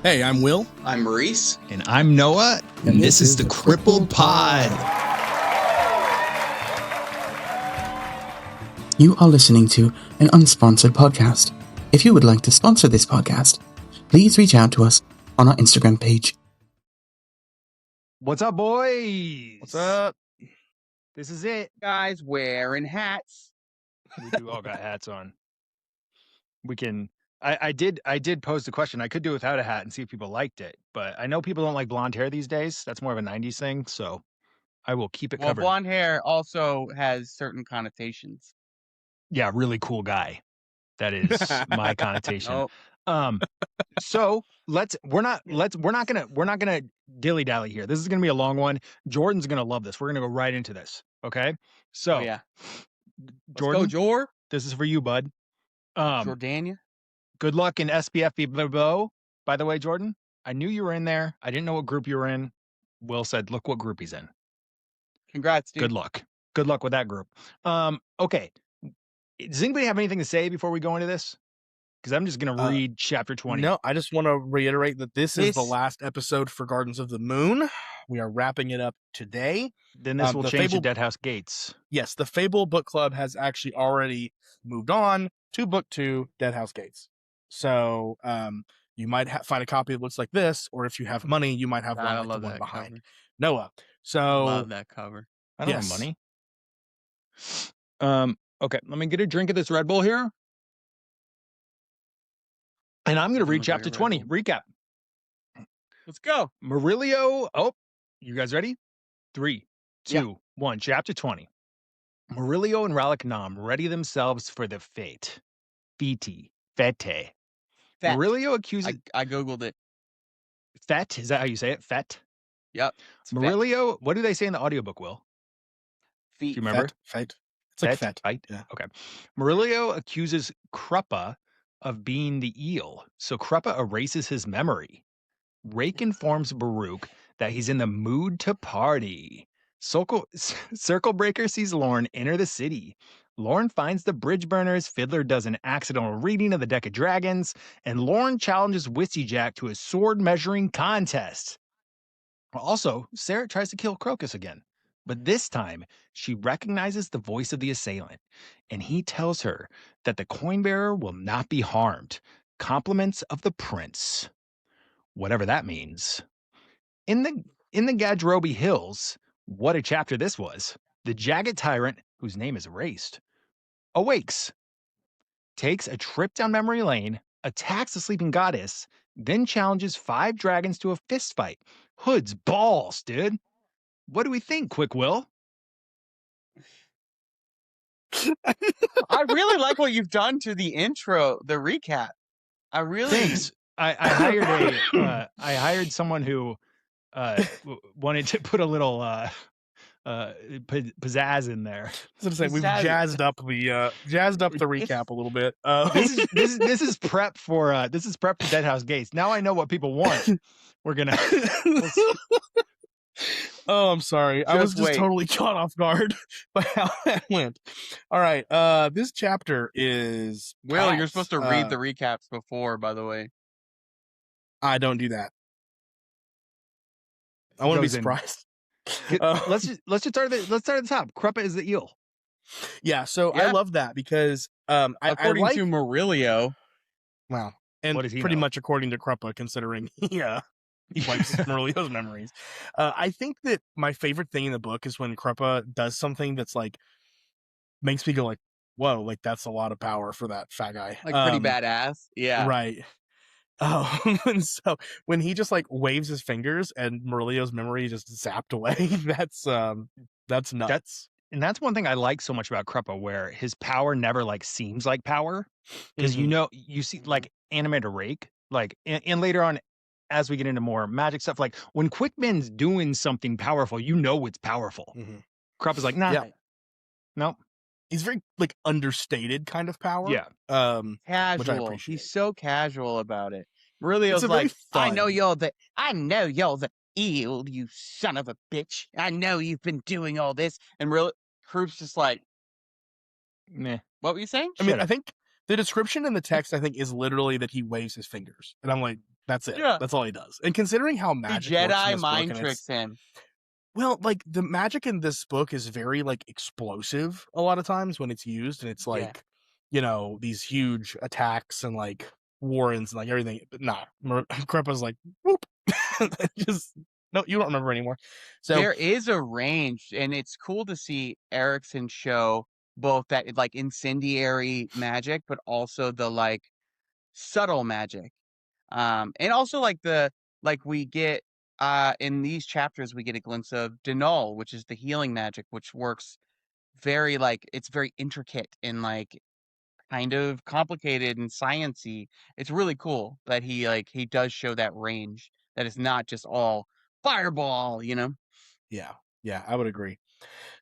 Hey, I'm Will. I'm Maurice. And I'm Noah. And this is the Crippled Pod. You are listening to an unsponsored podcast. If you would like to sponsor this podcast, please reach out to us on our Instagram page. What's up, boys? What's up? This is it. Guys wearing hats. We do all got hats on. We can. I did pose the question. I could do without a hat and see if people liked it, but I know people don't like blonde hair these days. That's more of a 90s thing, so I will keep it covered. Blonde hair also has certain connotations. Yeah, really cool guy. That is my connotation. So we're not gonna dilly dally here. This is gonna be a long one. Jordan's gonna love this. We're gonna go right into this. Okay. So Jordan, let's go, Jor. This is for you, bud. Jordania. Good luck in SPF blah, blah. By the way, Jordan, I knew you were in there. I didn't know what group you were in. Will said, look what group he's in. Congrats, dude. Good luck. Good luck with that group. Okay. Does anybody have anything to say before we go into this? Because I'm just going to read chapter 20. No, I just want to reiterate that this is the last episode for Gardens of the Moon. We are wrapping it up today. Then this will change to Dead House Gates. Yes, the Fable Book Club has actually already moved on to Book 2, Dead House Gates. So you might find a copy that looks like this, or if you have money, you might have one like the one behind cover. Noah. So love that cover. I don't have money. Okay, let me get a drink of this Red Bull here. And I'm going to read chapter 20. Recap. Let's go. Murillo. Oh, you guys ready? 3, 2, 1. Chapter 20. Murillo and Raliknam ready themselves for the fete. Fete. Murillo accuses... I Googled it. Fete? Is that how you say it? Fete? Yep. Murillo, what do they say in the audiobook, Will? Feet. Do you remember? Fete. It's like fete. Yeah. Okay. Murillo accuses Kruppa of being the eel, so Kruppa erases his memory. Rake informs Baruch that he's in the mood to party. Circle Breaker sees Lorne enter the city. Lorne finds the bridge burners, Fiddler does an accidental reading of the Deck of Dragons, and Lorne challenges Witsy Jack to a sword measuring contest. Also, Sarah tries to kill Crocus again, but this time she recognizes the voice of the assailant, and he tells her that the coin bearer will not be harmed. Compliments of the prince. Whatever that means. In the Gadrobi Hills, what a chapter this was. The jagged tyrant, whose name is erased, awakes, takes a trip down memory lane, attacks the sleeping goddess, then challenges 5 dragons to a fist fight. Hood's balls, dude. What do we think, Quick Will? I really like what you've done to the intro, the recap. I really... Thanks. I hired someone who wanted to put a little pizzazz in there. I was gonna say we've jazzed up the recap a little bit. This is prep for Dead House Gates. Now I know what people want. We're gonna. Oh, I'm sorry. I was just totally caught off guard by how that went. All right. This chapter is Will. You're supposed to read the recaps before, by the way. I don't do that. I want to be surprised. Let's just start at the top. Kruppa is the eel. Yeah, so I love that because according to Murillo. Wow. And pretty much according to Kruppa, considering he wipes Murillo's memories. I think that my favorite thing in the book is when Kruppa does something that's like makes me go like, whoa, like that's a lot of power for that fat guy. Like pretty badass. Yeah. Right. Oh, and so when he just like waves his fingers and Murillo's memory just zapped away, that's nuts. That's one thing I like so much about Kruppa, where his power never like seems like power, because you see like animated Rake, like and later on as we get into more magic stuff, like when Quickman's doing something powerful, you know it's powerful. Kruppa's like, nah, no. He's very like understated kind of power. Yeah. Casual. He's so casual about it. Really, it's like, I know you're the eel, you son of a bitch. I know you've been doing all this. And really, Croup's just like, meh. What were you saying? I mean, I think the description in the text, I think, is literally that he waves his fingers. And I'm like, That's it. Yeah. That's all he does. And considering how magic works in this mind book, tricks him. Well, like the magic in this book is very like explosive a lot of times when it's used, and it's like, these huge attacks and like warrens and like everything. But nah, Crippa's like, whoop, just no, you don't remember anymore. So there is a range, and it's cool to see Erickson show both that like incendiary magic, but also the like subtle magic, and also like we get in these chapters we get a glimpse of Denal, which is the healing magic, which works very like it's very intricate and like kind of complicated and sciencey. It's really cool that he does show that range, that it's not just all fireball, Yeah, I would agree.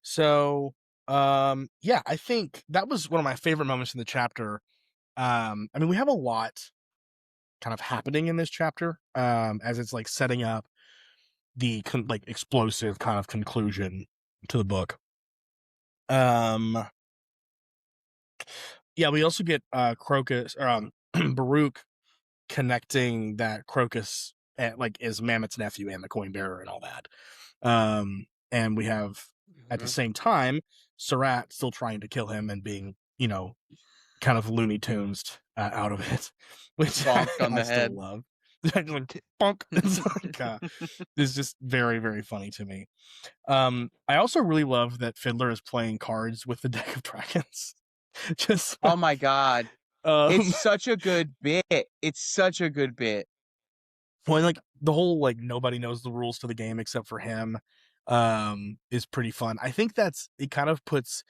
So I think that was one of my favorite moments in the chapter. I mean, we have a lot kind of happening in this chapter, as it's like setting up the like explosive kind of conclusion to the book. We also get Crocus Baruch connecting that Crocus is Mammoth's nephew and the coin bearer and all that. And we have at the same time Surratt still trying to kill him and being, kind of Looney Tunes out of it, which I still love. Like, bonk. It's like, it's just very, very funny to me. I also really love that Fiddler is playing cards with the deck of dragons. Just oh my god, it's such a good bit. It's such a good bit. Well, like the whole like nobody knows the rules to the game except for him is pretty fun. I think it kind of puts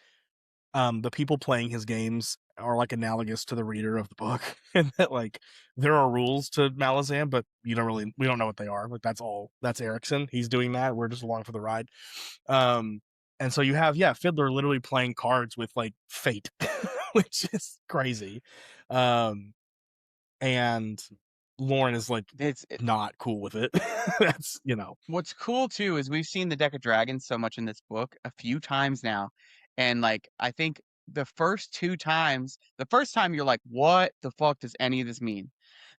the people playing his games are like analogous to the reader of the book, and that like there are rules to Malazan, but we don't know what they are. Like that's Erickson. He's doing that. We're just along for the ride. And so you have Fiddler literally playing cards with like fate, which is crazy. And Lauren is like not cool with it. That's what's cool too is we've seen the deck of dragons so much in this book a few times now, and like I think the first time you're like, what the fuck does any of this mean?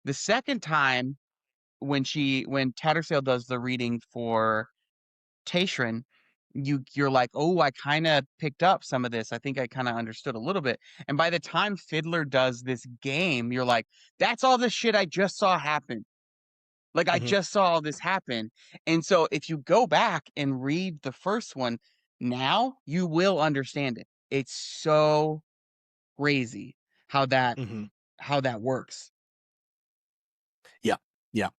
The second time when Tattersail does the reading for Tashrin, you're like, oh, I kind of picked up some of this. I think I kind of understood a little bit. And by the time Fiddler does this game, you're like, that's all the shit I just saw happen. Like, I just saw all this happen. And so if you go back and read the first one, now you will understand it. It's so crazy how that works. Yeah.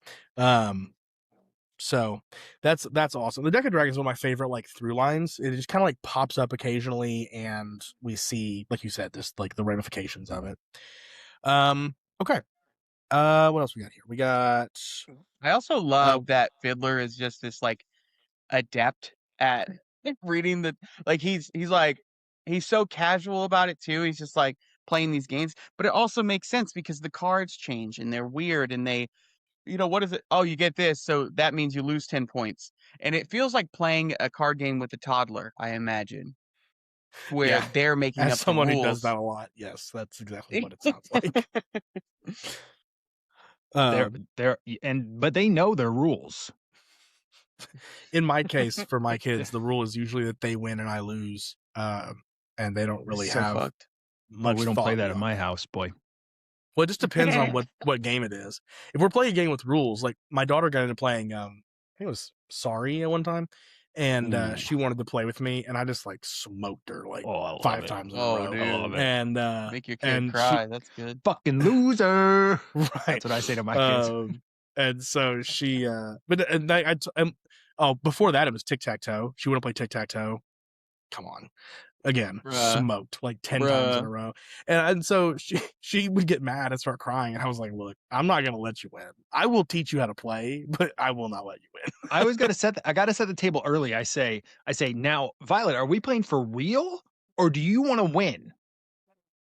So that's awesome. The deck of dragons is one of my favorite like through lines. It just kind of like pops up occasionally, and we see, like you said, this like the ramifications of it. Okay. What else we got here? We got. I also love that Fiddler is just this like adept at reading the like he's so casual about it too. He's just like playing these games, but it also makes sense because the cards change and they're weird and they, what is it? Oh, you get this, so that means you lose 10 points. And it feels like playing a card game with a toddler, I imagine, where they're making up someone the rules. Who does that a lot. Yes, that's exactly what it sounds like. But they know their rules. In my case, for my kids, the rule is usually that they win and I lose, and they don't really have much. We don't play that in my house, boy. Well, it just depends on what game it is. If we're playing a game with rules, like my daughter got into playing, I think it was Sorry at one time, and she wanted to play with me, and I just like smoked her like 5 times in a row. Dude. I love it. And make your kid cry. That's good. Fucking loser. Right. That's what I say to my kids. And so she, before that it was tic-tac-toe. She wouldn't play tic-tac-toe. Come on. Again, smoked like 10 times in a row. And so she would get mad and start crying. And I was like, look, I'm not going to let you win. I will teach you how to play, but I will not let you win. I got to set the table early. I say, now, Violet, are we playing for real or do you want to win?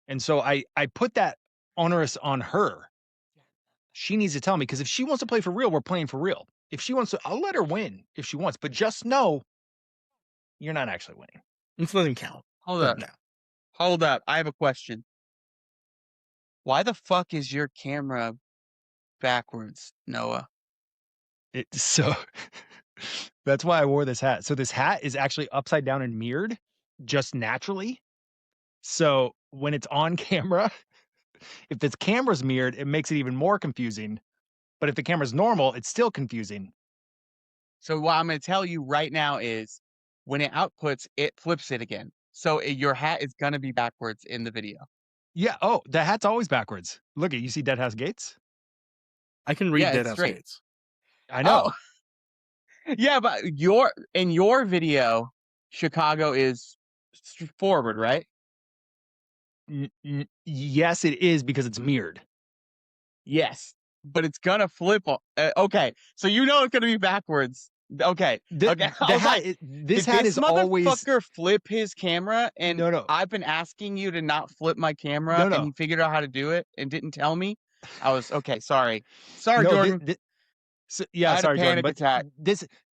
And so I put that onerous on her. She needs to tell me, because if she wants to play for real, we're playing for real. If she wants to, I'll let her win if she wants, but just know you're not actually winning. It doesn't count. Hold up. I have a question. Why the fuck is your camera backwards, Noah? So that's why I wore this hat. So this hat is actually upside down and mirrored just naturally. So when it's on camera, if this camera's mirrored, it makes it even more confusing. But if the camera's normal, it's still confusing. So what I'm going to tell you right now is when it outputs, it flips it again. So your hat is going to be backwards in the video. Yeah. Oh, the hat's always backwards. Look at you. See Deadhouse Gates? I can read Deadhouse Gates. I know. Oh. Yeah, but in your video, Chicago is forward, right? Yes, it is because it's mirrored. Yes, but it's gonna flip. Okay, so you know it's gonna be backwards. Okay, okay. This hat is always. Did this motherfucker flip his camera? And no. I've been asking you to not flip my camera, and you figured out how to do it and didn't tell me. I was okay. Sorry, Jordan. Yeah, sorry, Jordan. But attack.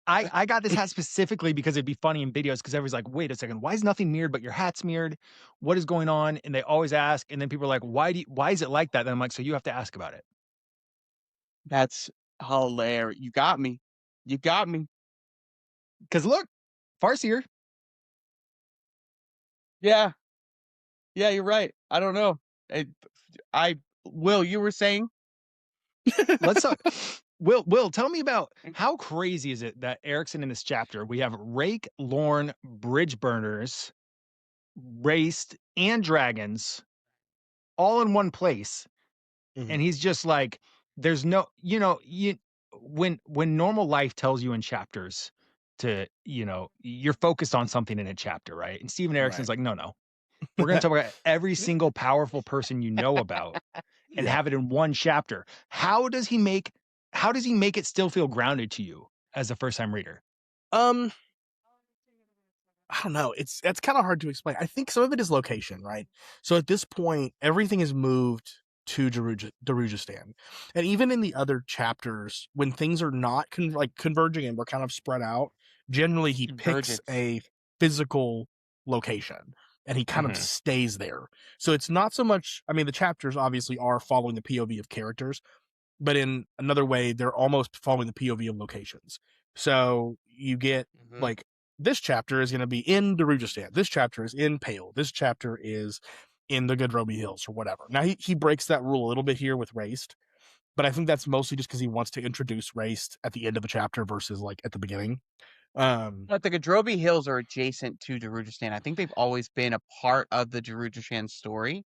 I got this hat specifically because it'd be funny in videos because everybody's like, wait a second, why is nothing mirrored but your hat's mirrored? What is going on? And they always ask, and then people are like, why is it like that? Then I'm like, so you have to ask about it. That's hilarious. You got me. Because look, Farseer. Yeah, you're right. I don't know. Will, you were saying? Let's talk. Will, tell me about how crazy is it that Erikson in this chapter, we have Rake, Lorne, Bridge Burners, Raced, and Dragons all in one place. Mm-hmm. And he's just like, there's no, when normal life tells you in chapters to, you're focused on something in a chapter, right? And Steven Erikson's like, no. We're going to talk about every single powerful person you know about and have it in one chapter. How does he make it still feel grounded to you as a first-time reader? I don't know. It's kind of hard to explain. I think some of it is location, right? So at this point, everything is moved to Darujistan. And even in the other chapters, when things are not converging and we're kind of spread out, generally he picks a physical location and he kind of stays there. So it's not so much, I mean, the chapters obviously are following the POV of characters, but in another way, they're almost following the POV of locations. So you get like, this chapter is going to be in Darujistan. This chapter is in Pale. This chapter is in the Godrobi Hills or whatever. Now he breaks that rule a little bit here with Raced, but I think that's mostly just because he wants to introduce Raced at the end of a chapter versus like at the beginning. But the Godrobi Hills are adjacent to Darujistan. I think they've always been a part of the Darujistan story.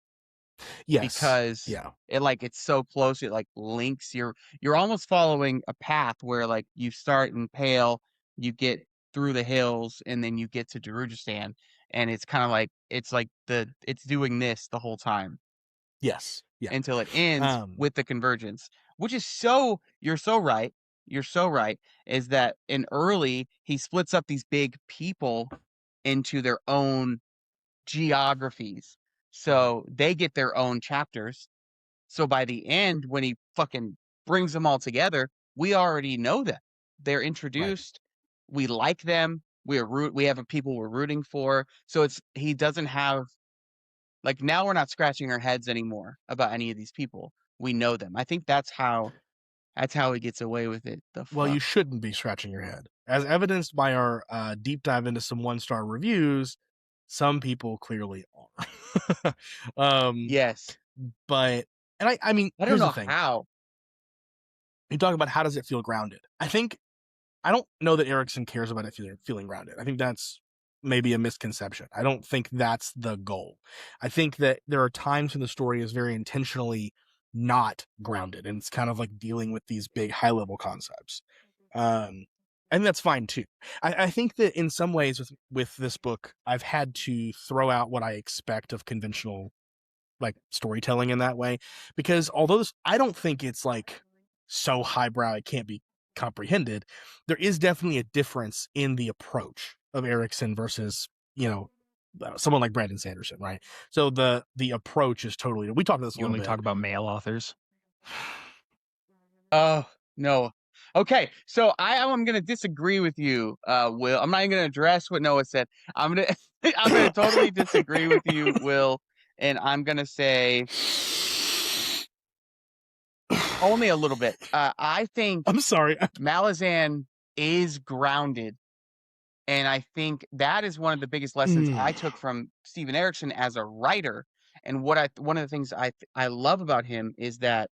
Yes, because it's so close. It like links. You're almost following a path where like you start in Pale, you get through the hills, and then you get to Darujistan, and it's kind of like it's doing this the whole time. Yes, until it ends with the convergence, which is you're so right. You're so right. Is that in early he splits up these big people into their own geographies. So they get their own chapters. So by the end, when he fucking brings them all together, we already know them. They're introduced. Right. We like them. We have people we're rooting for. So he doesn't have like now we're not scratching our heads anymore about any of these people. We know them. I think that's how he gets away with it. Well, you shouldn't be scratching your head. As evidenced by our deep dive into some 1-star reviews, some people clearly are. Yes. But, and I mean, I don't know how. You talk about how does it feel grounded. I don't know that Erikson cares about it feeling grounded. I think that's maybe a misconception. I don't think that's the goal. I think that there are times when the story is very intentionally not grounded, and it's kind of like dealing with these big high-level concepts. And that's fine too. I think that in some ways with this book, I've had to throw out what I expect of conventional like storytelling in that way, because although I don't think it's like so highbrow it can't be comprehended, there is definitely a difference in the approach of Erikson versus, someone like Brandon Sanderson, right? So the approach is totally, we talked about this a little bit. You only talk about male authors? No. Okay, so I'm going to disagree with you, Will. I'm not even going to address what Noah said. I'm going to totally disagree with you, Will, and I'm going to say Only a little bit. I think I'm sorry. Malazan is grounded. And I think that is one of the biggest lessons I took from Steven Erikson as a writer. And one of the things I love about him is that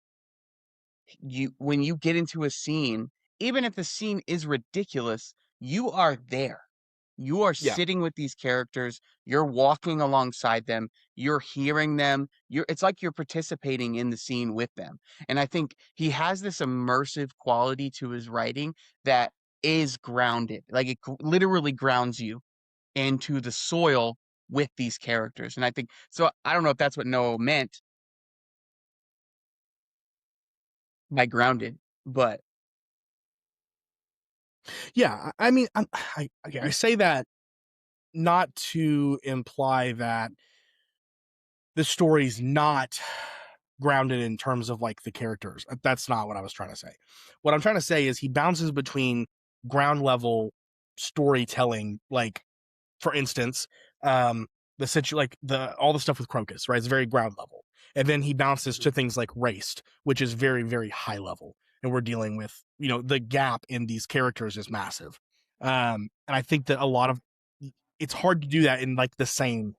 when you get into a scene, even if the scene is ridiculous, you are there. You are sitting with these characters, you're walking alongside them, you're hearing them, it's like you're participating in the scene with them. And I think he has this immersive quality to his writing that is grounded. Like it literally grounds you into the soil with these characters. And I think so. I don't know if that's what Noah meant by grounded, but yeah, I mean, I say that not to imply that the story's not grounded in terms of like the characters. That's not what I was trying to say. What I'm trying to say is he bounces between ground level storytelling, like for instance, all the stuff with Crocus, right? It's very ground level. And then he bounces to things like Raced, which is very, very high level. And we're dealing with, the gap in these characters is massive. And I think that it's hard to do that in like the same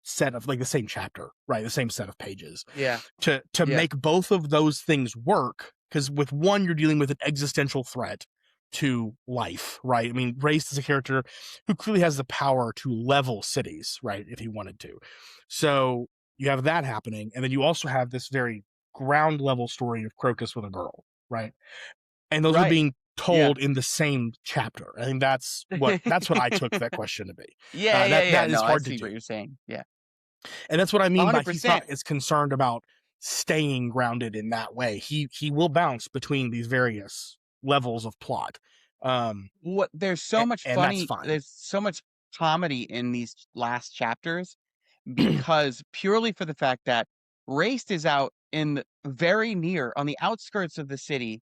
set of like the same chapter, right? The same set of pages. Yeah. To make both of those things work, because with one, you're dealing with an existential threat to life, right? I mean, Raced is a character who clearly has the power to level cities, right? If he wanted to. So you have that happening. And then you also have this very ground level story of Crocus with a girl, right? And those are being told in the same chapter. I think that's what I took that question to be. That is hard to do. What you're saying. Yeah. And that's what I mean 100%. By he's not as concerned about staying grounded in that way. He will bounce between these various levels of plot. There's so much funny. There's so much comedy in these last chapters because purely for the fact that Raced is out in very near on the outskirts of the city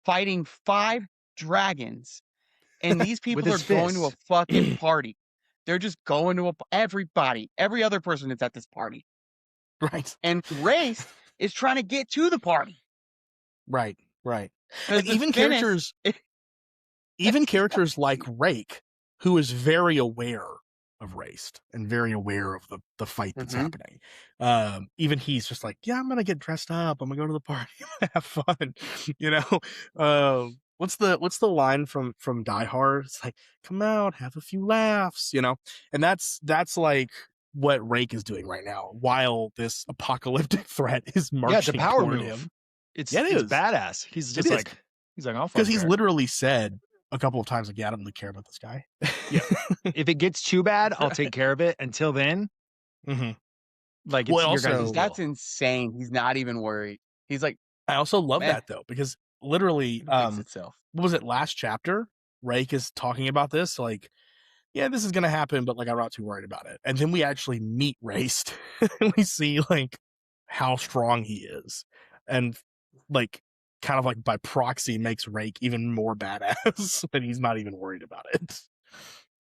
fighting 5 dragons, and these people are going to a fucking party. They're just going to every other person is at this party. Right. And Raced is trying to get to the party. Right. And even characters like Rake, who is very aware of Raced and very aware of the fight that's happening. Even he's just like, yeah, I'm going to get dressed up. I'm going to go to the party. Have fun. What's the line from Die Hard? It's like, come out, have a few laughs, and that's like what Rake is doing right now while this apocalyptic threat is marching the power toward move. him. It's badass. He's just like, because he's literally said a couple of times, like, yeah, I don't really care about this guy. Yeah. If it gets too bad, I'll take care of it. Until then, like, it's your guys' that's insane. He's not even worried. He's like, I also love that though, because literally, itself. What was it, last chapter? Rake is talking about this, like, yeah, this is gonna happen, but like, I'm not too worried about it. And then we actually meet Raced, and we see like how strong he is, and like, kind of like by proxy makes Rake even more badass, but he's not even worried about it.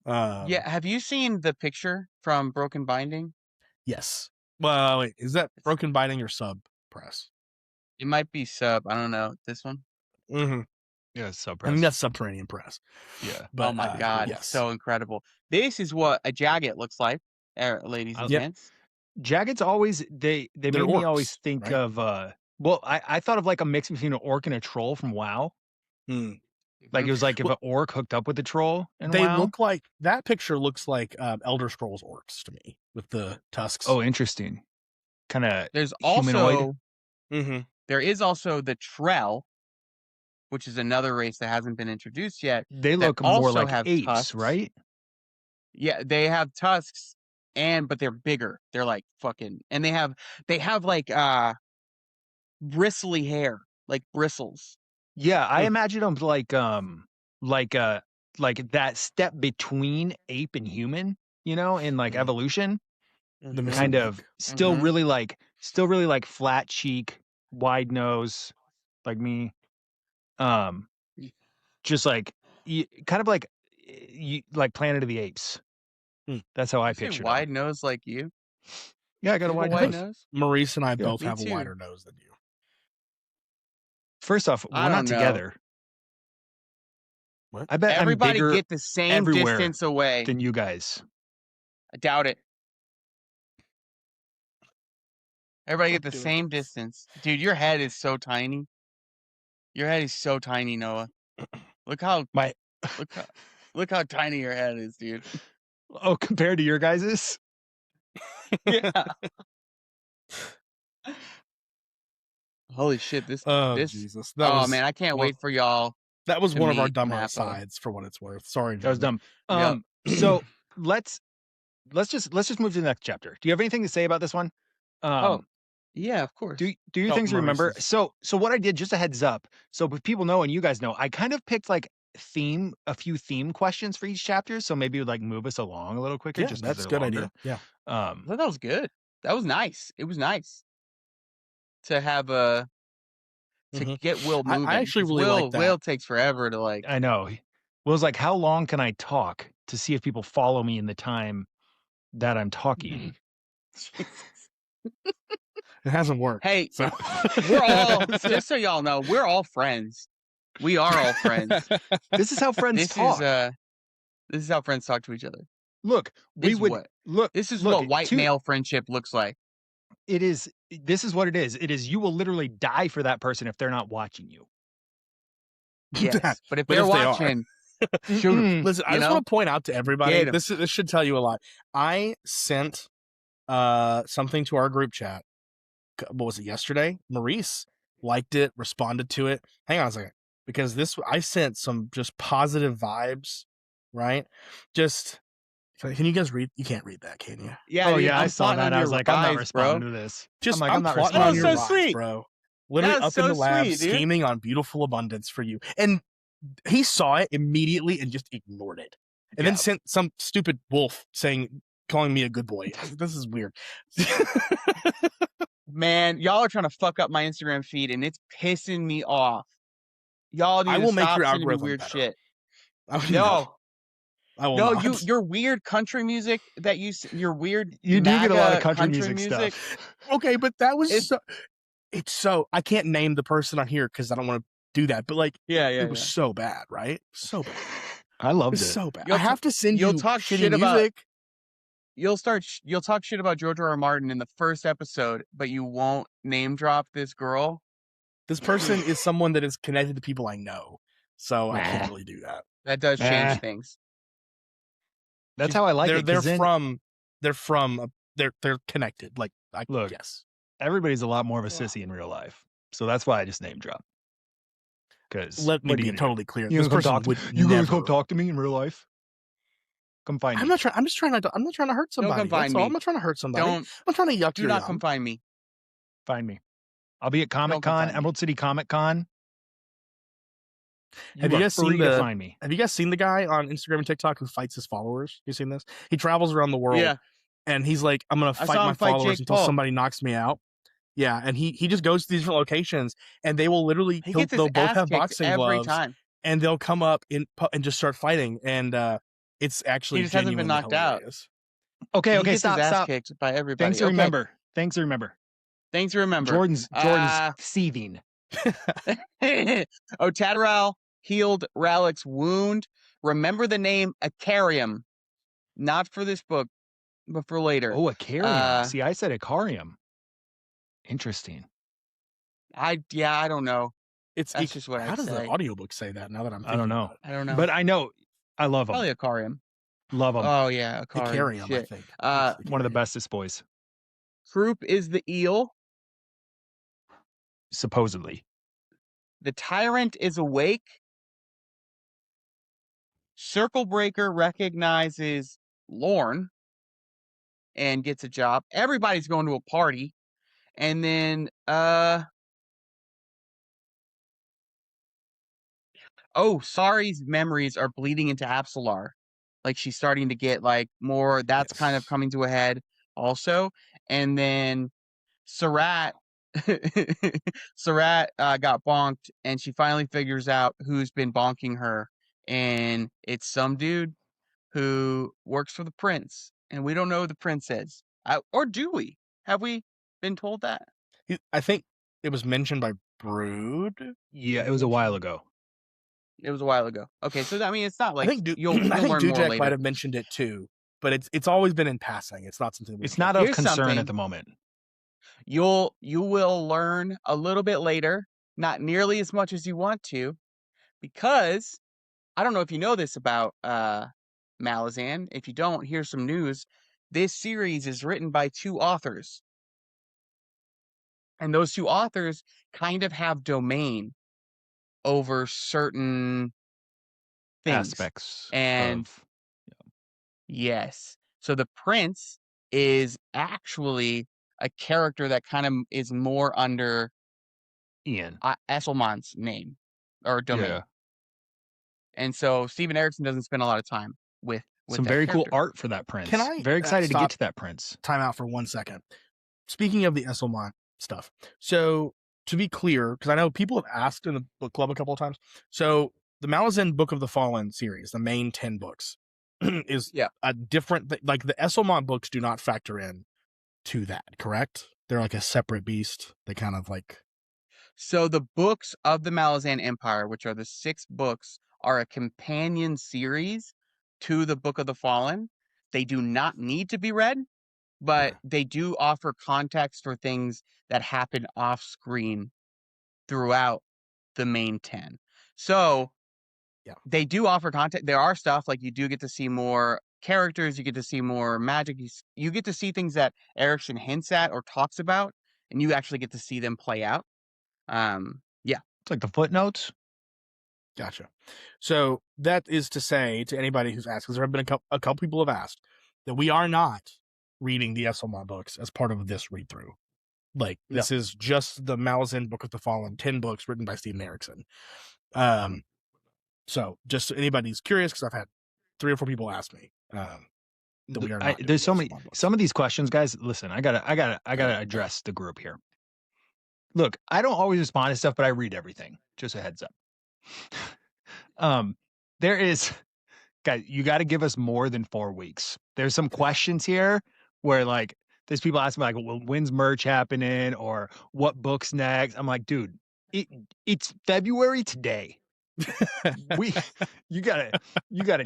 Have you seen the picture from Broken Binding? Yes. Well, wait, is that Broken Binding or Sub Press? It might be Sub. I don't know. This one? Mm-hmm. Yeah, Sub Press. I mean, that's Subterranean Press. Yeah. But, oh my God. Yes. So incredible. This is what a Jagged looks like, ladies and gents. Jagged's always, they made orcs, me always think of, well, I thought of like a mix between an orc and a troll from WoW. Like it was like if an orc hooked up with a troll in they WoW. Look like, that picture looks like Elder Scrolls orcs to me with the tusks. Oh, interesting. Kind of There's humanoid. Also, there is also the Trell, which is another race that hasn't been introduced yet. They look more like apes, tusks. Right? Yeah, they have tusks, but they're bigger. They're like fucking, and they have like bristly hair, like bristles. Yeah, I imagine them like that step between ape and human, in like evolution. Kind of still really like flat cheek, wide nose, like me. Just like kind of like Planet of the Apes. That's how I picture wide nose like you. Yeah, I got a wide nose. Maurice and I both have a wider nose than you. First off, we're not together. What? I bet everybody I'm bigger get the same distance away than you guys. I doubt it. Everybody get the same distance. Dude, your head is so tiny. Your head is so tiny, Noah. Look how tiny your head is, dude. Oh, compared to your guys's? Yeah. Holy shit, this Jesus. Man, I can't wait for y'all. That was one of our dumber asides for what it's worth. Sorry. That was dumb. So let's just move to the next chapter. Do you have anything to say about this one? Yeah, of course. Do you things remember? So what I did, just a heads up, so if people know and you guys know, I kind of picked like a few theme questions for each chapter, so maybe it would like move us along a little quicker. Yeah, that's a good idea. Yeah. I thought that was good. That was nice. It was nice to have get Will moving. I actually really like that. Will takes forever to like. I know. Will's like, how long can I talk to see if people follow me in the time that I'm talking? It hasn't worked. Hey, so. We're all, just so y'all know, we're all friends. We are all friends. This is how friends talk. This is how friends talk to each other. Look, this is what white male friendship looks like. This is what it is. It is, you will literally die for that person if they're not watching you. Yes, but if they're watching, shoot them. Listen, I just want to point out to everybody, this should tell you a lot. I sent something to our group chat. What was it, yesterday? Maurice liked it, responded to it. Hang on a second. Because I sent some just positive vibes, right? Just, can you guys read? You can't read that, can you? Yeah. I saw that. I was like, I'm not responding to this. I'm not responding to your vibes, bro. Literally up in the lab, scheming on beautiful abundance for you. And he saw it immediately and just ignored it. And then sent some stupid wolf calling me a good boy. This is weird. Man, y'all are trying to fuck up my Instagram feed, and it's pissing me off. Y'all need to stop sending me weird shit. No, I will not. Your weird country music that your weird. You do get a lot of country music stuff. Okay, but that was I can't name the person on here because I don't want to do that. But like, it was so bad, right? So bad. I loved it. So bad. I have to send you. You'll talk shit about. You'll talk shit about George R.R. Martin in the first episode, but you won't name drop this girl. This person is someone that is connected to people I know, so I can't really do that. That does change things. That's how I like it. They're connected. Like, look, yes, everybody's a lot more of a sissy in real life, so that's why I just name drop. Because let me be totally clear. This person would you guys come talk to me in real life. Come find me. I'm not trying to hurt somebody. Don't come find me. I'm not trying to hurt somebody. I'm trying to yuck your yum. Come find me. Find me. I'll be at Comic Con, Emerald City Comic Con. Have you guys seen the guy on Instagram and TikTok who fights his followers? You seen this? He travels around the world, and he's like, "I'm gonna fight my followers until somebody knocks me out." Yeah, and he just goes to these different locations, and they will literally they'll both have boxing gloves, and they'll come up and just start fighting, and it's actually he just hasn't been knocked hilarious. out. Okay, stop. Kicked by everybody. Things to remember. Things to remember. Jordan's seething. Tadderall healed Rallick's wound. Remember the name Acarium. Not for this book, but for later. Oh, Acarium. See, I said Acarium. Interesting. I don't know. That's just what I say. How does the audiobook say that now that I'm thinking I don't know. I don't know. But I know. I love them. Probably Acarium. Love them. Oh, yeah. Acarium, I think. One of the bestest boys. Croup is the eel. Supposedly. The tyrant is awake. Circle Breaker recognizes Lorne and gets a job. Everybody's going to a party. And then, Sari's memories are bleeding into Apsalar. Like, she's starting to get, like, more, that's kind of coming to a head also. And then Surratt got bonked, and she finally figures out who's been bonking her. And it's some dude who works for the prince. And we don't know who the prince is. Or do we? Have we been told that? I think it was mentioned by Brood? Yeah, it was a while ago. It was a while ago. Okay, so I mean, it's not like you'll I think learn more Dujak later. might have mentioned it too, but it's always been in passing. It's not something. It's not of concern at the moment. You will learn a little bit later, not nearly as much as you want to, because I don't know if you know this about Malazan. If you don't, here's some news. This series is written by 2 authors. And those 2 authors kind of have domain over certain things. Aspects. And yes. So the prince is actually a character that kind of is more under Ian Esselmon's name or domain. Yeah. And so Steven Erikson doesn't spend a lot of time with some very cool art for that prince. Can I very excited to get to that prince. Time out for 1 second. Speaking of the Esselmont stuff, so to be clear, because I know people have asked in the book club a couple of times, so the Malazan Book of the Fallen series, the main 10 books, is a different, like the Esselmont books do not factor in to that, correct? They're like a separate beast. They kind of like... So the books of the Malazan Empire, which are the 6 books, are a companion series to the Book of the Fallen. They do not need to be read, but they do offer context for things that happen off screen throughout the main 10. So they do offer context. There are stuff like you do get to see more characters, you get to see more magic, you get to see things that Erikson hints at or talks about, and you actually get to see them play out. It's like the footnotes. Gotcha. So that is to say to anybody who's asked, because there have been a couple people have asked, that we are not reading the Esselmont books as part of this read through. Like this is just the Malazan Book of the Fallen, 10 books written by Steven Erikson. So just so anybody's curious, because I've had 3 or 4 people ask me that we are not. There's so many. Some of these questions, guys. Listen, I gotta address the group here. Look, I don't always respond to stuff, but I read everything. Just a heads up. There is, guys, you got to give us more than 4 weeks. There's some questions here where like there's people asking me like, well, when's merch happening or what book's next? I'm like, dude, it's February today. You gotta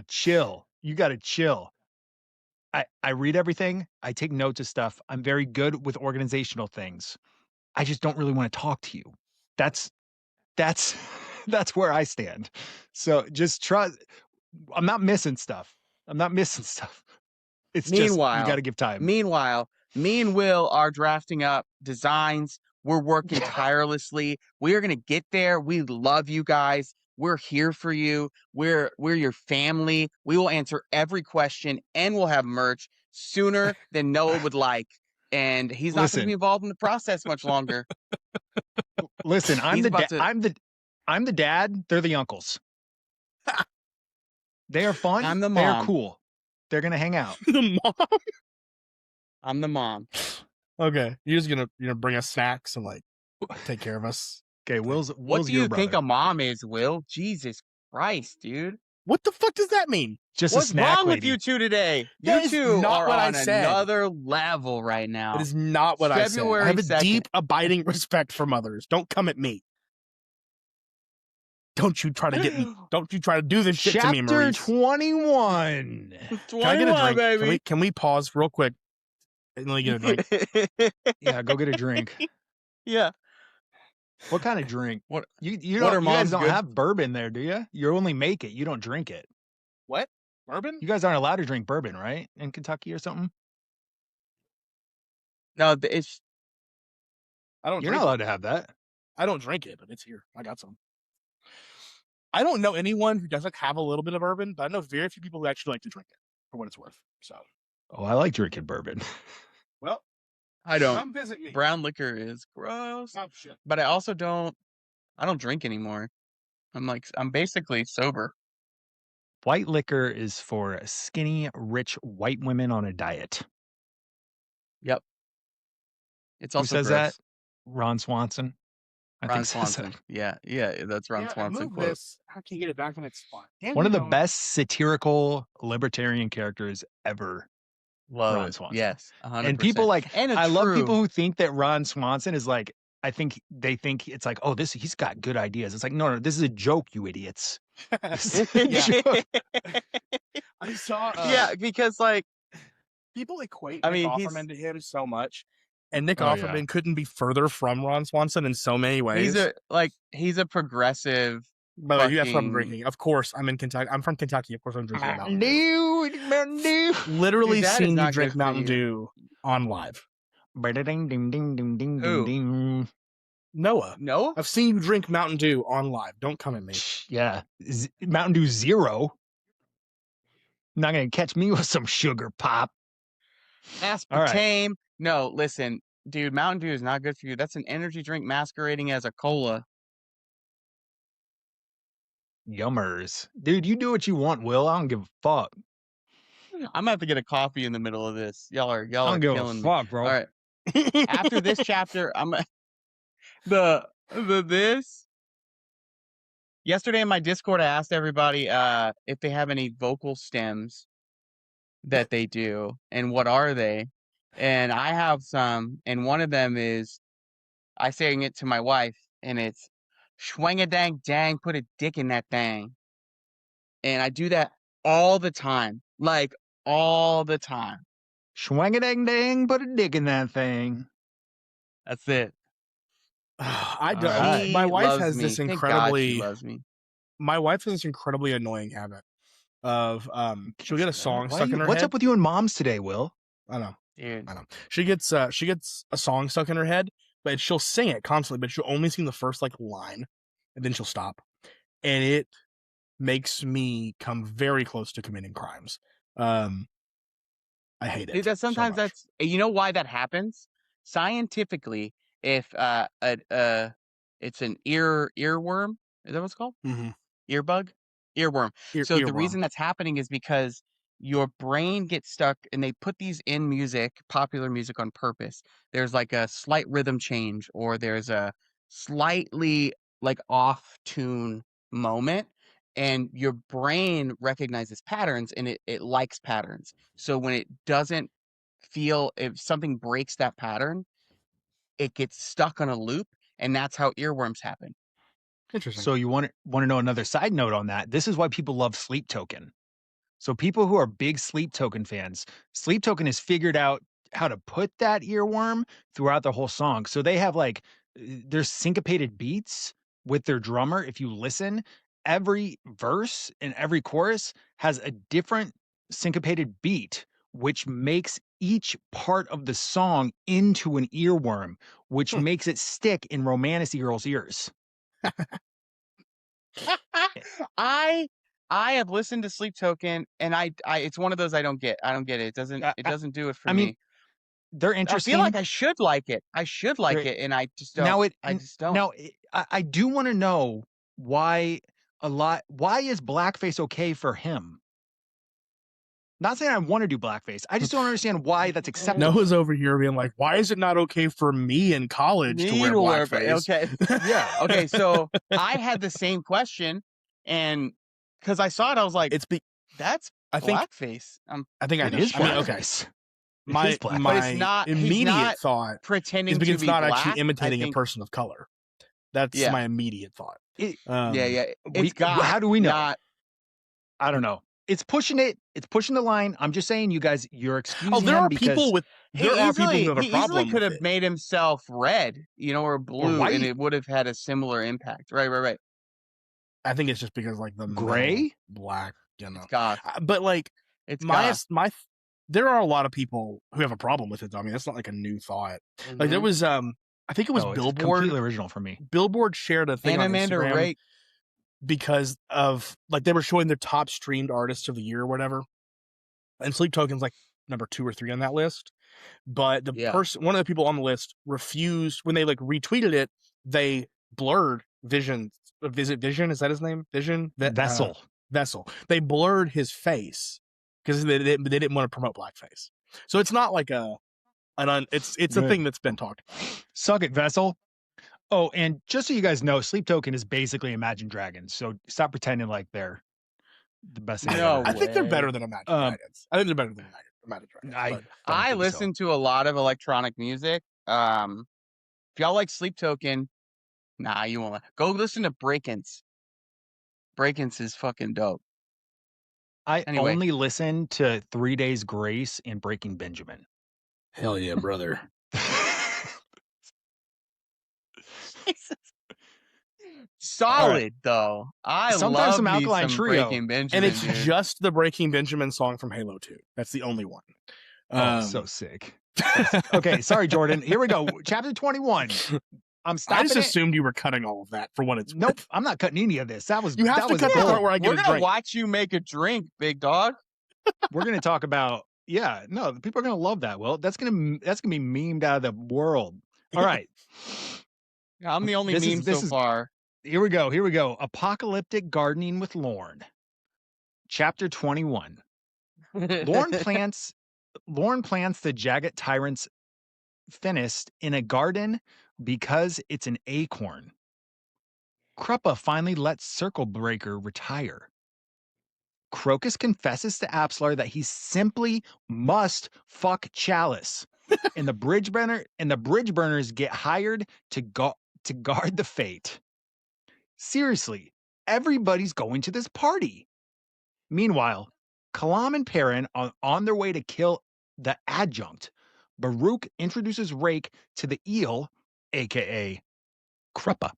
chill. You gotta chill. I read everything. I take notes of stuff. I'm very good with organizational things. I just don't really want to talk to you. That's where I stand. So just trust. I'm not missing stuff. It's just you got to give time. Meanwhile, me and Will are drafting up designs. We're working tirelessly. We are going to get there. We love you guys. We're here for you. We're your family. We will answer every question, and we'll have merch sooner than Noah would like. And he's not going to be involved in the process much longer. Listen, I'm the dad. They're the uncles. They are fun. I'm the mom. They're cool. They're gonna hang out. The mom. I'm the mom. Okay, you're just gonna bring us snacks and like take care of us. Okay, Will's what do you think a mom is, Will? Jesus Christ, dude. What the fuck does that mean? Just What's a snack wrong lady. with you two today? That you two not are what on I said. another level right now. It is not what I said. I have a 2nd. deep, abiding respect for mothers. Don't come at me. Don't you try to get me. Don't you try to do this shit to me, Maurice. Chapter 21. Can I get a drink? Baby. Can we pause real quick and let me get a drink? Yeah, go get a drink. Yeah. What kind of drink? What you guys don't have bourbon there, do you? You only make it. You don't drink it. What? Bourbon? You guys aren't allowed to drink bourbon, right? In Kentucky or something? No, You're not allowed to have that. I don't drink it, but it's here. I got some. I don't know anyone who doesn't have a little bit of bourbon, but I know very few people who actually like to drink it for what it's worth. So. Oh, I like drinking bourbon. Well, I don't. Come visit me. Brown liquor is gross. Oh shit. But I also don't. I don't drink anymore. I'm basically sober. White liquor is for skinny, rich white women on a diet. Yep. It's also Who says gross. that? Ron Swanson. Ron Swanson. Yeah, that's Ron Swanson. Move this. How can you get it back in its spot? One of the best satirical libertarian characters ever. Love Ron Swanson. Yes, 100%. And people I love people who think that Ron Swanson is like I think they think it's like, oh, he's got good ideas. It's like, no, this is a joke, you idiots. I saw. Because like people equate Nick Offerman to him so much, and Nick Offerman yeah. couldn't be further from Ron Swanson in so many ways. He's a progressive. But that's what I'm drinking. Of course, I'm in Kentucky. I'm from Kentucky. Of course, I'm drinking Mountain Dew. Literally seen you drink Mountain Dew on live. Who? Noah. Noah? I've seen you drink Mountain Dew on live. Don't come at me. Yeah. Mountain Dew Zero. Not going to catch me with some sugar pop. Aspartame. Right. No, listen, dude, Mountain Dew is not good for you. That's an energy drink masquerading as a cola. Yummers. Dude, you do what you want, Will. I don't give a fuck. I'm gonna have to get a coffee in the middle of this. Y'all are killing me. I don't give a fuck, bro. All right. After this chapter, I'm this. Yesterday in my Discord, I asked everybody if they have any vocal stems that they do and what are they. And I have some, and one of them is I saying it to my wife, and it's Schwang-a-dang-dang, put a dick in that thing. And I do that all the time. Like, all the time. Schwang-a-dang-dang, put a dick in that thing. That's it. My wife has this incredibly... Thank God she loves me. My wife has this incredibly annoying habit of... she'll get a song stuck in her head. What's up with you and moms today, Will? I know. Dude. I know. She gets a song stuck in her head, but she'll sing it constantly, but she'll only sing the first line, and then she'll stop. And it makes me come very close to committing crimes. I hate it. Dude, sometimes that's you know why that happens? Scientifically, if it's an earworm, is that what it's called? Mm-hmm. Earbug? Earworm. So the reason that's happening is because your brain gets stuck, and they put these in music, popular music, on purpose. There's like a slight rhythm change, or there's a slightly off tune moment, and your brain recognizes patterns, and it likes patterns. So when it doesn't feel, if something breaks that pattern, it gets stuck on a loop, and that's how earworms happen. Interesting. So you want to know another side note on that? This is why people love Sleep Token. So people who are big Sleep Token fans, Sleep Token has figured out how to put that earworm throughout the whole song. So they have there's syncopated beats with their drummer. If you listen, every verse and every chorus has a different syncopated beat, which makes each part of the song into an earworm, which makes it stick in Romantasy Girl's ears. I have listened to Sleep Token, and I it's one of those I don't get. I don't get it. It doesn't do it for me. They're interesting. I feel like I should like it. And I just don't. I just don't. Now, I do want to know why is blackface okay for him? Not saying I want to do blackface. I just don't understand why that's acceptable. Noah's over here being like, why is it not okay for me in college to wear blackface? Okay. Yeah. Okay. So I had the same question, and because I saw it, I was like, that's blackface. I think it is blackface. Okay. My immediate thought pretending is because it's not black, actually imitating a person of color. That's my immediate thought. How do we know? I don't know. It's pushing the line. I'm just saying, you guys, you're excusing there are people who have a problem. He easily could have made himself red, or blue, and it would have had a similar impact. Right. I think it's just because the gray, black, It's goth. But it's there are a lot of people who have a problem with it. Though. I mean, that's not a new thought. Mm-hmm. There was I think it was Billboard. It's completely original for me. Billboard shared a thing on Instagram because of they were showing their top streamed artists of the year or whatever, and Sleep Token's number 2 or 3 on that list. But one of the people on the list refused when they retweeted it. They blurred Vision. Vision, is that his name? Vision Vessel. Vessel. They blurred his face because they didn't want to promote blackface. So it's not it's a thing that's been talked about. Suck it, Vessel. Oh, and just so you guys know, Sleep Token is basically Imagine Dragons. So stop pretending like they're the best thing ever. I think they're better than Imagine Dragons. I think they're better than Imagine Dragons. I listen to a lot of electronic music. If y'all like Sleep Token, nah, you won't. Go listen to Break-Ins. Break-Ins is fucking dope. Anyway. Only listen to 3 Days Grace and Breaking Benjamin. Hell yeah, brother. Solid though. I sometimes love some Alkaline Trio. Breaking Benjamin, and it's dude. just the Breaking Benjamin song from Halo 2. That's the only one. So sick. Okay, sorry, Jordan. Here we go. Chapter 21. I'm stopping. I just assumed you were cutting all of that for what it's. Nope, I'm not cutting any of this. That was you have to cut the part where I get We're gonna watch you make a drink, big dog. We're gonna talk about no, people are gonna love that. Well, that's gonna be memed out of the world. All right. I'm the only meme so far. Here we go. Apocalyptic Gardening with Lorne. Chapter 21. Lorne plants the Jagged Tyrant's finest in a garden because it's an acorn. Cruppa finally lets Circle Breaker retire. Crocus confesses to Apslar that he simply must fuck Chalice. and the bridge burners get hired to guard the fate. Seriously, everybody's going to this party. Meanwhile, Kalam and Perrin are on their way to kill the adjunct. Baruch introduces Rake to the eel, aka Cruppa.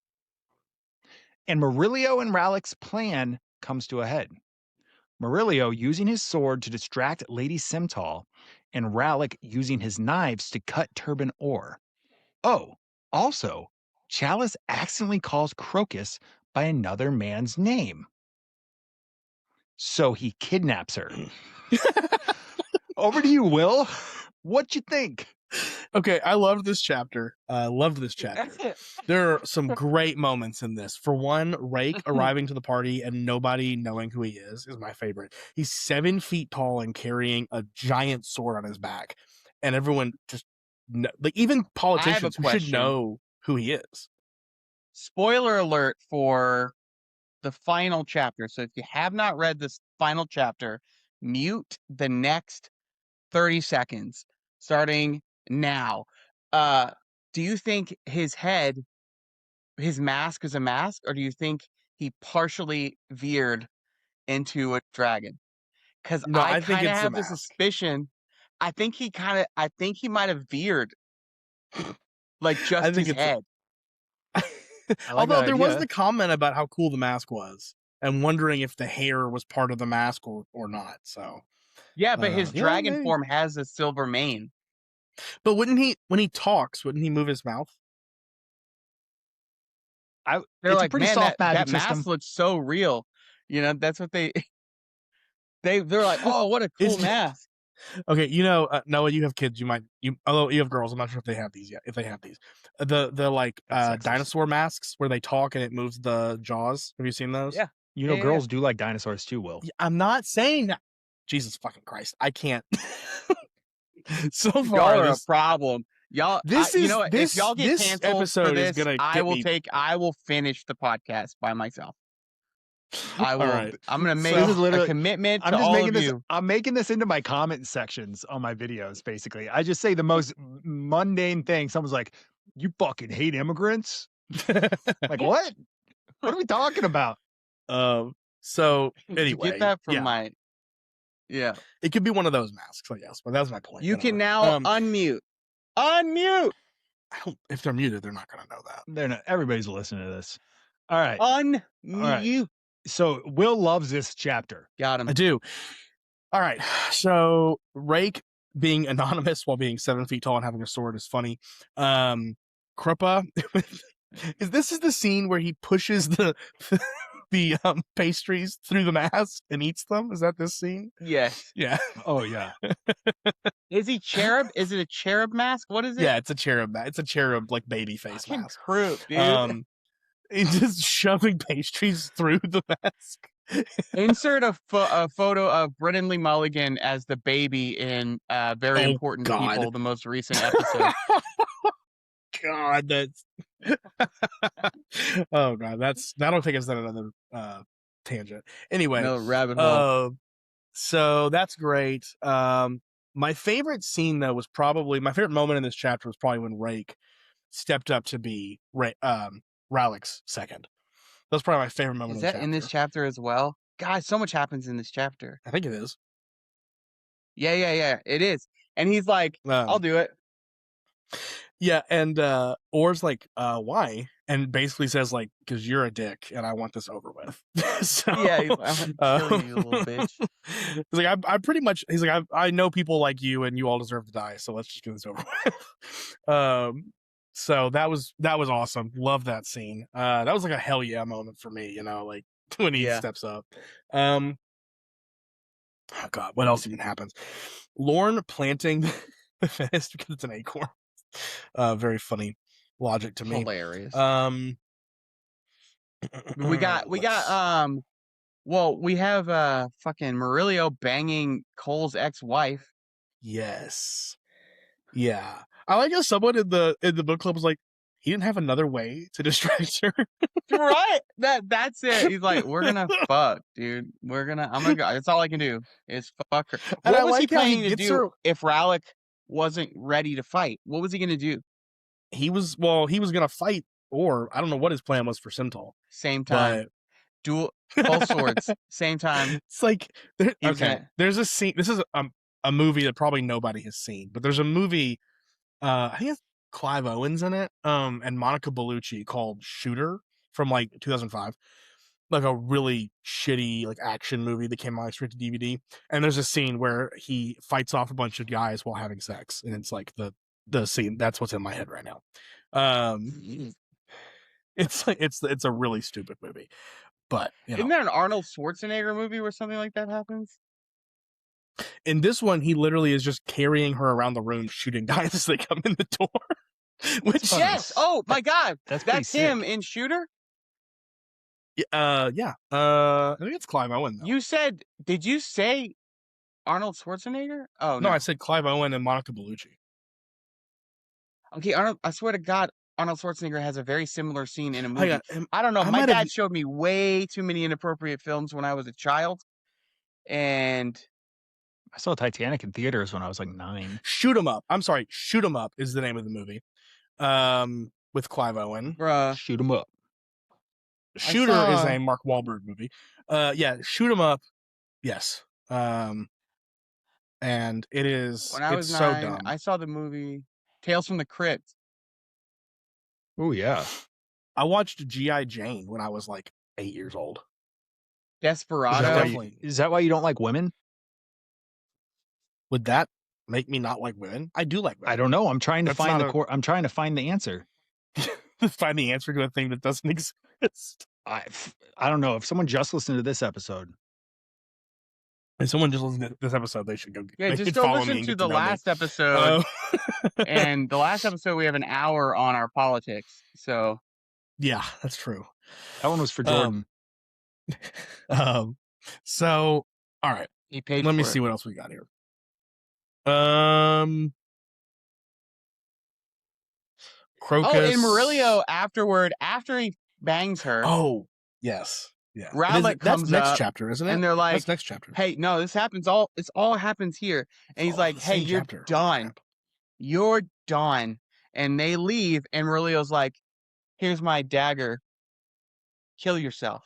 And Murillo and Ralik's plan comes to a head. Murillo using his sword to distract Lady Simtal, and Ralik using his knives to cut Turban ore. Oh, also, Chalice accidentally calls Crocus by another man's name. So he kidnaps her. Over to you, Will. What you think? Okay, I loved this chapter. There are some great moments in this. For one, Rake arriving to the party and nobody knowing who he is my favorite. He's 7 feet tall and carrying a giant sword on his back. And everyone just, even politicians who should know who he is. Spoiler alert for the final chapter. So if you have not read this final chapter, mute the next 30 seconds, starting now. Do you think his mask is a mask, or do you think he partially veered into a dragon? Because I kind of have the suspicion. I think he might have veered, like just his head. Although there was the comment about how cool the mask was, and wondering if the hair was part of the mask or not. So yeah, but his dragon form has a silver mane. But when he talks, wouldn't he move his mouth? They're like, pretty soft that mask looks so real. You know, that's what they're like, oh, what a cool mask. Okay, Noah, you have kids. Although you have girls, I'm not sure if they have these yet. If they have these, the dinosaur masks where they talk and it moves the jaws. Have you seen those? Yeah. Girls do like dinosaurs too, Will. I'm not saying that. Jesus fucking Christ, I can't. So far, y'all are a problem. Y'all, if y'all get canceled for this, I will finish the podcast by myself. I will. Right. I'm going to make a commitment to all of you. I'm making this into my comment sections on my videos, basically. I just say the most mundane thing. Someone's like, you fucking hate immigrants? Like, what? What are we talking about? So, anyway. Get that from my... Yeah. It could be one of those masks, I guess. But that was my point. You can now unmute. Unmute! If they're muted, they're not going to know that. They're not. Everybody's listening to this. All right. Unmute. All right. So Will loves this chapter. Got him. I do. All right. So Rake being anonymous while being 7 feet tall and having a sword is funny. Cruppa, this is the scene where he pushes the pastries through the mask and eats them. Is that this scene? Yes. Yeah. Oh yeah. Is he cherub? Is it a cherub mask? What is it? Yeah, it's a cherub. It's a cherub like baby face mask. Croup, dude. He's just shoving pastries through the mask. Insert a photo of Brennan Lee Mulligan as the baby in Very Important People, the most recent episode. God, that's oh god, that'll take us on another tangent. Anyway, no rabbit hole. So that's great. My favorite scene though was probably my favorite moment in this chapter was probably when Rake stepped up to be Rallick's second. That's probably my favorite moment. Is that in this chapter as well? God, so much happens in this chapter. I think it is. Yeah. It is. And he's like, I'll do it. Yeah, and Orr's like, why? And basically says, like, because you're a dick and I want this over with. So, yeah, he's like, I'm gonna kill you, little bitch. He's like, I pretty much, he's like, I know people like you and you all deserve to die, so let's just get this over with. So that was awesome. Love that scene. That was like a hell yeah moment for me, like when he steps up. Oh God, what else even happens? Lorne planting the fence because it's an acorn. Very funny logic to me. Hilarious. we got well, we have fucking Murillo banging Cole's ex-wife. Yes. Yeah. I like how someone in the book club was like, he didn't have another way to distract her. Right. That's it. He's like, we're gonna fuck, dude. I'm gonna go. That's all I can do is fuck her. What was he planning to do if Rallick wasn't ready to fight? What was he gonna do? He was gonna fight, or I don't know what his plan was for Simtal. Same time. Dual both swords. Same time. It's like there's a scene. This is a movie that probably nobody has seen, but there's a movie, I think it's Clive Owen's in it, and Monica Bellucci, called Shooter from like 2005. Like a really shitty like action movie that came out straight to DVD. And there's a scene where he fights off a bunch of guys while having sex, and it's like the scene. That's what's in my head right now. It's like it's a really stupid movie, but isn't there an Arnold Schwarzenegger movie where something like that happens? In this one, he literally is just carrying her around the room, shooting guys as they come in the door. Which yes, oh my God, that's him in Shooter. Yeah, I think it's Clive Owen. Though. Did you say Arnold Schwarzenegger? Oh no, I said Clive Owen and Monica Bellucci. Okay, Arnold. I swear to God, Arnold Schwarzenegger has a very similar scene in a movie. I don't know. My dad showed me way too many inappropriate films when I was a child, and I saw Titanic in theaters when I was like 9. Shoot 'em up. I'm sorry, Shoot 'em up is the name of the movie. With Clive Owen. Bruh. Shoot 'em up. Shooter is a Mark Wahlberg movie. Yeah, Shoot 'em up. Yes. And it is. When I was 9, so dumb. I saw the movie Tales from the Crypt. Oh yeah. I watched G.I. Jane when I was like 8 years old. Desperado. Is that why you don't like women? Would that make me not like women? I do like women. I don't know. I'm trying to find I'm trying to find the answer. Find the answer to a thing that doesn't exist. I don't know. If someone just listened to this episode, if someone just listened to this episode, they should go. Yeah, just go listen to the last episode. And the last episode, we have an hour on our politics. So, yeah, that's true. That one was for Jordan. So, all right. He paid. Let me see what else we got here. Crocus. Oh, and Murillo after he bangs her. Oh, yes. Yeah. Rallick comes next up, chapter, isn't it? And they're like, that's next chapter. Hey, no, this happens it all happens here. And he's like, hey, you're done. You're done. And they leave, and Murillo's like, here's my dagger. Kill yourself.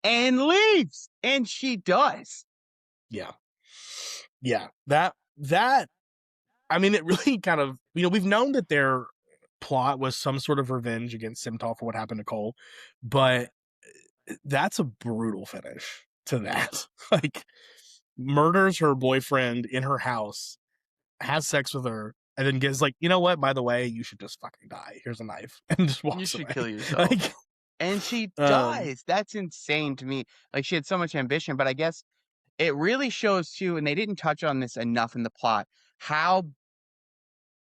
And leaves. And she does. Yeah. Yeah. That I mean, it really kind of, we've known that their plot was some sort of revenge against Simtal for what happened to Cole, but that's a brutal finish to that. Like, murders her boyfriend in her house, has sex with her, and then gets like, you know what, by the way, you should just fucking die. Here's a knife. And just walks away. You should kill yourself. Like, and she dies. That's insane to me. Like, she had so much ambition, but I guess it really shows too, and they didn't touch on this enough in the plot, how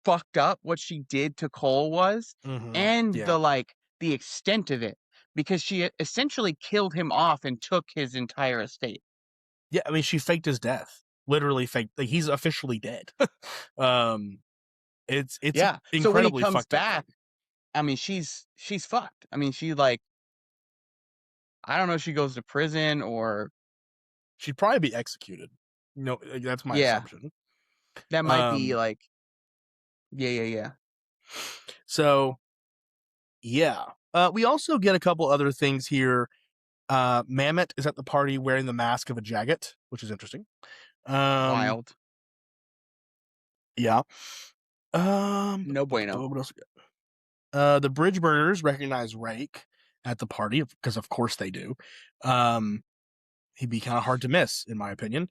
fucked up what she did to Cole was, and the extent of it, because she essentially killed him off and took his entire estate. Yeah, I mean, she faked his death. Literally faked. Like, he's officially dead. It's incredibly so when he comes fucked back, up. I mean, she's fucked. I mean, she like, I don't know if she goes to prison or she'd probably be executed. That's my assumption. That might be like, yeah. So Yeah. We also get a couple other things here. Mammoth is at the party wearing the mask of a Jagged, which is interesting. Wild. Yeah. No bueno. What else we got? The bridge burners recognize Rake at the party because, of course, they do. He'd be kind of hard to miss, in my opinion.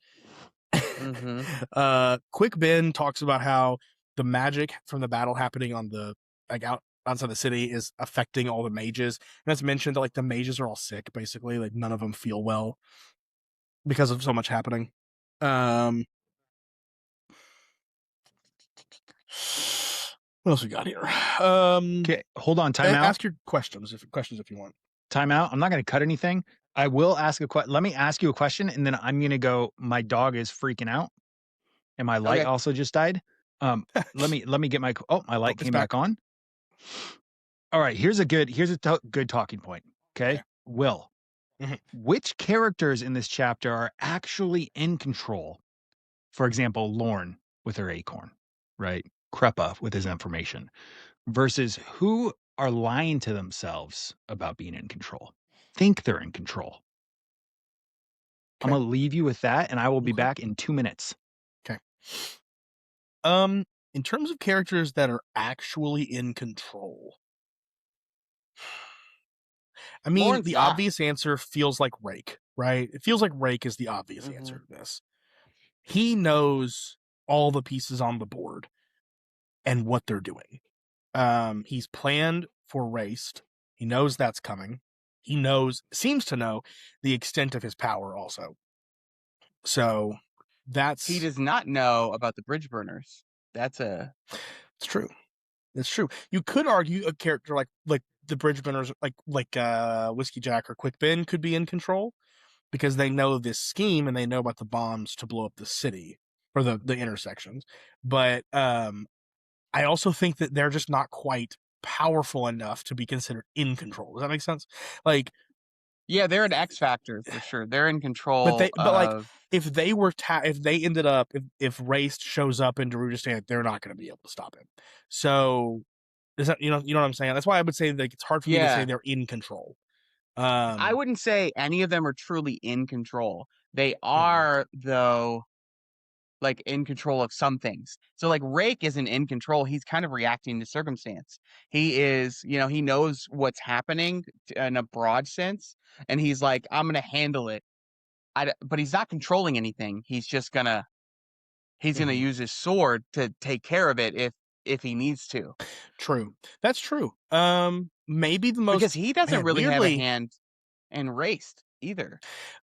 Mm-hmm. Quick Ben talks about how the magic from the battle happening on the outside the city is affecting all the mages, and it's mentioned that like the mages are all sick, basically, like none of them feel well because of so much happening. What else we got here? Okay, hold on. Time out. Ask your questions if you want. Time out. I'm not going to cut anything. I will ask a question. Let me ask you a question, and then I'm going to go. My dog is freaking out, and my light also just died. Let me get my. Oh, my light came back on. All right. Here's a good talking point. Okay. Will, which characters in this chapter are actually in control? For example, Lorne with her acorn, right? Creppa with his information, versus who are lying to themselves about being in control, think they're in control. I'm going to leave you with that, and I will be back in 2 minutes. Okay. In terms of characters that are actually in control, I mean, Lorne's obvious answer feels like Rake, right? It feels like Rake is the obvious answer to this. He knows all the pieces on the board and what they're doing. He's planned for Raced. He knows that's coming. He seems to know the extent of his power also. So he does not know about the bridge burners. It's true. It's true. You could argue a character like the bridge burners, like Whiskey Jack or Quick Ben could be in control because they know this scheme and they know about the bombs to blow up the city or the intersections. But I also think that they're just not quite powerful enough to be considered in control. Does that make sense? Like, yeah, they're an X factor for sure. They're in control. But like, if they were, if they ended up, if Raced shows up in Darujistan, they're not going to be able to stop him. So, is that you know what I'm saying? That's why I would say like it's hard for me to say they're in control. I wouldn't say any of them are truly in control. They are though. Like in control of some things. So like Rake isn't in control. He's kind of reacting to circumstance. He is, he knows what's happening in a broad sense. And he's like, I'm going to handle it. But he's not controlling anything. He's just going to use his sword to take care of it if he needs to. True. That's true. Maybe the most. Because he doesn't really have a hand in Raced either.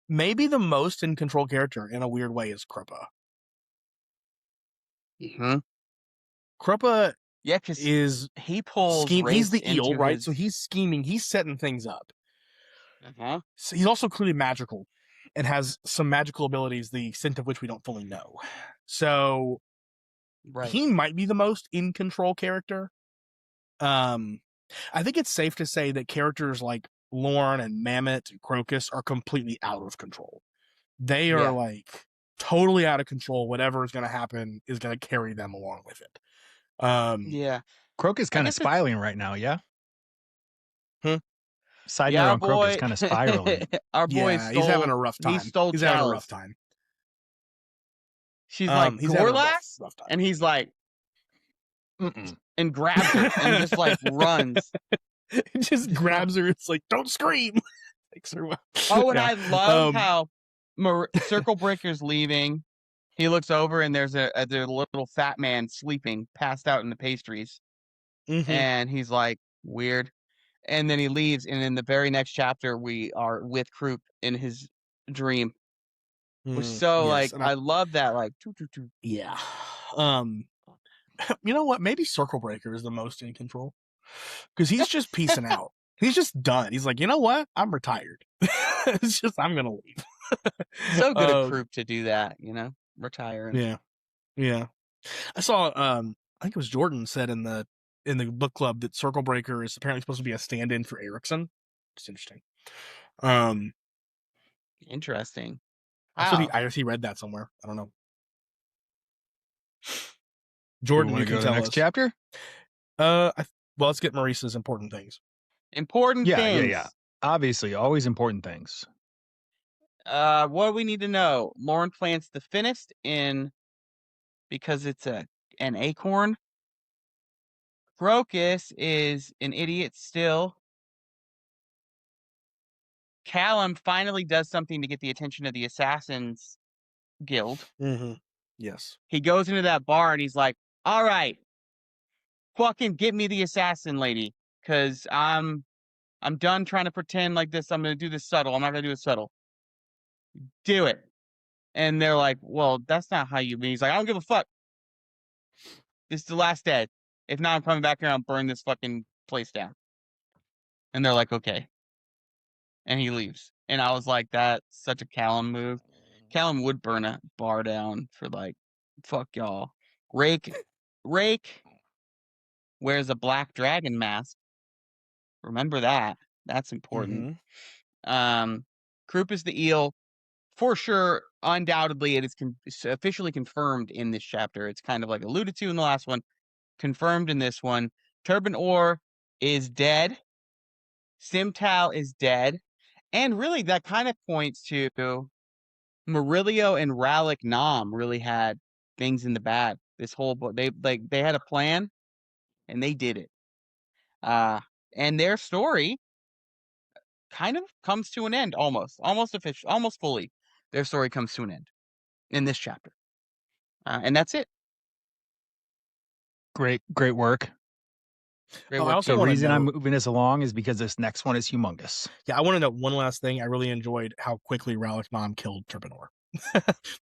Maybe the most in control character in a weird way is Crippa. Crippa is he pulls he's the eel, right? So he's scheming, he's setting things up. So he's also clearly magical and has some magical abilities, the extent of which we don't fully know. So he might be the most in control character. I think it's safe to say that characters like Lorne and Mammoth and Crocus are completely out of control. They are like totally out of control. Whatever is going to happen is going to carry them along with it. Crocus kind of spiraling right now, yeah? Side note on Crocus kind of spiraling. Our boy he's having a rough time. He's having a rough time. She's like, Gorlax? And he's like, and grabs her and just like runs. It just grabs her. It's like, don't scream. Takes her away. Oh, and I love how Circle Breaker's leaving. He looks over and there's a little fat man sleeping, passed out in the pastries. And he's like, weird. And then he leaves. And in the very next chapter, we are with Croup in his dream. So I love that. Like, yeah. You know what? Maybe Circle Breaker is the most in control because he's just peacing out. He's just done. He's like, you know what? I'm retired. It's just I'm gonna leave. So good of Croup to do that. Retiring. Yeah. I saw. I think it was Jordan said in the book club that Circle Breaker is apparently supposed to be a stand-in for Erickson. It's interesting. Interesting. I guess he read that somewhere. I don't know. Jordan, you can go to the next chapter? Well, let's get Maurice's important things. Important things. Yeah. Obviously, always important things. What do we need to know? Lauren plants the thinnest in because it's an acorn. Crocus is an idiot still. Callum finally does something to get the attention of the Assassins Guild. Mm-hmm. Yes. He goes into that bar and he's like, all right, fucking get me the assassin lady, because I'm done trying to pretend like this. I'm going to do this subtle. I'm not going to do it subtle. Do it. And they're like, well, that's not how you mean. He's like, I don't give a fuck. This is the last day. If not, I'm coming back here and I'll burn this fucking place down. And they're like, okay. And he leaves. And I was like, that's such a Callum move. Callum would burn a bar down for like, fuck y'all. Rake wears a black dragon mask. Remember that. That's important. Mm-hmm. Croup is the eel. For sure, undoubtedly, it is officially confirmed in this chapter. It's kind of like alluded to in the last one. Confirmed in this one. Turban Orr is dead. Simtal is dead. And really, that kind of points to Murillo and Ralik Nam really had things in the bag. This whole book, they had a plan, and they did it. And their story kind of comes to an end, almost fully. Their story comes to an end in this chapter, and that's it. Great work. The reason I'm moving this along is because this next one is humongous. Yeah, I want to note one last thing. I really enjoyed how quickly Ralik Nam killed Turban Orr.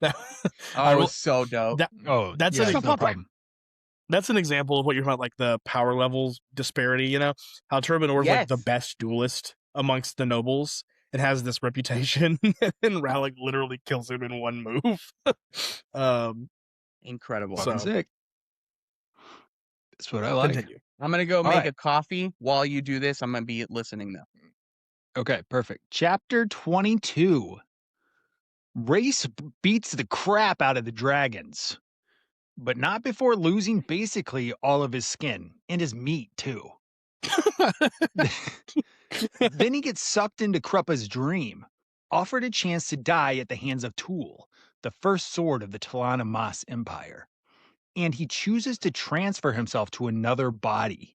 It was so dope. That's no problem. That's an example of what you're talking about, like the power levels disparity. You know how Turban Orr is like the best duelist amongst the nobles and has this reputation, and Ralik literally kills him in one move. Incredible. So sick. That's what I like. Continue. I'm gonna go make a coffee while you do this. I'm gonna be listening though. Okay, perfect. Chapter 22. Race beats the crap out of the dragons, but not before losing basically all of his skin and his meat too. Then he gets sucked into Kruppa's dream, offered a chance to die at the hands of Tool, the first sword of the Talana Mas Empire, and he chooses to transfer himself to another body.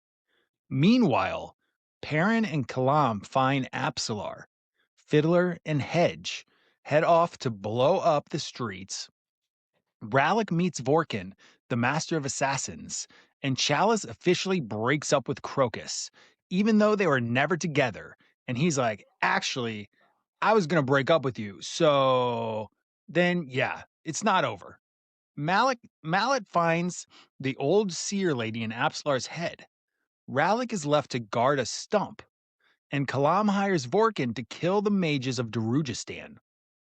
Meanwhile, Perrin and Kalam find Apsalar. Fiddler and Hedge head off to blow up the streets. Ralik meets Vorkin, the master of assassins, and Chalice officially breaks up with Crocus, even though they were never together. And he's like, actually, I was going to break up with you. So then, yeah, it's not over. Mallet finds the old seer lady in Apsalar's head. Ralik is left to guard a stump, and Kalam hires Vorkin to kill the mages of Darujistan.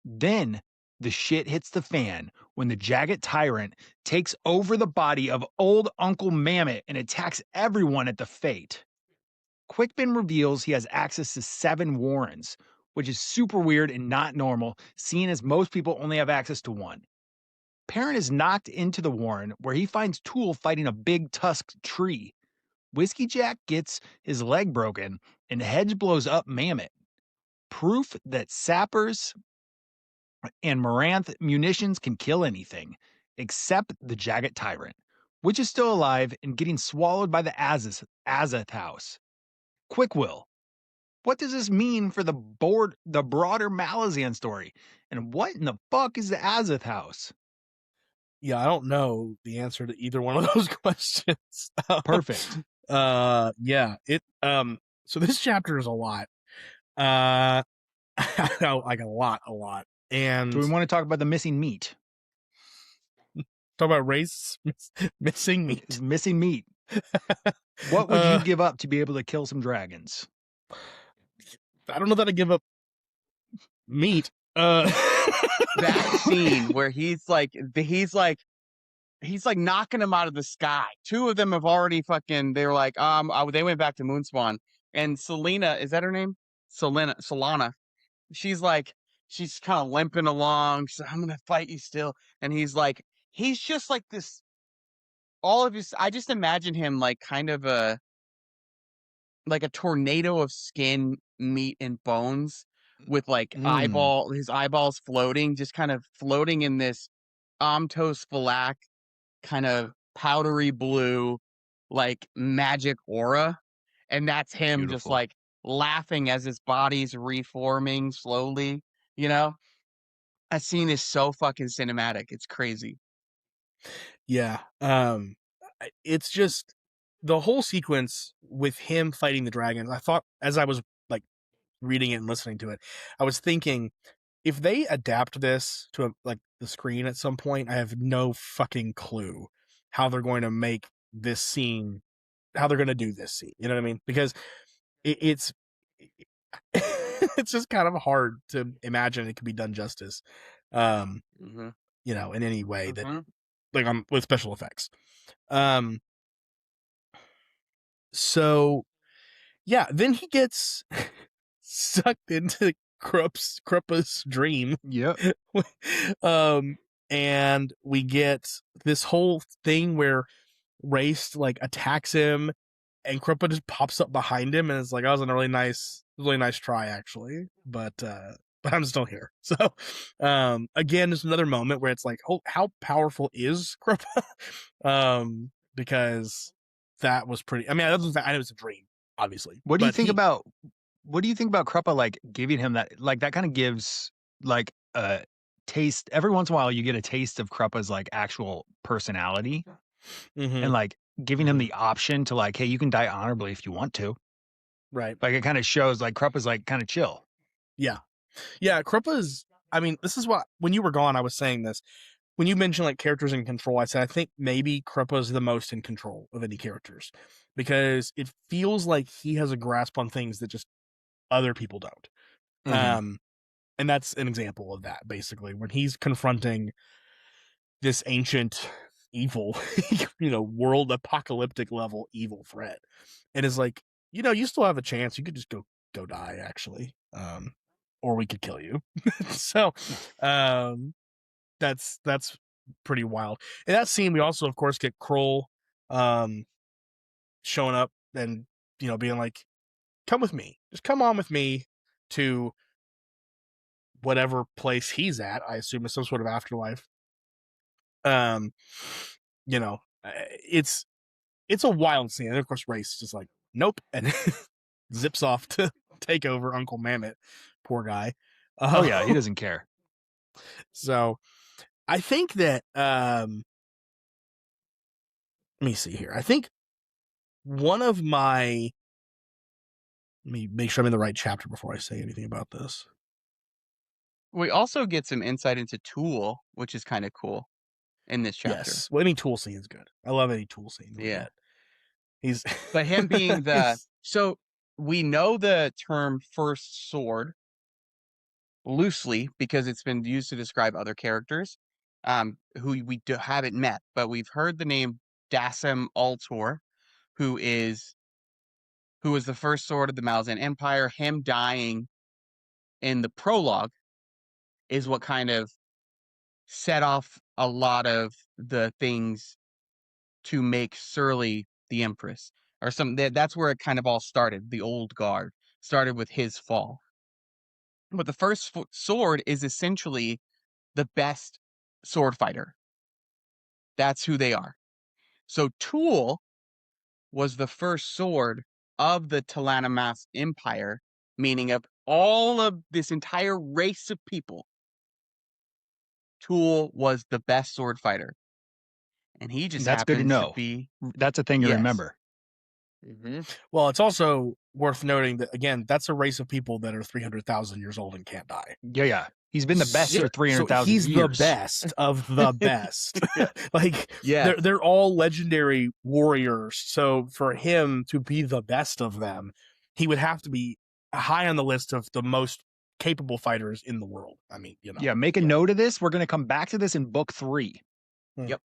Then the shit hits the fan when the Jagged Tyrant takes over the body of old Uncle Mammoth and attacks everyone at the Fate. Quickbin reveals he has access to 7 warrens, which is super weird and not normal, seeing as most people only have access to 1. Perrin is knocked into the warren where he finds Tool fighting a big tusked tree. Whiskey Jack gets his leg broken and Hedge blows up Mammoth. Proof that sappers and Moranth munitions can kill anything, except the Jagged Tyrant, which is still alive and getting swallowed by the Azath House. Quick Will, what does this mean for the broader Malazan story? And what in the fuck is the Azath House? Yeah, I don't know the answer to either one of those questions. Perfect. Yeah, it so this chapter is a lot. Like a lot. And do we want to talk about the missing meat? Talk about race missing meat. Missing meat. What would you give up to be able to kill some dragons? I don't know that I'd give up meat. That scene where he's like knocking him out of the sky. 2 of them have already they were like, they went back to Moonspawn. And Selena, is that her name? Solana. She's kind of limping along. She's like, I'm gonna fight you still. And he's just like this. All of his, I just imagine him like kind of like a tornado of skin, meat, and bones with like his eyeballs floating, just kind of floating in this omtosphalak kind of powdery blue, like magic aura. And that's him just like laughing as his body's reforming slowly, you know? That scene is so fucking cinematic. It's crazy. Yeah. It's just the whole sequence with him fighting the dragons. I thought, as I was like reading it and listening to it, I was thinking, if they adapt this to like the screen at some point, I have no fucking clue how they're going to make this scene, how they're going to do this scene. You know what I mean? Because it's it's just kind of hard to imagine it could be done justice. You know, in any way that like with special effects. So yeah, then he gets sucked into Kruppa's dream. Yep. And we get this whole thing where Race like attacks him, and Crippa just pops up behind him, and it's like, that was a really nice try, actually, but I'm still here. So again, there's another moment where it's like, oh, how powerful is Crippa? Because that was pretty. I mean, I know it was a dream, obviously. What do you think about Cruppa like giving him that? Like that kind of gives like a taste. Every once in a while, you get a taste of Cruppa's like actual personality, and like giving him the option to like, hey, you can die honorably if you want to. Right. Like it kind of shows like Cruppa's like kind of chill. Yeah. Yeah. Cruppa's. I mean, this is what, when you were gone, I was saying this. When you mentioned like characters in control, I said, I think maybe Crippa's the most in control of any characters, because it feels like he has a grasp on things that just other people don't. And that's an example of that, basically, when he's confronting this ancient evil, you know, world apocalyptic level evil threat. And is like, you know, you still have a chance. You could just go die, actually. Or we could kill you. So, that's pretty wild. In that scene, we also, of course, get Kroll showing up and, you know, being like, come with me. Just come on with me to whatever place he's at. I assume it's some sort of afterlife. You know, it's a wild scene. And of course, Race is just like, nope, and zips off to take over Uncle Mammoth. Poor guy. Oh yeah, he doesn't care. So I think that let me see here. I think one of my, let me make sure I'm in the right chapter before I say anything about this. We also get some insight into Tool, which is kind of cool in this chapter. Yes. Well, any Tool scene is good. I love any Tool scene. Yeah. He's but him being the so we know the term first sword loosely because it's been used to describe other characters who we haven't met, but we've heard the name Dassem Ultor, who was the first sword of the Malazan Empire. Him dying in the prologue is what kind of set off a lot of the things to make Surly the Empress, or that's where it kind of all started. The old guard started with his fall. But the first sword is essentially the best sword fighter. That's who they are. So Tool was the first sword of the Talanamas Empire, meaning of all of this entire race of people. Tool was the best sword fighter. And he just That's good to know. That's a thing to remember. Well, it's also worth noting that, again, that's a race of people that are 300,000 years old and can't die. Yeah. He's been the best for 300,000 years. He's the best of the best. Like, they're all legendary warriors. So for him to be the best of them, he would have to be high on the list of the most capable fighters in the world. I mean, you know. Yeah, make a note of this. We're going to come back to this in book 3. Yep.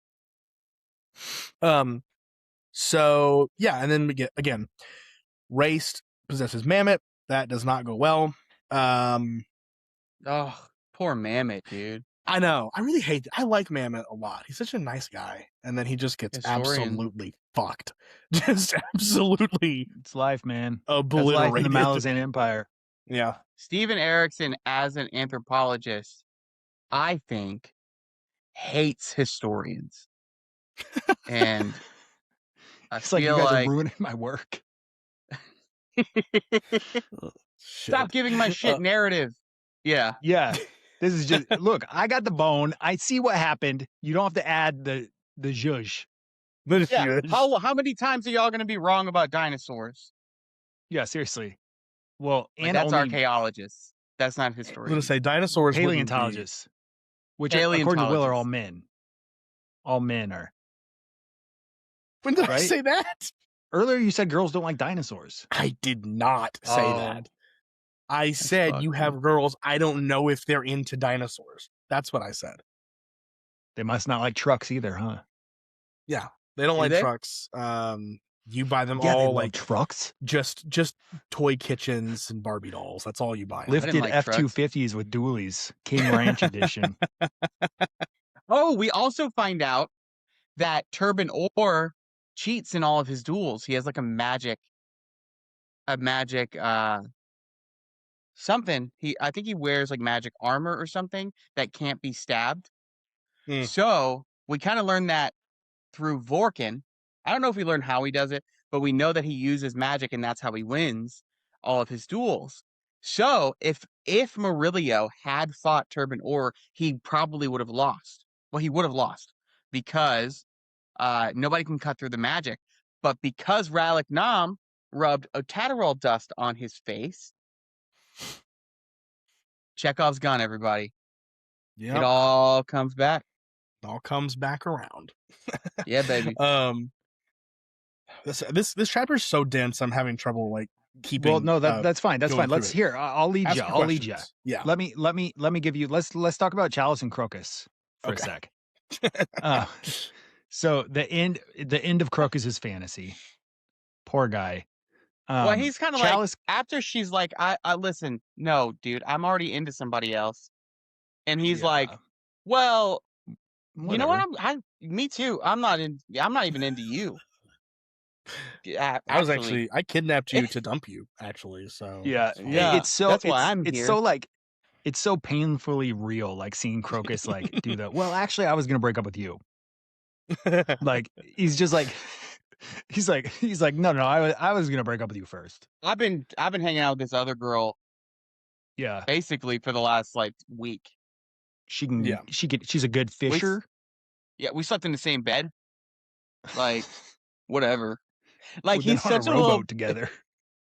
So yeah, and then we get, again, Race possesses Mammoth. That does not go well. Oh, poor Mammoth, dude. I know. I really hate. I like Mamet a lot. He's such a nice guy, and then he just gets absolutely fucked. Just absolutely. It's life, man. Obliterated. That's life in the Malazan Empire. Yeah. Steven Erikson, as an anthropologist, I think hates historians, and I feel you guys are ruining my work. Stop giving my shit narrative. Yeah. Yeah. This is just look, I got the bone. I see what happened. You don't have to add the zhuzh. Yeah. How many times are y'all gonna be wrong about dinosaurs? Yeah, seriously. Well, and that's archaeologists. That's not historians. I'm gonna say dinosaurs. Paleontologists. Which according to Will are all men. All men are. When did I say that? Earlier you said girls don't like dinosaurs. I did not say that. I said you have girls. I don't know if they're into dinosaurs. That's what I said. They must not like trucks either, huh? Yeah, they don't like trucks. You buy them all like trucks. Just toy kitchens and Barbie dolls. That's all you buy. Lifted F-250s with dualies, King Ranch edition. Oh, we also find out that Turban Orr cheats in all of his duels. He has like a magic something. I think he wears like magic armor or something that can't be stabbed. So we kind of learned that through Vorkin. I don't know if we learned how he does it, but we know that he uses magic and that's how he wins all of his duels. So if Murillo had fought Turban Orr, he probably would have lost. Well, he would have lost because nobody can cut through the magic. But because Ralik Nam rubbed Otatarol dust on his face, Chekhov's gun, everybody. Yep. It all comes back. It all comes back around. Yeah, baby. This chapter is so dense. I'm having trouble like keeping. Well, no, that's fine. That's fine. Let's hear. I'll lead you. I'll lead you. Yeah. Let me give you. Let's talk about Chalice and Crocus for a sec. So the end of Crocus's fantasy. Poor guy. Well, he's kind of like after she's like, I listen, no, dude, I'm already into somebody else, and he's like, well, whatever. You know what? Me too. I'm not even into you. I kidnapped you to dump you. Actually, so yeah. It's so that's why I'm here. It's so like, it's so painfully real. Like seeing Crocus like do that. Well, actually, I was gonna break up with you. Like he's just like. He's like, no, I was gonna break up with you first. I've been hanging out with this other girl. Yeah, basically for the last like week. She's a good fisher. We slept in the same bed. Like, whatever. Like he's such a rowboat together.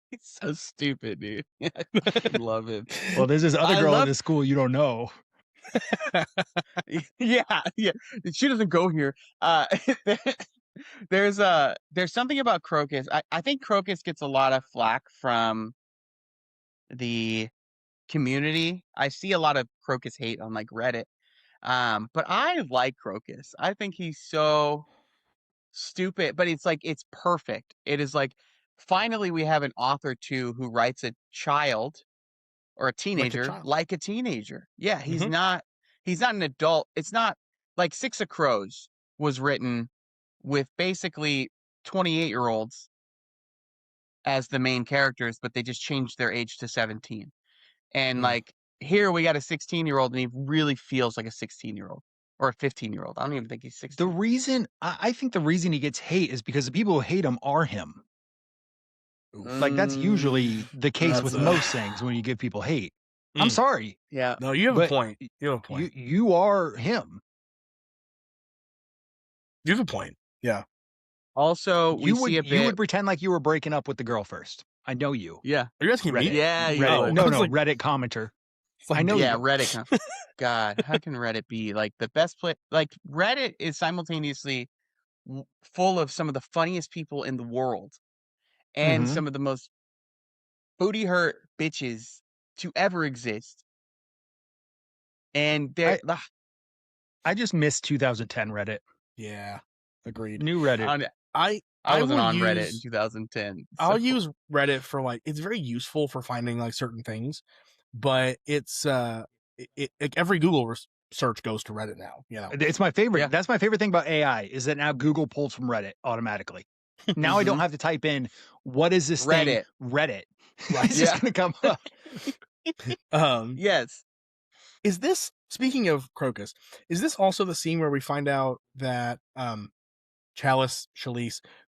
He's so stupid, dude. I love him. Well, there's this other girl in this school you don't know. Yeah. She doesn't go here. There's something about Crocus. I think Crocus gets a lot of flack from the community. I see a lot of Crocus hate on like Reddit. But I like Crocus. I think he's so stupid, but it's like it's perfect. It is like finally we have an author too who writes a child or a teenager like a teenager. Yeah, he's not an adult. It's not like Six of Crows was written with basically 28-year-olds as the main characters, but they just changed their age to 17. And like here we got a 16-year-old and he really feels like a 16-year-old or a 15-year-old. I don't even think he's 16. I think the reason he gets hate is because the people who hate him are him. Like that's usually the case with most things when you give people hate. I'm sorry. Yeah. No, you have a point. You have a point. You are him. You have a point. Yeah. Also, you would pretend like you were breaking up with the girl first. I know you. Yeah. Are you asking Reddit? me? Yeah. Reddit. No, like, Reddit commenter. I know. Yeah, Reddit. God, how can Reddit be like the best place? Like Reddit is simultaneously full of some of the funniest people in the world and some of the most booty hurt bitches to ever exist. And I just missed 2010 Reddit. Yeah, agreed. New Reddit. I wasn't on Reddit in 2010. So. I'll use Reddit for like it's very useful for finding like certain things, but it's like every Google search goes to Reddit now. You know, it's my favorite. Yeah. That's my favorite thing about AI is that now Google pulls from Reddit automatically. Now I don't have to type in what is this Reddit. thing? Reddit. Right. It's just gonna come up. Yes. Is this, speaking of Crocus, is this also the scene where we find out that Chalice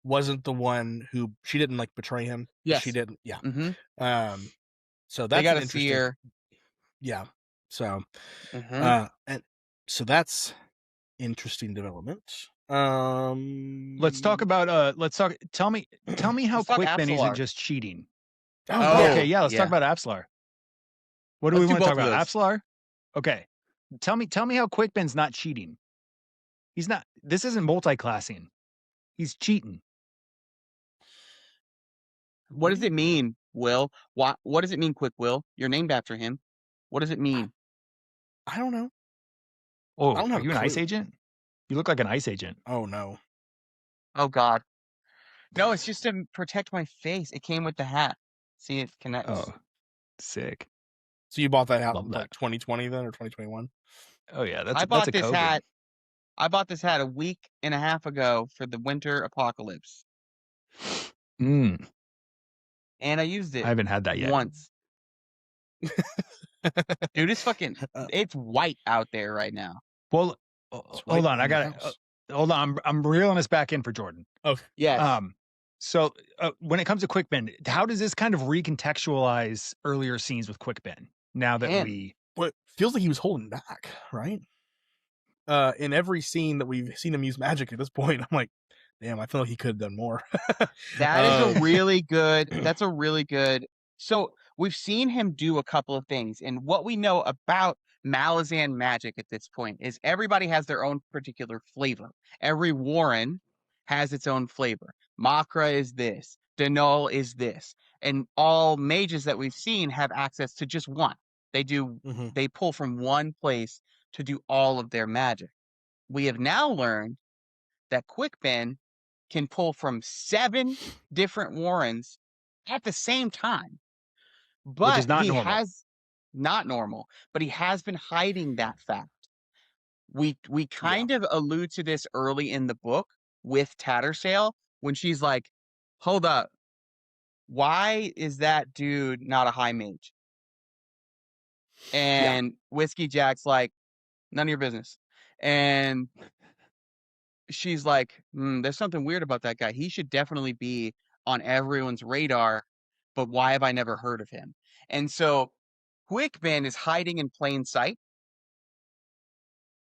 wasn't the one who, she didn't like betray him? Yes. She didn't. Yeah. Mm-hmm. So that's they got an to see her. Yeah. So, Mm-hmm. and so that's interesting development. Let's talk about tell me how Quickben isn't just cheating. Oh, okay, yeah, let's talk about Apsalar. What do we want to talk about? Apsalar? Okay. Tell me how Quickben's not cheating. He's not. This isn't multi-classing. He's cheating. What does it mean, Will? What does it mean, Quick Will? You're named after him. What does it mean? I don't know. Oh, are you an ice agent? You look like an ice agent. Oh no. Oh God. No, it's just to protect my face. It came with the hat. See, it connects. Oh, sick. So you bought that hat in like 2020 then, or 2021? Oh yeah, I bought this hat. I bought this hat a week and a half ago for the winter apocalypse. And I used it. I haven't had that yet. Once. Dude, it's fucking. It's white out there right now. Well, hold on. I got to hold on. I'm reeling us back in for Jordan. Okay. Yes. So when it comes to Quickben, how does this kind of recontextualize earlier scenes with Quickben? Now that well, it feels like he was holding back, right? In every scene that we've seen him use magic at this point, I'm like, damn, I feel like he could have done more. That is a really good. That's a really good. So we've seen him do a couple of things, and what we know about Malazan magic at this point is everybody has their own particular flavor. Every Warren has its own flavor. Makra is this. Denol is this. And all mages that we've seen have access to just one. They pull from one place to do all of their magic. We have now learned that Quickben can pull from 7 different Warrens at the same time. But which is not normal. But he has been hiding that fact. We kind of allude to this early in the book with Tattersail when she's like, hold up, why is that dude not a high mage? And Whiskey Jack's like, none of your business. And she's like, there's something weird about that guy. He should definitely be on everyone's radar, but why have I never heard of him? And so Quickben is hiding in plain sight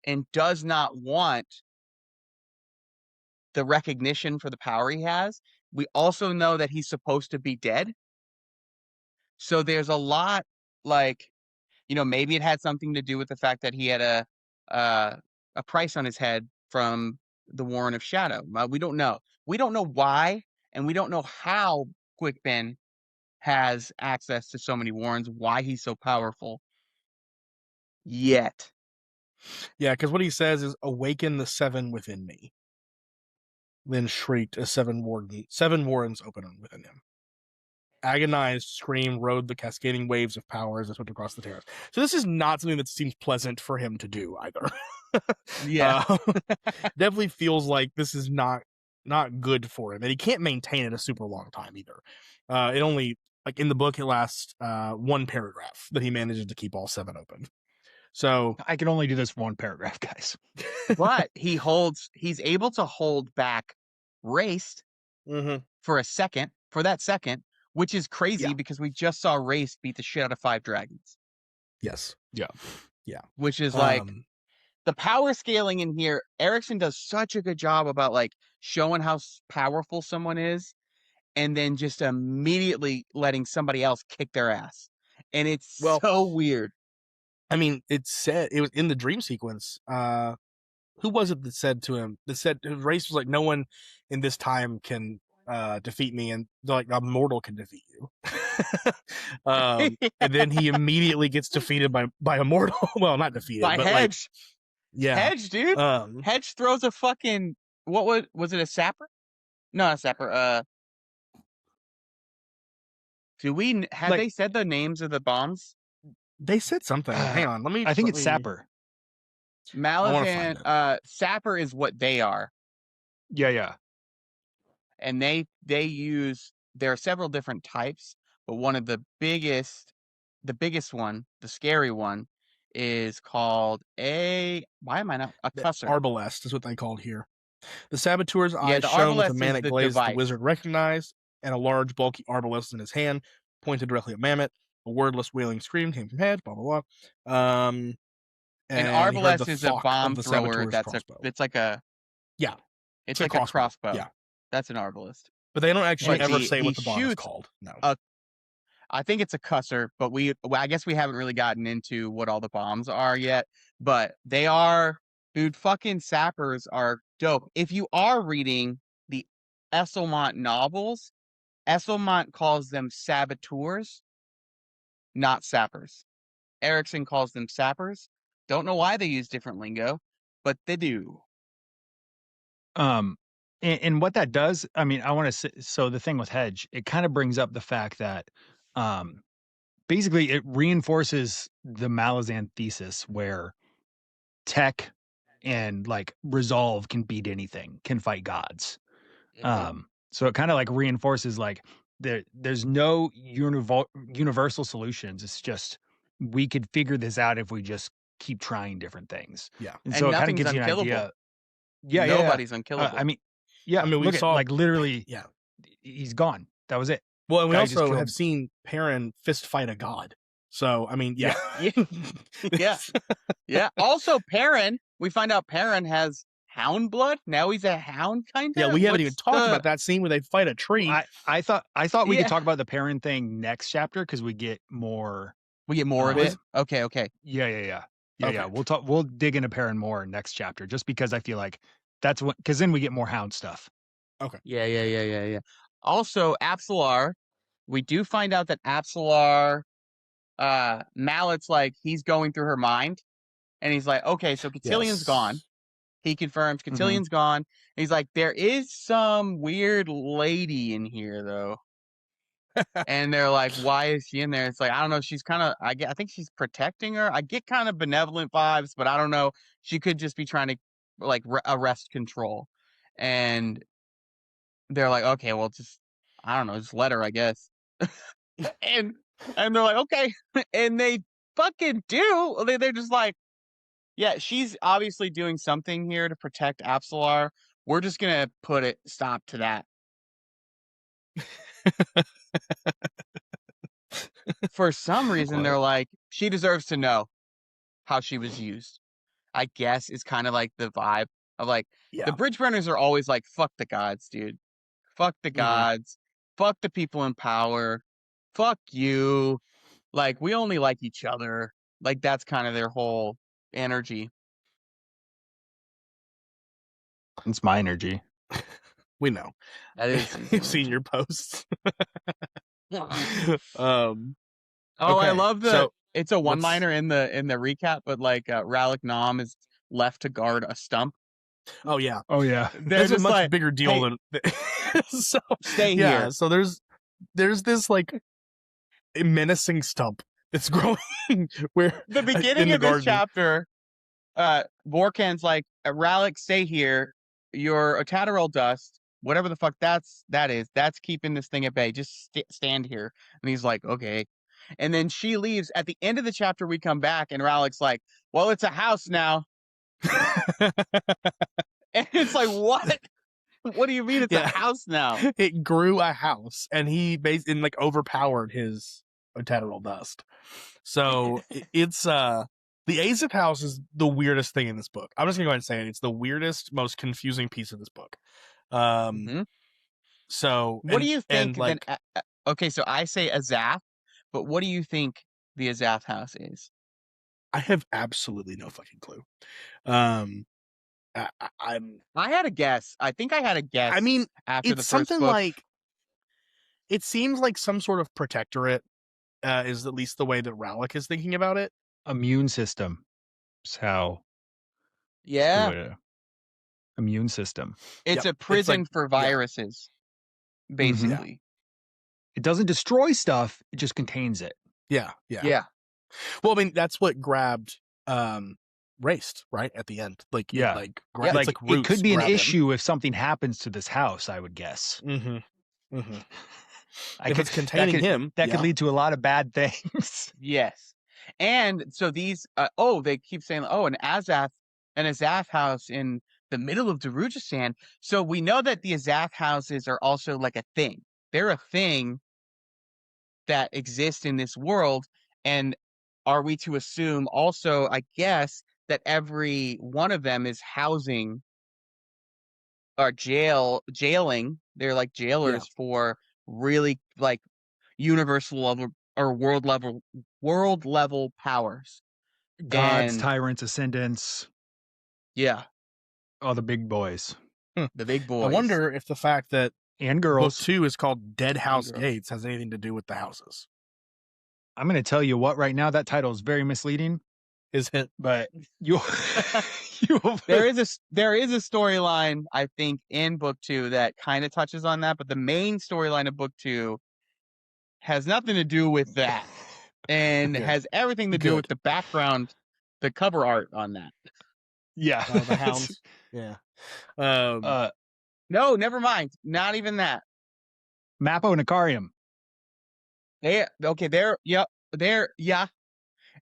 and does not want the recognition for the power he has. We also know that he's supposed to be dead. So there's a lot like, maybe it had something to do with the fact that he had a price on his head from the Warren of Shadow. We don't know. We don't know why, and we don't know how Quickben has access to so many Warrens, why he's so powerful yet. Yeah, because what he says is, awaken the 7 within me. Then shrieked as 7 Warrens opened within him. Agonized scream rode the cascading waves of power as it swept across the terrace. So this is not something that seems pleasant for him to do either. Yeah. Definitely feels like this is not good for him. And he can't maintain it a super long time either. It only, like in the book, it lasts 1 paragraph that he manages to keep all 7 open. So I can only do this 1 paragraph, guys. But he's able to hold back Race for that second, which is crazy because we just saw Race beat the shit out of 5 dragons. Yes. Yeah. Which is like the power scaling in here. Erickson does such a good job about like showing how powerful someone is and then just immediately letting somebody else kick their ass. And it's so weird. I mean, it was in the dream sequence. Who was it that said to him? Race was like, no one in this time can defeat me, and like a mortal can defeat you. And then he immediately gets defeated by a mortal. Well, not defeated, by but Hedge. Like, Hedge, dude. Hedge throws a fucking was it a sapper? No, not a sapper. They said the names of the bombs? They said something. Hang on, I think it's Sapper. Malazan, Sapper is what they are. Yeah. And they use, there are several different types, but one of the biggest one, the scary one, is called a cusser. Arbalest is what they called here. The saboteur's eyes shone with a manic glaze the wizard recognized, and a large, bulky arbalest in his hand pointed directly at Mamet. A wordless, wailing scream came from head, blah, blah, blah. An arbalest is a bomb thrower it's like a... Yeah. It's like a crossbow. Yeah. That's an arbalest. But they don't actually ever say what the bomb is called. No. I think it's a cusser, but I guess we haven't really gotten into what all the bombs are yet. But they are... Dude, fucking sappers are dope. If you are reading the Esselmont novels, Esselmont calls them saboteurs, not sappers. Erickson calls them sappers. Don't know why they use different lingo, but they do. And what that does, I mean, I want to say, so the thing with Hedge, it kind of brings up the fact that basically it reinforces the Malazan thesis where tech and like resolve can beat anything, can fight gods. So it kind of like reinforces like there's no universal solutions. It's just we could figure this out if we just keep trying different things. Yeah, and so it kind of gives you an idea. Yeah, nobody's unkillable. I mean, we saw like literally. Yeah, he's gone. That was it. Well, and we also have seen Perrin fist fight a god. So I mean, yeah. Also, Perrin. We find out Perrin has hound blood. Now he's a hound, kind of. Yeah, we haven't even talked about that scene where they fight a tree. I thought we could talk about the Perrin thing next chapter because we get more. We get more of it. Okay. Yeah. We'll dig into Perrin more next chapter, just because I feel like that's what, because then we get more hound stuff. Okay. Yeah. Also, Apsalar. We do find out that Apsalar, Mallet's like, he's going through her mind. And he's like, okay, so Cotilion's gone. He confirms Cotilion's gone. And he's like, there is some weird lady in here, though. And they're like, why is she in there? It's like, I don't know. She's kind of, I think she's protecting her. I get kind of benevolent vibes, but I don't know. She could just be trying to like arrest control. And they're like, okay, well, just, I don't know, just let her, I guess. and they're like, okay. And they fucking do. They're just like, yeah, she's obviously doing something here to protect Apsalar. We're just going to put it stop to that. For some reason, they're like, she deserves to know how she was used. I guess is kind of like the vibe of like, the bridge burners are always like, fuck the gods, dude. Fuck the gods. Fuck the people in power. Fuck you. Like, we only like each other. Like, that's kind of their whole energy. It's my energy. We know. That is. You've seen your posts. Okay. I love it's a one-liner in the recap, but like Ralik Nom is left to guard a stump. Oh yeah. There's a much bigger deal than so stay here. So there's this like menacing stump that's growing where the beginning of this chapter, Vorkan's like, Ralik, stay here. Your Otatarol dust, whatever the fuck that is, that's keeping this thing at bay. Just stand here. And he's like, okay. And then she leaves. At the end of the chapter, we come back, and Ralik's like, well, it's a house now. And it's like, what? What do you mean it's a house now? It grew a house, and he basically like overpowered his Otatarol dust. So it's the Azith house is the weirdest thing in this book. I'm just gonna go ahead and say it. It's the weirdest, most confusing piece of this book. So what do you think? Okay, so I say Azath, but what do you think the Azath house is? I have absolutely no fucking clue. I had a guess. I think I had a guess. I mean, after it's something like, it seems like some sort of protectorate is at least the way that Ralik is thinking about it. Immune system is how. Yeah. Immune system. It's a prison for viruses, basically. It doesn't destroy stuff, it just contains it. Yeah. Well, I mean, that's what grabbed raced right at the end. Like it could be an issue if something happens to this house, I would guess. Mm-hmm. Mm-hmm. If it's containing him, that could lead to a lot of bad things. Yes. And so these they keep saying an Azaf house in the middle of Darujhistan. So we know that the Azaf houses are also like a thing. They're a thing that exists in this world. And are we to assume also, I guess, that every one of them is housing or jailing? They're like jailers for really like universal level or world level powers. Gods, tyrants, ascendants. Yeah. All the big boys. The big boys. I wonder if the fact that and girls book 2 is called Dead House Gates has anything to do with the houses. I'm going to tell you what, right now, that title is very misleading. Is it? But there is a storyline, I think, in book 2 that kind of touches on that, but the main storyline of book 2 has nothing to do with that, and has everything to do with the background, the cover art on that. Yeah, the hounds. Yeah. No, never mind. Not even that. Mappo and Icarium. Yeah.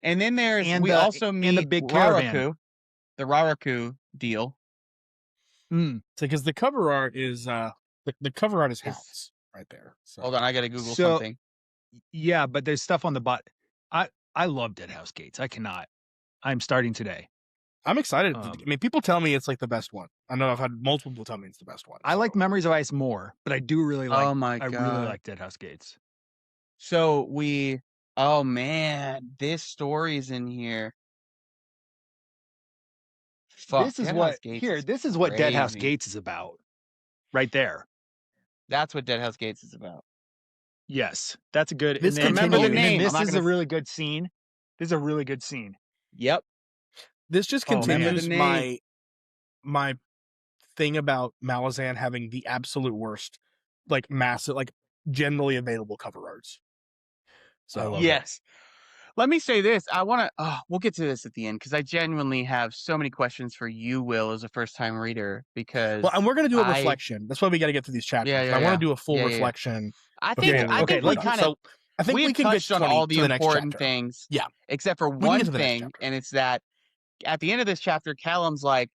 And then we also meet the big Raraku, the Raraku deal. So because the cover art is the cover art is hounds right there. So. Hold on, I gotta Google something. Yeah, but there's stuff on the bot. I love Dead House Gates. I'm starting today. I'm excited. I mean, people tell me it's like the best one. I know I've had multiple people tell me it's the best one. I like Memories of Ice more, but I do really like. Oh my God. I really like Dead House Gates. So oh man, this story's in here. Fuck, this is what Dead House Gates is about. Right there. That's what Dead House Gates is about. Yes, that's a good. Remember the name. This is a really good scene. This is a really good scene. Yep. This just continues my thing about Malazan having the absolute worst, like massive, like generally available cover arts. So yes. Let me say this. I want to. We'll get to this at the end because I genuinely have so many questions for you, Will, as a first-time reader. Because and we're gonna do a reflection. That's why we got to get through these chapters. I want to do a full reflection. I think we kind of. I think we can touched on all the important things. Yeah, except for one thing, and it's that at the end of this chapter, Callum's like,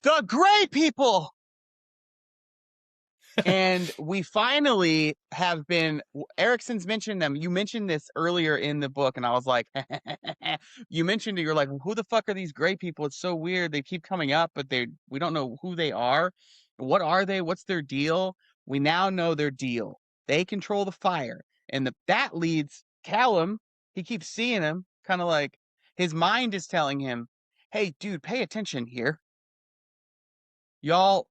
"The Gray People." And we finally have been. Erickson's mentioned them. You mentioned this earlier in the book, and I was like, you mentioned it. You're like, who the fuck are these Gray People? It's so weird. They keep coming up, but we don't know who they are. What are they? What's their deal? We now know their deal. They control the fire, and that leads Callum. He keeps seeing him, kind of like his mind is telling him, "Hey, dude, pay attention here. Y'all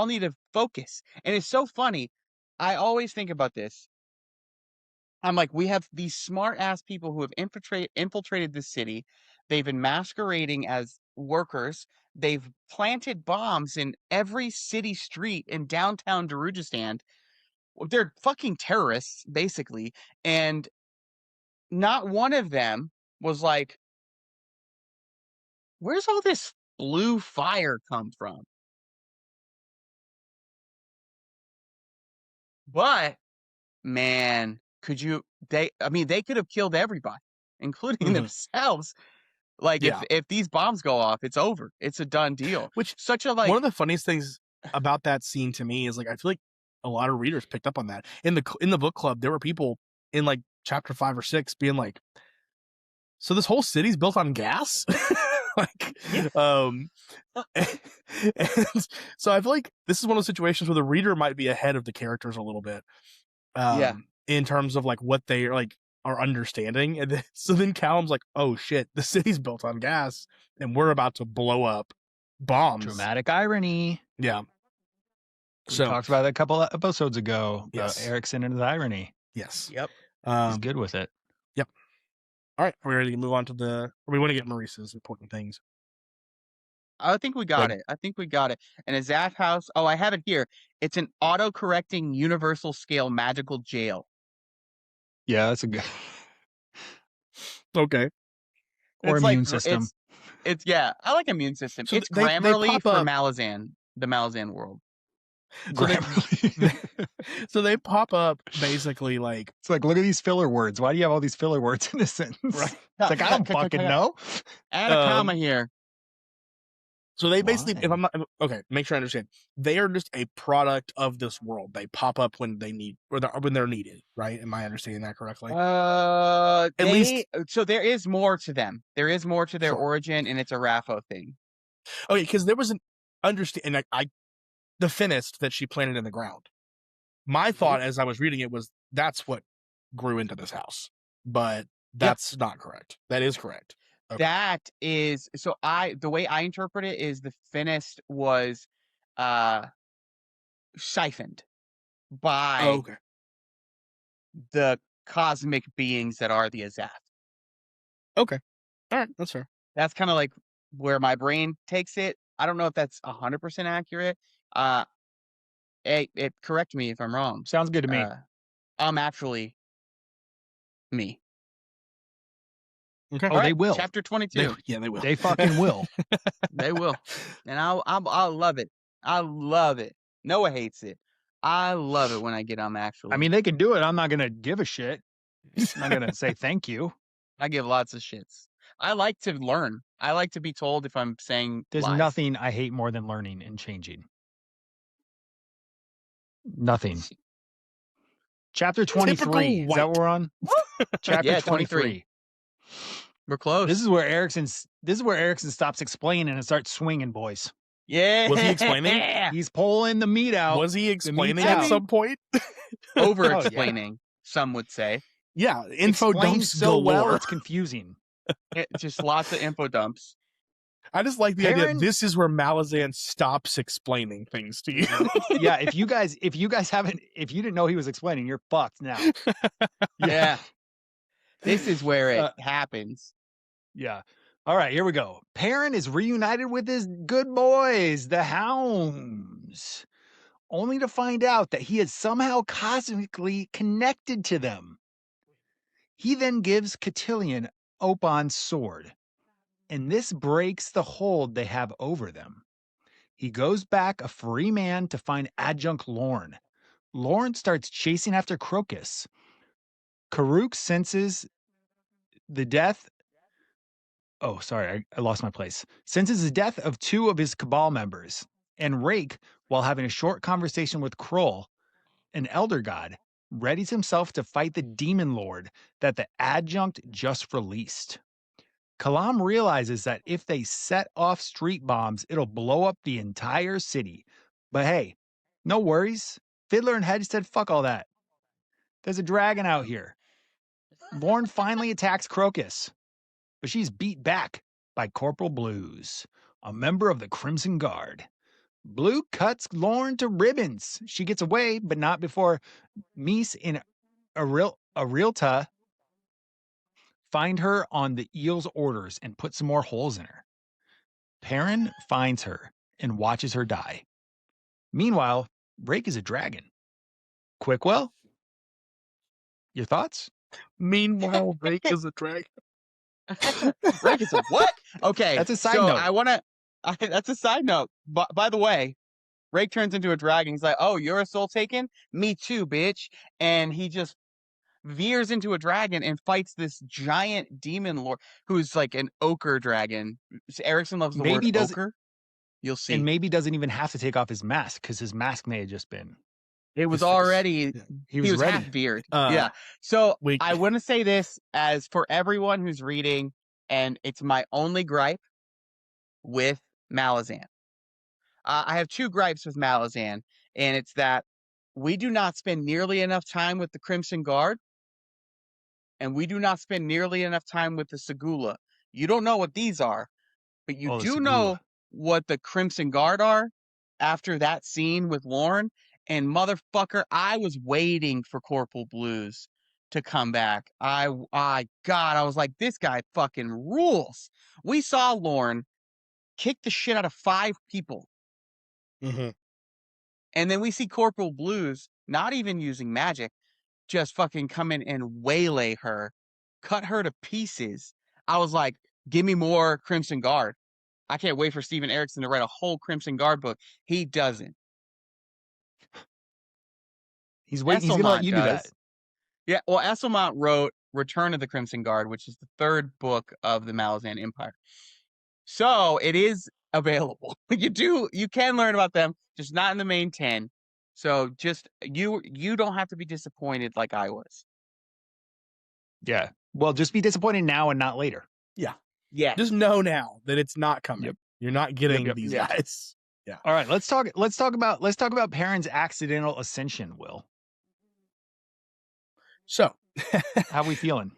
need to focus." And it's so funny. I always think about this. I'm like, we have these smart ass people who have infiltrated the city. They've been masquerading as workers. They've planted bombs in every city street in downtown Darujhistan. They're fucking terrorists, basically. And not one of them was like, where's all this blue fire come from? But man, they could have killed everybody, including themselves. Like if these bombs go off, it's over. It's a done deal. Which one of the funniest things about that scene to me is like I feel like a lot of readers picked up on that. In the book club, there were people in like chapter 5 or 6 being like, so this whole city's built on gas? And so I feel like this is one of those situations where the reader might be ahead of the characters a little bit. In terms of like what they are understanding. And so then Callum's like, oh shit, the city's built on gas and we're about to blow up bombs. Dramatic irony. Yeah. We talked about it a couple of episodes ago about Erickson and his irony. Yes. Yep. He's good with it. Yep. All right. Are we ready to move on to or we want to get Maurice's important things? I think we got it. And a Zaf house. Oh, I have it here. It's an auto-correcting universal scale magical jail. Yeah, that's a good. Okay. Or immune system. It's yeah, I like immune system. So it's Grammarly for Malazan, the Malazan world. So they pop up basically like it's like, look at these filler words. Why do you have all these filler words in this sentence? Right. It's like, I don't fucking know. Add a comma here. So they basically, if I'm not okay, make sure I understand. They are just a product of this world. They pop up when they need, or when they're needed, right? Am I understanding that correctly? At least, so there is more to them. There is more to their origin, and it's a Raffo thing. Okay, because there was an understanding. The finist that she planted in the ground. My thought, as I was reading it, was that's what grew into this house, but that's not correct. That is correct. Okay. That is so. The way I interpret it is the finist was siphoned by the cosmic beings that are the Azath. Okay, all right, that's fair. That's kind of like where my brain takes it. I don't know if that's 100% accurate. Correct me if I'm wrong. Sounds good to me. I'm actually me. Okay. They will. Chapter 22. They will. They fucking will. They will. And I'll love it. I love it. Noah hates it. I love it when I get actually. I mean, they can do it. I'm not going to give a shit. I'm not going to say thank you. I give lots of shits. I like to learn. I like to be told if I'm saying There's lies. Nothing I hate more than learning and changing. Nothing. Chapter 23. Is that what we're on? Chapter 23. We're close. This is where Erickson stops explaining and starts swinging, boys. Yeah. Was he explaining? He's pulling the meat out. Was he explaining at some point? Over explaining, some would say. Yeah, info dumps so well it's confusing. Just lots of info dumps. I just like the idea. This is where Malazan stops explaining things to you. Yeah, if you didn't know he was explaining, you're fucked now. Yeah. This is where it happens. Yeah. All right, here we go. Perrin is reunited with his good boys, the Hounds, only to find out that he is somehow cosmically connected to them. He then gives Cotillion Opon's sword, and this breaks the hold they have over them. He goes back a free man to find adjunct Lorne. Lorne starts chasing after Crocus. Karuk senses the death. Oh, sorry, I lost my place. Senses the death of two of his Cabal members. And Rake, while having a short conversation with Kroll, an elder god, readies himself to fight the demon lord that the adjunct just released. Kalam realizes that if they set off street bombs, it'll blow up the entire city. But hey, no worries. Fiddler and Hedge said fuck all that. There's a dragon out here. Lorne finally attacks Crocus, but she's beat back by Corporal Blues, a member of the Crimson Guard. Blue cuts Lorne to ribbons. She gets away, but not before Mies and Arilta find her on the eel's orders and put some more holes in her. Perrin finds her and watches her die. Meanwhile, Rake is a dragon. Quickwell, your thoughts? Meanwhile, Rake is a dragon. Rake is a what? Okay, that's a side note. That's a side note. But by the way, Rake turns into a dragon. He's like, "Oh, you're a soul taken? Me too, bitch!" And he just veers into a dragon and fights this giant demon lord who's like an ochre dragon. Erickson loves the word ochre. You'll see. And maybe doesn't even have to take off his mask because his mask may have just been. It was already. He was ready. Half veered. Yeah. So I want to say this as for everyone who's reading, and it's my only gripe with Malazan. I have two gripes with Malazan, and it's that we do not spend nearly enough time with the Crimson Guard, and we do not spend nearly enough time with the Segula. You don't know what these are, but you do know what the Crimson Guard are after that scene with Lorne. And motherfucker, I was waiting for Corporal Blues to come back. I was like, this guy fucking rules. We saw Lorne kick the shit out of 5 people. Mm-hmm. And then we see Corporal Blues, not even using magic, just fucking come in and waylay her, cut her to pieces. I was like, give me more Crimson Guard. I can't wait for Steven Erikson to write a whole Crimson Guard book. He doesn't. He's waiting. He's going to let you do that. Yeah, well, Esselmont wrote Return of the Crimson Guard, which is the third book of the Malazan Empire. So it is available. You can learn about them, just not in the main 10. So just you don't have to be disappointed like I was. Yeah. Well, just be disappointed now and not later. Yeah. Yeah. Just know now that it's not coming. Yep. You're not getting these guys. Yeah. All right. Let's talk about Perrin's accidental ascension, Will. So how we feeling?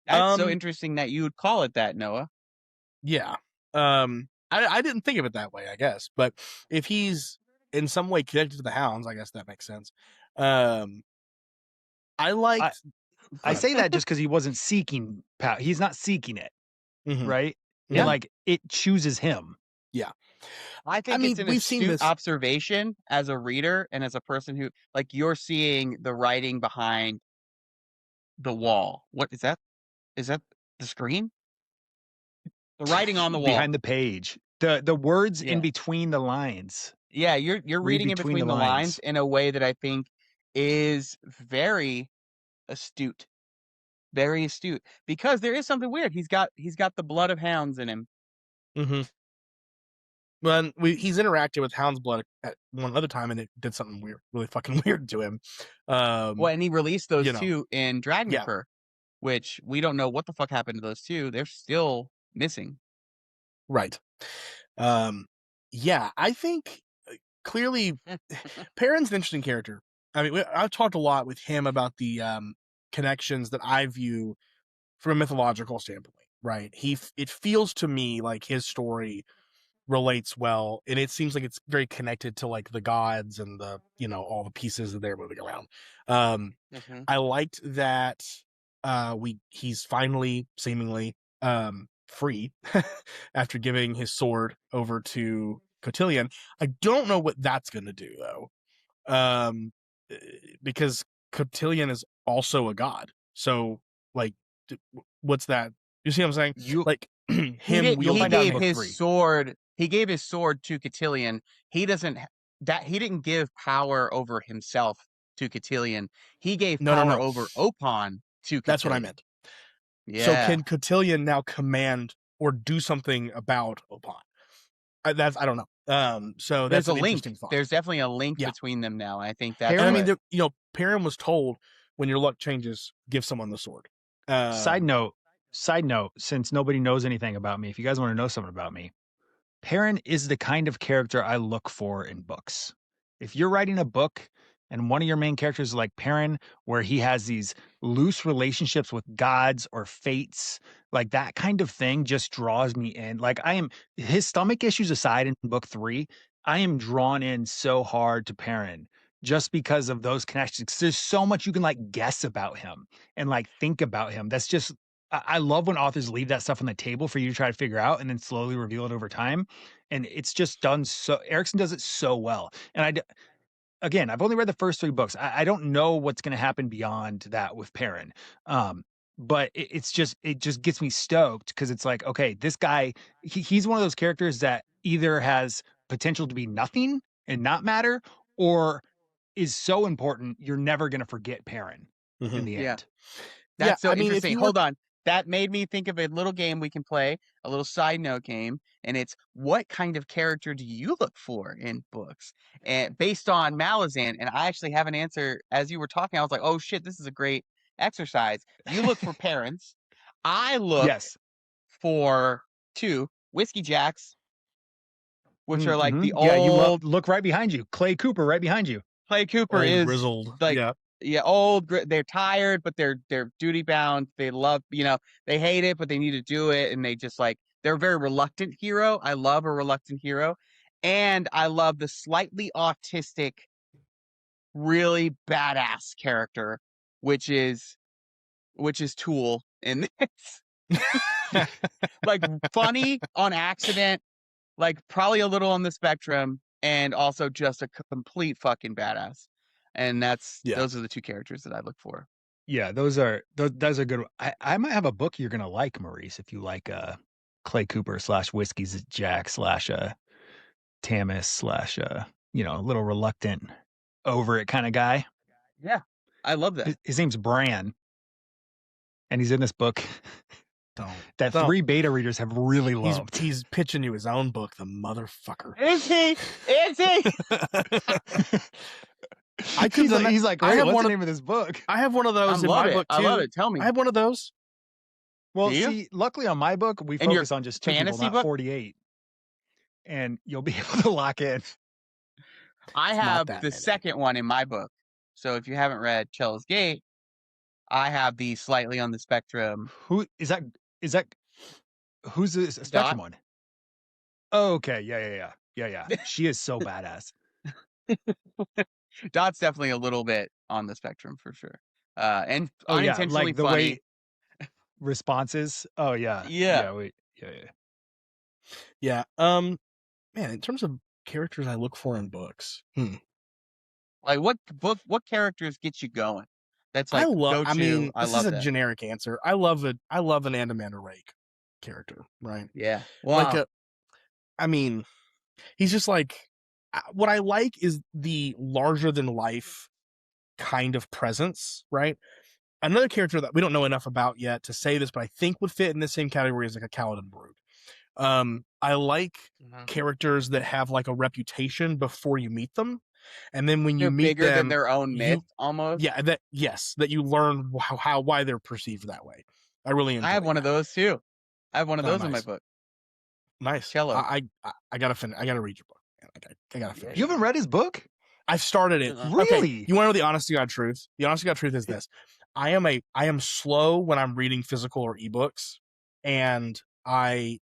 That's so interesting that you would call it that, Noah. Yeah. I didn't think of it that way, I guess. But if he's in some way connected to the hounds, I guess that makes sense. I say that just because he wasn't seeking power. He's not seeking it, right? Yeah. And like it chooses him. Yeah. I think it's an astute observation as a reader and as a person who, like, you're seeing the writing behind the wall. What is that? Is that the screen? The writing on the wall. Behind the page. The words in between the lines. Yeah, you're reading in between the lines in a way that I think is very astute. Very astute. Because there is something weird. He's got the blood of hounds in him. Mm-hmm. Well, he's interacted with hound's blood at one other time, and it did something weird, really fucking weird to him. Well, and he released those two in Dragonfur, which we don't know what the fuck happened to those two. They're still missing. Right. Yeah, I think clearly Perrin's an interesting character. I mean, I've talked a lot with him about the connections that I view from a mythological standpoint, right? It feels to me like his story relates well, and it seems like it's very connected to like the gods and the all the pieces that they're moving around. I liked that he's finally seemingly free after giving his sword over to Cotillion. I don't know what that's going to do though, because Cotillion is also a god. So like, what's that? You see what I'm saying? He gave his sword to Cotillion. He didn't give power over himself to Cotillion. He gave power over Opon to Cotillion. That's what I meant. Yeah. So can Cotillion now command or do something about Opon? I don't know. So there's a link. There's definitely a link between them now. I think that. I mean, Perrin was told when your luck changes, give someone the sword. Side note, since nobody knows anything about me, if you guys want to know something about me, Perrin is the kind of character I look for in books. If you're writing a book and one of your main characters is like Perrin, where he has these loose relationships with gods or fates, like that kind of thing just draws me in. Like his stomach issues aside in book 3, I am drawn in so hard to Perrin just because of those connections. There's so much you can like guess about him and like think about him. That's just, I love when authors leave that stuff on the table for you to try to figure out and then slowly reveal it over time. And it's just done so, Erikson does it so well. And again, I've only read the first 3 books. I don't know what's going to happen beyond that with Perrin. But it just gets me stoked because it's like, okay, this guy, he's one of those characters that either has potential to be nothing and not matter, or is so important you're never going to forget Perrin in the end. That's so interesting. Hold on. That made me think of a little game we can play, a little side note game, and it's what kind of character do you look for in books? And based on Malazan, and I actually have an answer as you were talking. I was like, oh shit, this is a great exercise. You look for parents. I look for 2 Whiskey Jacks, which are like the old. Yeah, you look right behind you. Clay Cooper right behind you. Clay Cooper is grizzled. Like, old. They're tired, but they're duty bound. They love, they hate it, but they need to do it, and they just like they're a very reluctant hero. I love a reluctant hero, and I love the slightly autistic, really badass character, which is Tool in this. Like funny on accident, like probably a little on the spectrum, and also just a complete fucking badass. And those are the 2 characters that I look for. Yeah, those are good. I might have a book you're gonna like, Maurice, if you like Clay Cooper / Whiskey Jack / Tamis / a little reluctant, over it kind of guy. Yeah, I love that. His name's Bran, and he's in this book that 3 beta readers have really loved. He's pitching you his own book, the motherfucker. Is he? Is he? He's like, what's the name of this book? I have one of those in my book too. I love it. Tell me. I have one of those. Well, see, luckily on my book, we focus on just 2 people, not 48. And you'll be able to lock in. I have the second one in my book. So if you haven't read Chella's Gate, I have the slightly on the spectrum. Who is that? Who's the spectrum one? Oh, okay. Yeah. She is so badass. Dot's definitely a little bit on the spectrum for sure. And unintentionally like the funny. Way responses. Oh yeah. Yeah. Yeah. Man, in terms of characters I look for in books. Like what characters get you going? That's like this is a generic answer. I love an Andamander Rake character, right? Yeah. Wow. He's just like, what I like is the larger than life kind of presence, right? Another character that we don't know enough about yet to say this, but I think would fit in the same category as like a Kaladin Brute. I like characters that have like a reputation before you meet them. And then when you meet bigger them, than their own myth, almost. Yeah, that you learn why they're perceived that way. I really enjoy. I have one of those too. I have one of those in my book. Nice. Cello. I gotta finish. I gotta read your book. I gotta finish. You haven't read his book? I've started it. Really? Okay, you want to know the honest to God truth? The honest to God truth is this: I am slow when I'm reading physical or ebooks, and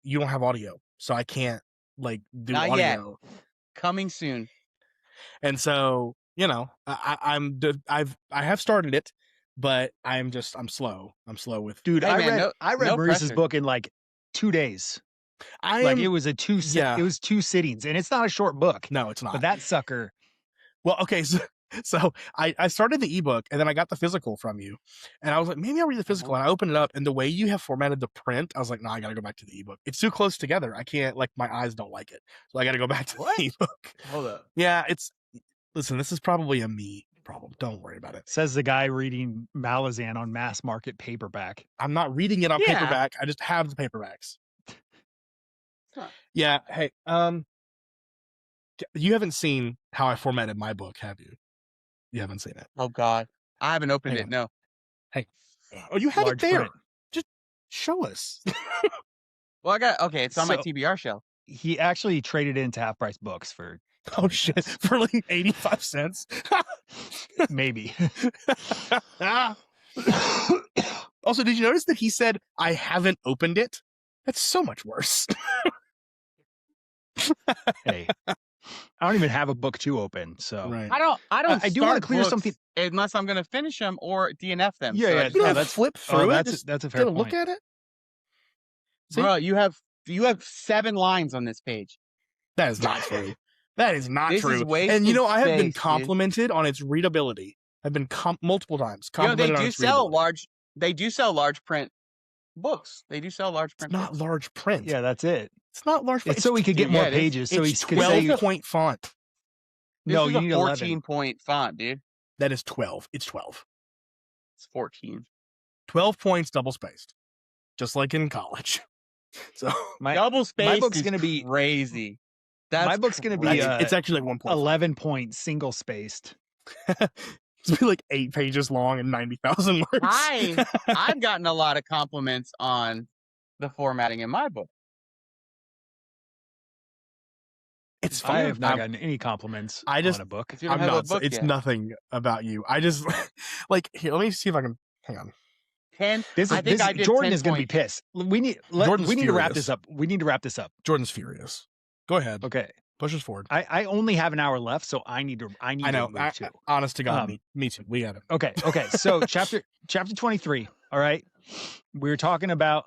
you don't have audio, so I can't like do Not audio. Yet. Coming soon. And so, I have started it, but I'm slow. I'm slow with. Dude, I read Maurice's book in like 2 days. It was 2 sittings, and it's not a short book. No, it's not. But that sucker. Well, okay, so I started the ebook, and then I got the physical from you, and I was like, maybe I'll read the physical. And I opened it up, and the way you have formatted the print, I was like, no, I got to go back to the ebook. It's too close together. I can't, my eyes don't like it, so I got to go back to the ebook. Hold up. Yeah, listen, this is probably a me problem. Don't worry about it. Says the guy reading Malazan on mass market paperback. I'm not reading it on paperback. I just have the paperbacks. Huh. Yeah. Hey, you haven't seen how I formatted my book, have you? You haven't seen it. Oh God, I haven't opened it. No. Hey, you had it there. Print. Just show us. Well, it's on my TBR shelf. He actually traded into Half Price Books for. Oh shit! For like 85 cents, maybe. Also, did you notice that he said I haven't opened it? That's so much worse. Hey, I don't even have a book to open, so right. I don't. I do want to clear something unless I'm going to finish them or DNF them. Yeah, that's flip through it. That's a fair point. Look at it. See? Bro, you have 7 lines on this page. That is not true. That is not true. And I have been complimented on its readability. I've been multiple times complimented on its readability. They do sell large print books. They do sell large print. It's not large print. Yeah, that's it. It's not large print. It's so we could get more pages. So it's 12-point font. No, you need 14-point font, dude. That is 12. It's 12. It's 14. 12 points, double spaced, just like in college. So double spaced. My book's going to be crazy. My book's going to be. It's actually like 1 point. 11 point single spaced. It's be like 8 pages long and 90,000 words. I've gotten a lot of compliments on the formatting in my book. It's fine. I have not gotten any compliments on a book. It's nothing about you. I just here. Let me see if I can. Hang on. 10. Jordan is going to be pissed. We need to wrap this up. We need to wrap this up. Jordan's furious. Go ahead. Okay. Push us forward. I only have an hour left, so I need to move too. Honest to God, me too. We got it. Okay. So chapter 23. All right. We're talking about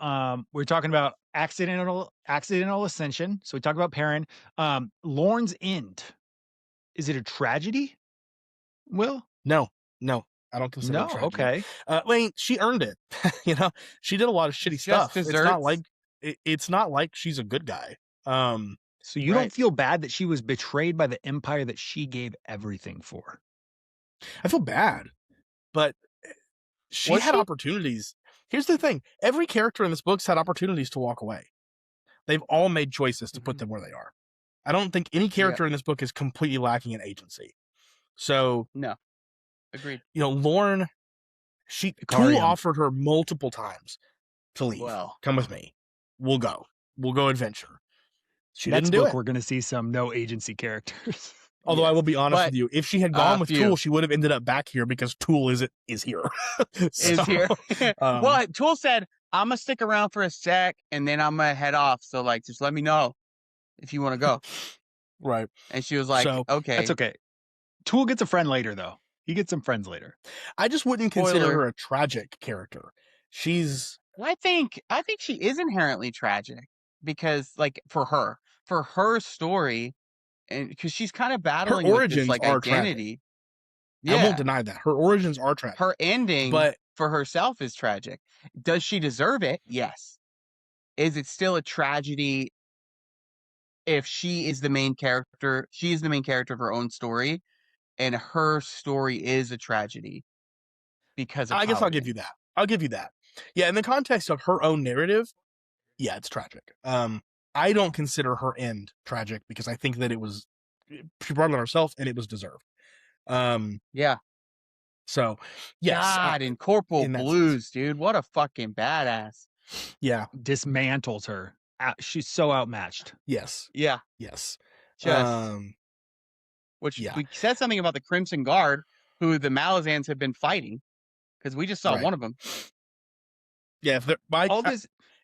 accidental ascension. So we talked about Perrin. Lorne's end. Is it a tragedy? Will? No. I don't consider it a tragedy. Okay. She earned it. She did a lot of shitty stuff. It's not like it's not like she's a good guy. So you don't feel bad that she was betrayed by the Empire that she gave everything for? I feel bad, but she had opportunities. Here's the thing. Every character in this book's had opportunities to walk away. They've all made choices to put them where they are. I don't think any character in this book is completely lacking in agency. So no, agreed. Lauren, Tool offered her multiple times to leave. Well, come with me. We'll go adventure. She Next didn't do book, it. We're going to see some no agency characters. Although I will be honest with you, if she had gone with Tool, she would have ended up back here because Tool is here. Is here. Well, Tool said, "I'm gonna stick around for a sec, and then I'm gonna head off. So just let me know if you want to go." Right. And she was like, "Okay, that's okay." Tool gets a friend later, though. He gets some friends later. I just wouldn't consider her a tragic character. I think she is inherently tragic because, for her story. And because she's kind of battling her origins with this, are identity. Yeah. I won't deny that. Her origins are tragic. Her ending for herself is tragic. Does she deserve it? Yes. Is it still a tragedy if she is the main character? She is the main character of her own story, and her story is a tragedy because of I guess I'll give you that. Yeah, in the context of her own narrative, yeah, it's tragic. I don't consider her end tragic because I think that she brought it on herself and it was deserved. Yeah. So, yes. God, in Corporal Blues, dude, what a fucking badass. Yeah. Dismantles her. She's so outmatched. Yes. Yeah. Yes. We said something about the Crimson Guard, who the Malazans have been fighting, because we just saw one of them. Yeah,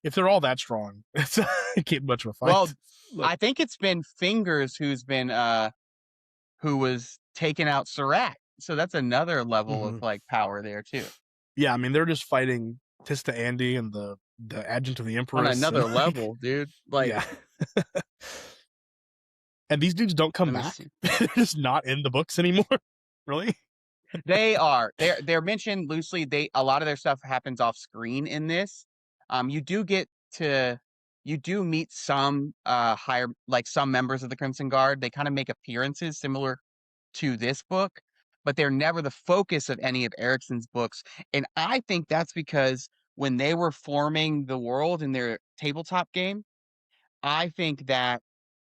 if they're all that strong, it can't much of a fight. Well, I think it's been Fingers who was taking out Surat. So that's another level of power there too. Yeah, I mean they're just fighting Tista Andy and the adjutant of the Emperor on another level, dude. Yeah. And these dudes don't come back. They're just not in the books anymore. Really? They are. They're mentioned loosely. A lot of their stuff happens off screen in this. You do meet some higher, some members of the Crimson Guard. They kind of make appearances similar to this book, but they're never the focus of any of Erickson's books. And I think that's because when they were forming the world in their tabletop game, I think that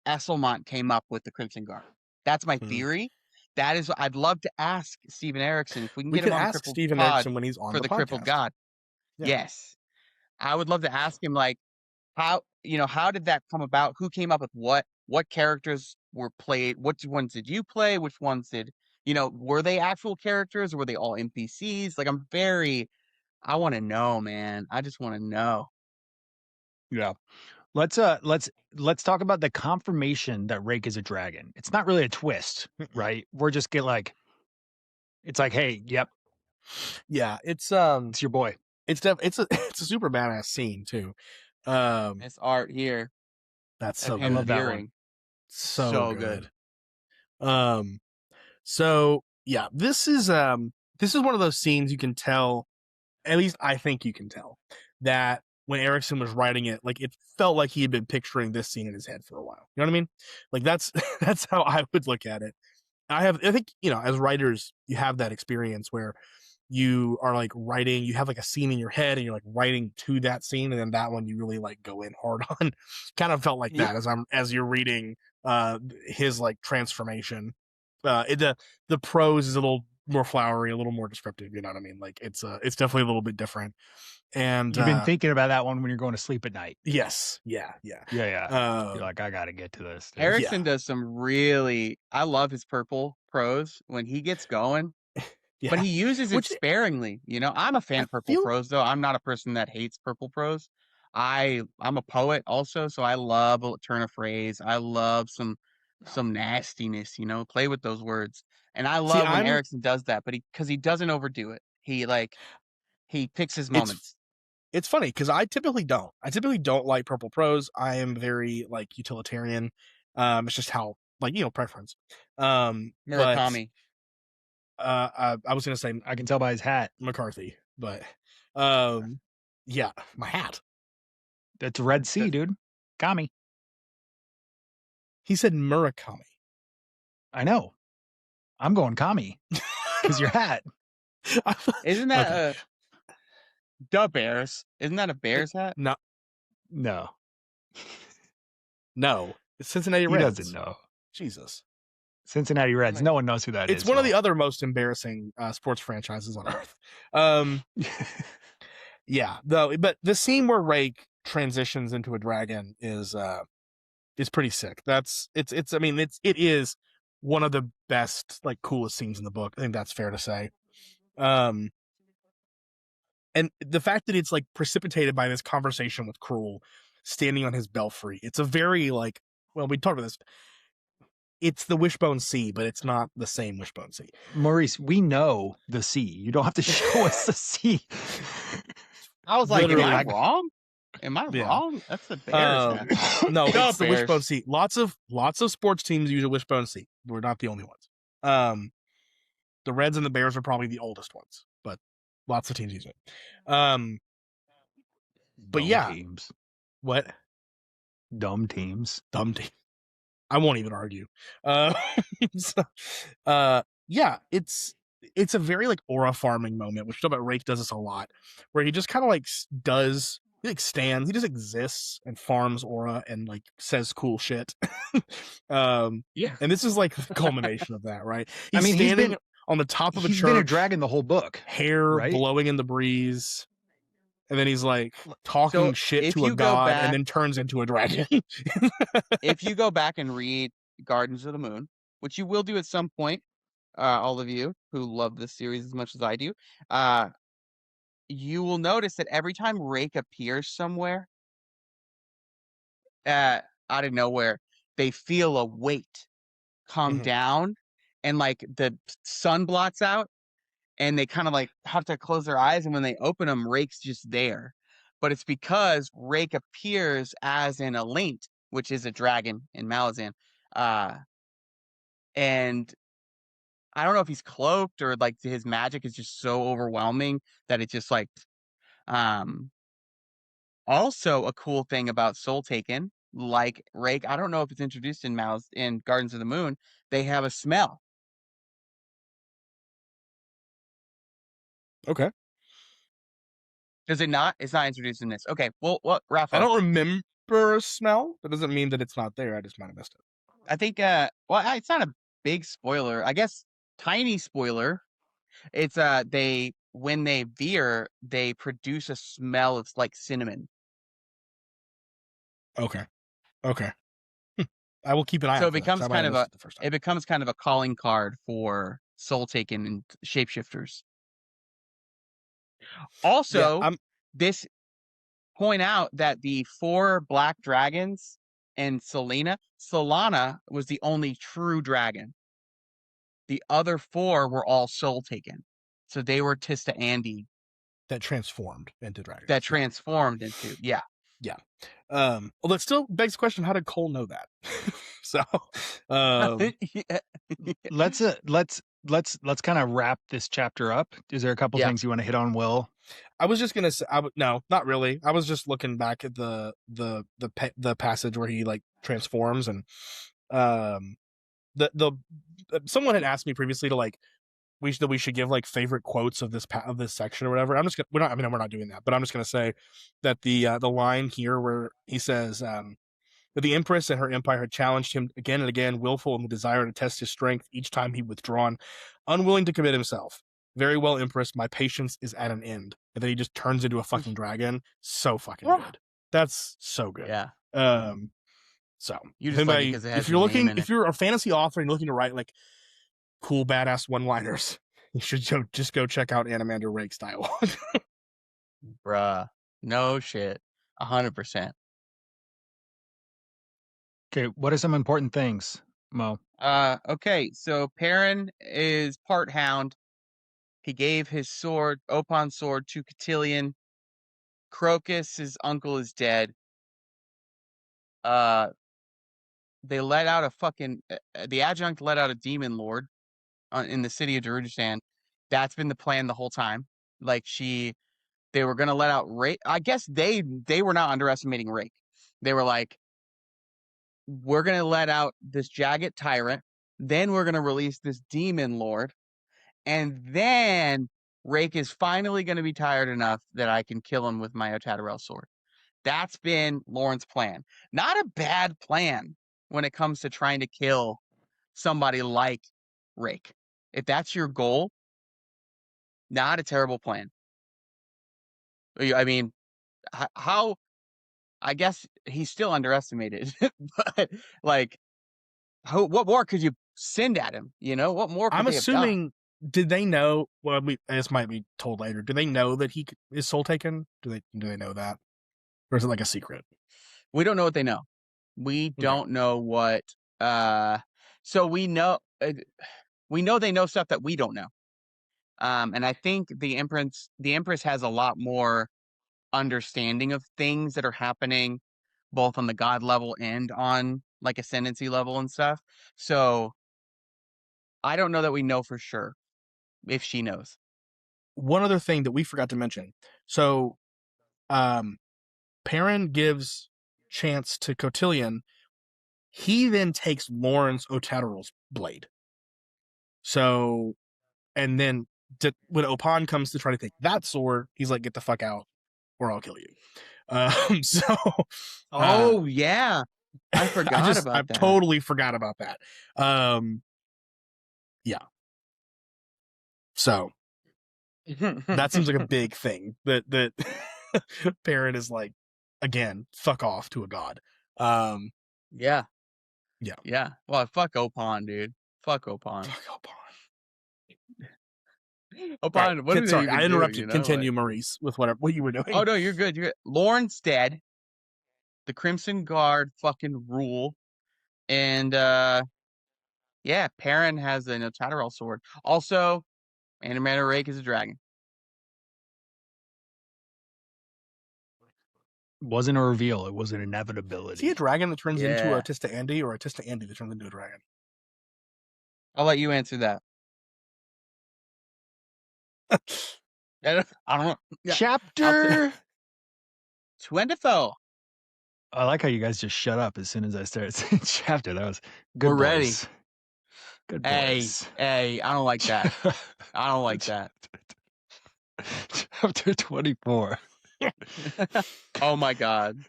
Esselmont came up with the Crimson Guard. That's my theory. That is, I'd love to ask Steven Erickson if we can get him on the Crippled Steven Pod Erickson when he's on for the Crippled God. Yeah. Yes. I would love to ask him, how did that come about? Who came up with what? What characters were played? Which ones did you play? Which ones were they actual characters or were they all NPCs? I want to know, man. I just want to know. Yeah. Let's talk about the confirmation that Rake is a dragon. It's not really a twist, right? We're just it's like, hey, yep. Yeah, it's your boy. It's a super badass scene too. This art here. That's so good. I love that one. So good. So yeah, this is one of those scenes you can tell, at least I think you can tell, that when Erickson was writing it, it felt like he had been picturing this scene in his head for a while. You know what I mean? That's how I would look at it. I think, as writers, you have that experience where you are writing, you have a scene in your head and you're writing to that scene. And then that one you really go in hard on. Kind of felt like that as you're reading his transformation. The prose is a little more flowery, a little more descriptive. You know what I mean? It's definitely a little bit different. And you've been thinking about that one when you're going to sleep at night. Yes. Yeah. You're like, I got to get to this. Erickson does some I love his purple prose when he gets going, but he uses it sparingly. I'm a fan of purple prose, though. I'm not a person that hates purple prose. I'm a poet also, so I love a turn of phrase. I love some nastiness, play with those words. And I love when Erickson does that, but because he doesn't overdo it. He picks his moments. It's funny because I typically don't. Like purple prose. I am very utilitarian. It's just how preference. Murakami. I was gonna say I can tell by his hat, McCarthy, but yeah, my hat. That's Red Sea, dude. Kami. He said Murakami. I know. I'm going Kami. Because your hat. Isn't that the Bears? Isn't that a Bears hat? No. No. No. It's Cincinnati Reds. He doesn't know. Jesus. Cincinnati Reds. No one knows who that is. It's one of the other most embarrassing sports franchises on earth. Yeah. But the scene where Rake transitions into a dragon is pretty sick. It is one of the best, like, coolest scenes in the book. I think that's fair to say. And the fact that it's like precipitated by this conversation with Cruel standing on his belfry. It's a very, like, well, we talked about this. It's the Wishbone Sea, but it's not the same Wishbone Sea. Maurice, we know the sea. You don't have to show us the sea. I was like, am I wrong? Am I wrong? That's the Bears. No, it's the Wishbone Sea. Lots of sports teams use a Wishbone Sea. We're not the only ones. The Reds and the Bears are probably the oldest ones, but lots of teams use it. But yeah. Teams. What? Dumb teams. I won't even argue. Yeah, it's a very, like, aura farming moment, which about Rake does this a lot, where he just kind of like stands, he just exists and farms aura and, like, says cool shit. Yeah, and this is like the culmination of that, right? He's standing on the top of a church. He's been a dragon the whole book. Hair blowing in the breeze. And then he's like talking shit to a god and then turns into a dragon. If you go back and read Gardens of the Moon, which you will do at some point, all of you who love this series as much as I do, you will notice that every time Rake appears somewhere, out of nowhere, they feel a weight come down, and, like, the sun blots out, and they kind of, like, have to close their eyes, and when they open them, Rake's just there. But it's because Rake appears as an Alaint, which is a dragon in Malazan. And I don't know if he's cloaked or, like, his magic is just so overwhelming that it's just, like... Also, a cool thing about Soul Taken, like Rake, I don't know if it's introduced in Gardens of the Moon, they have a smell. Okay. Does it not? It's not introduced in this. Okay. Well, what, Rafa? I don't remember a smell. That doesn't mean that it's not there. I just might have missed it. I think, it's not a big spoiler. I guess tiny spoiler. It's, when they veer, they produce a smell of, like, cinnamon. Okay. I will keep an eye out. So it becomes kind of a calling card for Soul Taken and shapeshifters. Also, this point out that the 4 black dragons and Solana was the only true dragon. The other 4 were all Soul Taken. So they were Tista Andi. That transformed into dragons. Yeah. Yeah. Well, that still begs the question, how did Cole know that? So let's kind of wrap this chapter up. Is there a couple things you want to hit on, Will? I was just gonna say, no, not really. I was just looking back at the passage where he, like, transforms, and someone had asked me previously to, like, we should give, like, favorite quotes of this section or whatever. We're not doing that, but I'm just gonna say that the line here where he says that the Empress and her empire had challenged him again and again, willful in the desire to test his strength, each time he withdrawn, unwilling to commit himself. Very well, Empress, my patience is at an end. And then he just turns into a fucking dragon. So fucking good. That's so good. Yeah. So if you're a fantasy author and looking to write, like, cool badass one-liners, you should just go check out Animander Rake's dialogue. Bruh. No shit. 100%. Okay, what are some important things, Mo? Okay, so Perrin is part hound. He gave his sword, Opon's sword, to Cotillion. Crocus, his uncle, is dead. They let out a fucking... the adjunct let out a demon lord in the city of Darudistan. That's been the plan the whole time. Like, They were going to let out Rake. I guess they were not underestimating Rake. They were like, we're going to let out this jagged tyrant. Then we're going to release this demon lord. And then Rake is finally going to be tired enough that I can kill him with my Otadarel sword. That's been Lauren's plan. Not a bad plan when it comes to trying to kill somebody like Rake. If that's your goal, not a terrible plan. I mean, how? I guess he's still underestimated, but like, what more could you send at him? You know, what more? I'm assuming. Did they know? Well, this might be told later. Do they know that he is soul taken? Do they know that, or is it like a secret? We don't know what they know. We don't know what. So we know they know stuff that we don't know. And I think the Empress has a lot more understanding of things that are happening both on the god level and on like ascendancy level and stuff. So I don't know that we know for sure if she knows. One other thing that we forgot to mention. So Perrin gives chance to Cotillion. He then takes Lauren's Otadarel's blade. So, and then when Opan comes to try to take that sword, he's like, get the fuck out or I'll kill you. Yeah. I forgot about that. I totally forgot about that. Yeah. So that seems like a big thing that Perrin is like, again, fuck off to a god. Yeah. Yeah. Well, fuck Opan, dude. Fuck Opan. Opan, right. what did sorry, I interrupted. You know? Continue, Maurice, with what you were doing. Oh no, you're good. You're good. Lauren's dead. The Crimson Guard fucking rule, and yeah, Perrin has an Otadarel sword. Also, Animator Rake is a dragon. Wasn't a reveal. It was an inevitability. Is he a dragon that turns into a Tista Andi, or a Tista Andi that turns into a dragon? I'll let you answer that. I don't know. Chapter 24. I like how you guys just shut up as soon as I started saying chapter. That was good. We're boys. ready. Good boys. Hey, I don't like that. I don't like that. Chapter 24. Oh my god.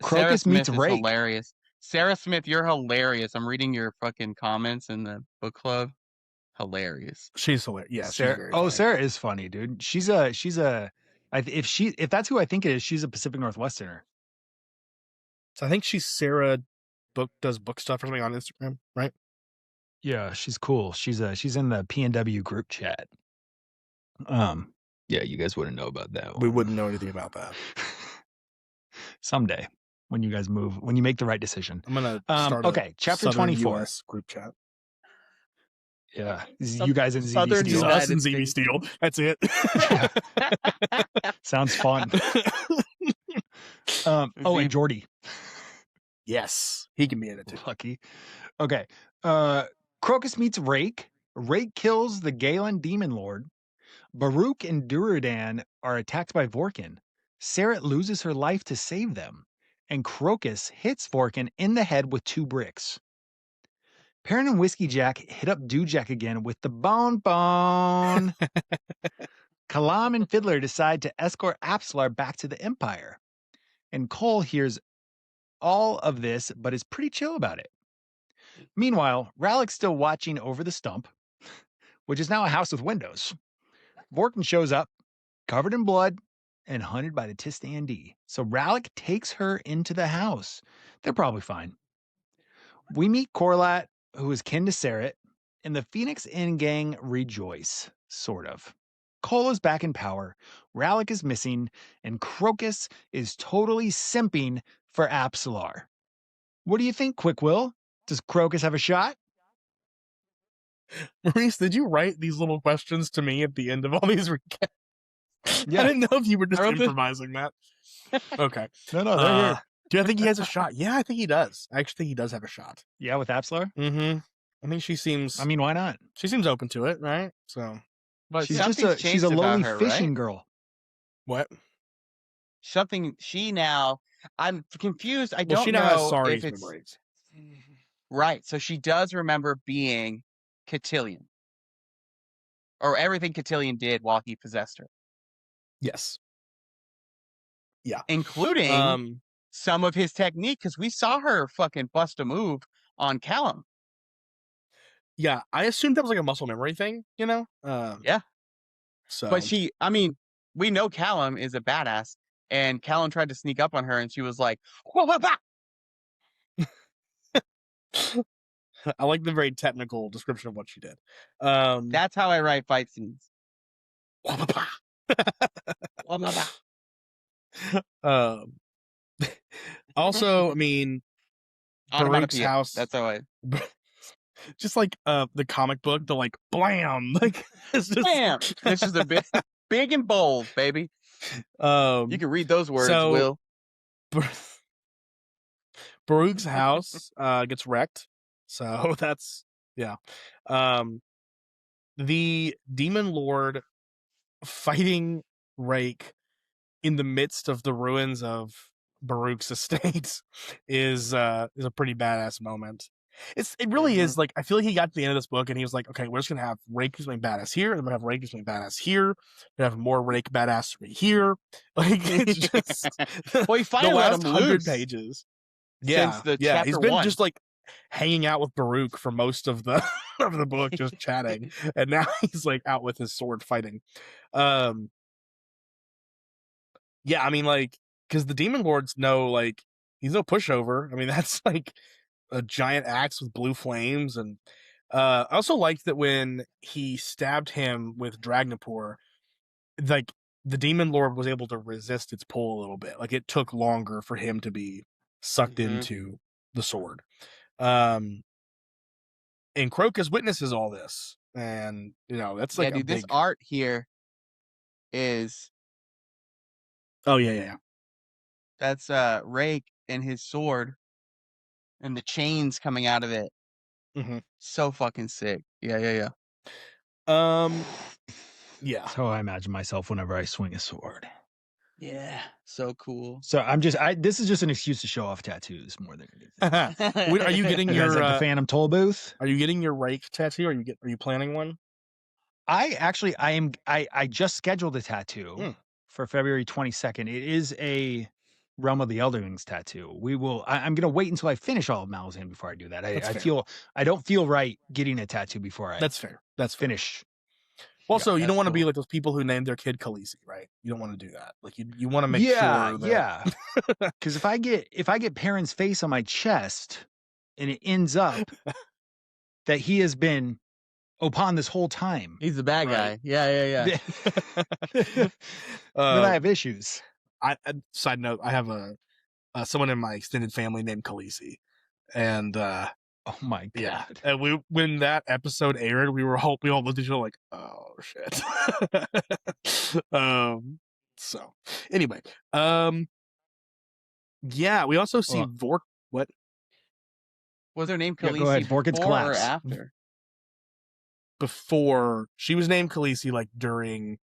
Crocus meets Rake. Hilarious. Sarah Smith, you're hilarious. I'm reading your fucking comments in the book club. Hilarious. She's hilarious. Yeah, Sarah, Sarah is funny, dude. She's a if that's who I think it is, she's a Pacific Northwesterner. So I think she's Sarah does book stuff or something on Instagram, right? Yeah, she's cool. She's in the PNW group chat. Yeah, you guys wouldn't know about that one. We wouldn't know anything about that. Someday, when you guys move, when you make the right decision. I'm gonna start chapter 24 US group chat. Yeah, you guys in Southern ZB Steel. Us and ZB Steel. That's it. Sounds fun. And Jordy. Yes, he can be in it too. Lucky. Okay. Crocus meets Rake. Rake kills the Galen Demon Lord. Baruch and Durudan are attacked by Vorkin. Sarah loses her life to save them, and Crocus hits Vorkin in the head with 2 bricks. Perrin and Whiskey Jack hit up Dewjack again with the bone. Kalam and Fiddler decide to escort Apsalar back to the Empire. And Cole hears all of this, but is pretty chill about it. Meanwhile, Rallick's still watching over the stump, which is now a house with windows. Vorkin shows up, covered in blood, and hunted by the Tista Andi. So Rallick takes her into the house. They're probably fine. We meet Corlat, who is kin to Sarah, and the Phoenix Inn gang rejoice, sort of. Cole is back in power, Rallick is missing, and Crocus is totally simping for Apsalar. What do you think, Quick Will? Does Crocus have a shot? Maurice, did you write these little questions to me at the end of all these recaps? Yeah. I didn't know if you were just improvising that. Okay. No, they're here. Do I think he has a shot? Yeah, I think he does. I actually think he does have a shot. Yeah, with Apsalar? Mm-hmm. I think she seems... I mean, why not? She seems open to it, right? So... But she's a lowly fishing girl. What? I'm confused. I don't know if it's memories. Right. So she does remember being Cotillion. Or everything Cotillion did while he possessed her. Yes. Yeah. Including some of his technique, because we saw her fucking bust a move on Callum. Yeah, I assumed that was like a muscle memory thing, you know? Yeah. So, but we know Callum is a badass, and Callum tried to sneak up on her, and she was like, whoa. I like the very technical description of what she did. That's how I write fight scenes. Also, I mean, Baruch's house. That's how I. Just like the comic book, the like blam, like it's just blam. This is a big and bold, baby. You can read those words, Will. Baruch's house gets wrecked, so that's the demon lord fighting Rake in the midst of the ruins of Baruch's estate is a pretty badass moment. It really is. Like, I feel like he got to the end of this book and he was like, okay, we're just gonna have Rake who's my badass here, and we're gonna have Rake who's my badass here. We're gonna have more Rake badassery here. Like, it's just well, he finally the let last him 100 loose pages. Since the chapter he's been 1. just like hanging out with Baruch for most of the of the book, just chatting, and now he's like out with his sword fighting. Yeah, I mean, like, because the demon lords know, like, he's no pushover. I mean, that's like a giant axe with blue flames, and I also liked that when he stabbed him with Dragnapur, like the demon lord was able to resist its pull a little bit. Like, it took longer for him to be sucked into the sword. And Crocus witnesses all this, and you know that's like this art here is. Oh yeah. That's Rake and his sword, and the chains coming out of it. Mm-hmm. So fucking sick. Yeah. Yeah. That's how I imagine myself whenever I swing a sword. Yeah, so cool. So this is just an excuse to show off tattoos more than anything. Are you getting your like the Phantom Toll booth? Are you getting your Rake tattoo? Are you planning one? I just scheduled a tattoo for February 22nd. It is a Realm of the Elderlings tattoo. I'm gonna wait until I finish all of Malazan before I do that. I don't feel right getting a tattoo before I. That's fair. Finish. Also, you don't want to be like those people who named their kid Khaleesi, right? You don't want to do that. Like you want to make sure that... Yeah. Because if I get Perrin's face on my chest and it ends up that he has been Opon this whole time. He's the bad guy. Yeah. Then I have issues. Side note, I have someone in my extended family named Khaleesi. And oh my god! Yeah, and when that episode aired, we all looked at each other like, oh shit. So anyway, yeah, we also see Vork. What was her name? Khaleesi. Go ahead. Vorkin's collapse. Or after? Before, she was named Khaleesi, like during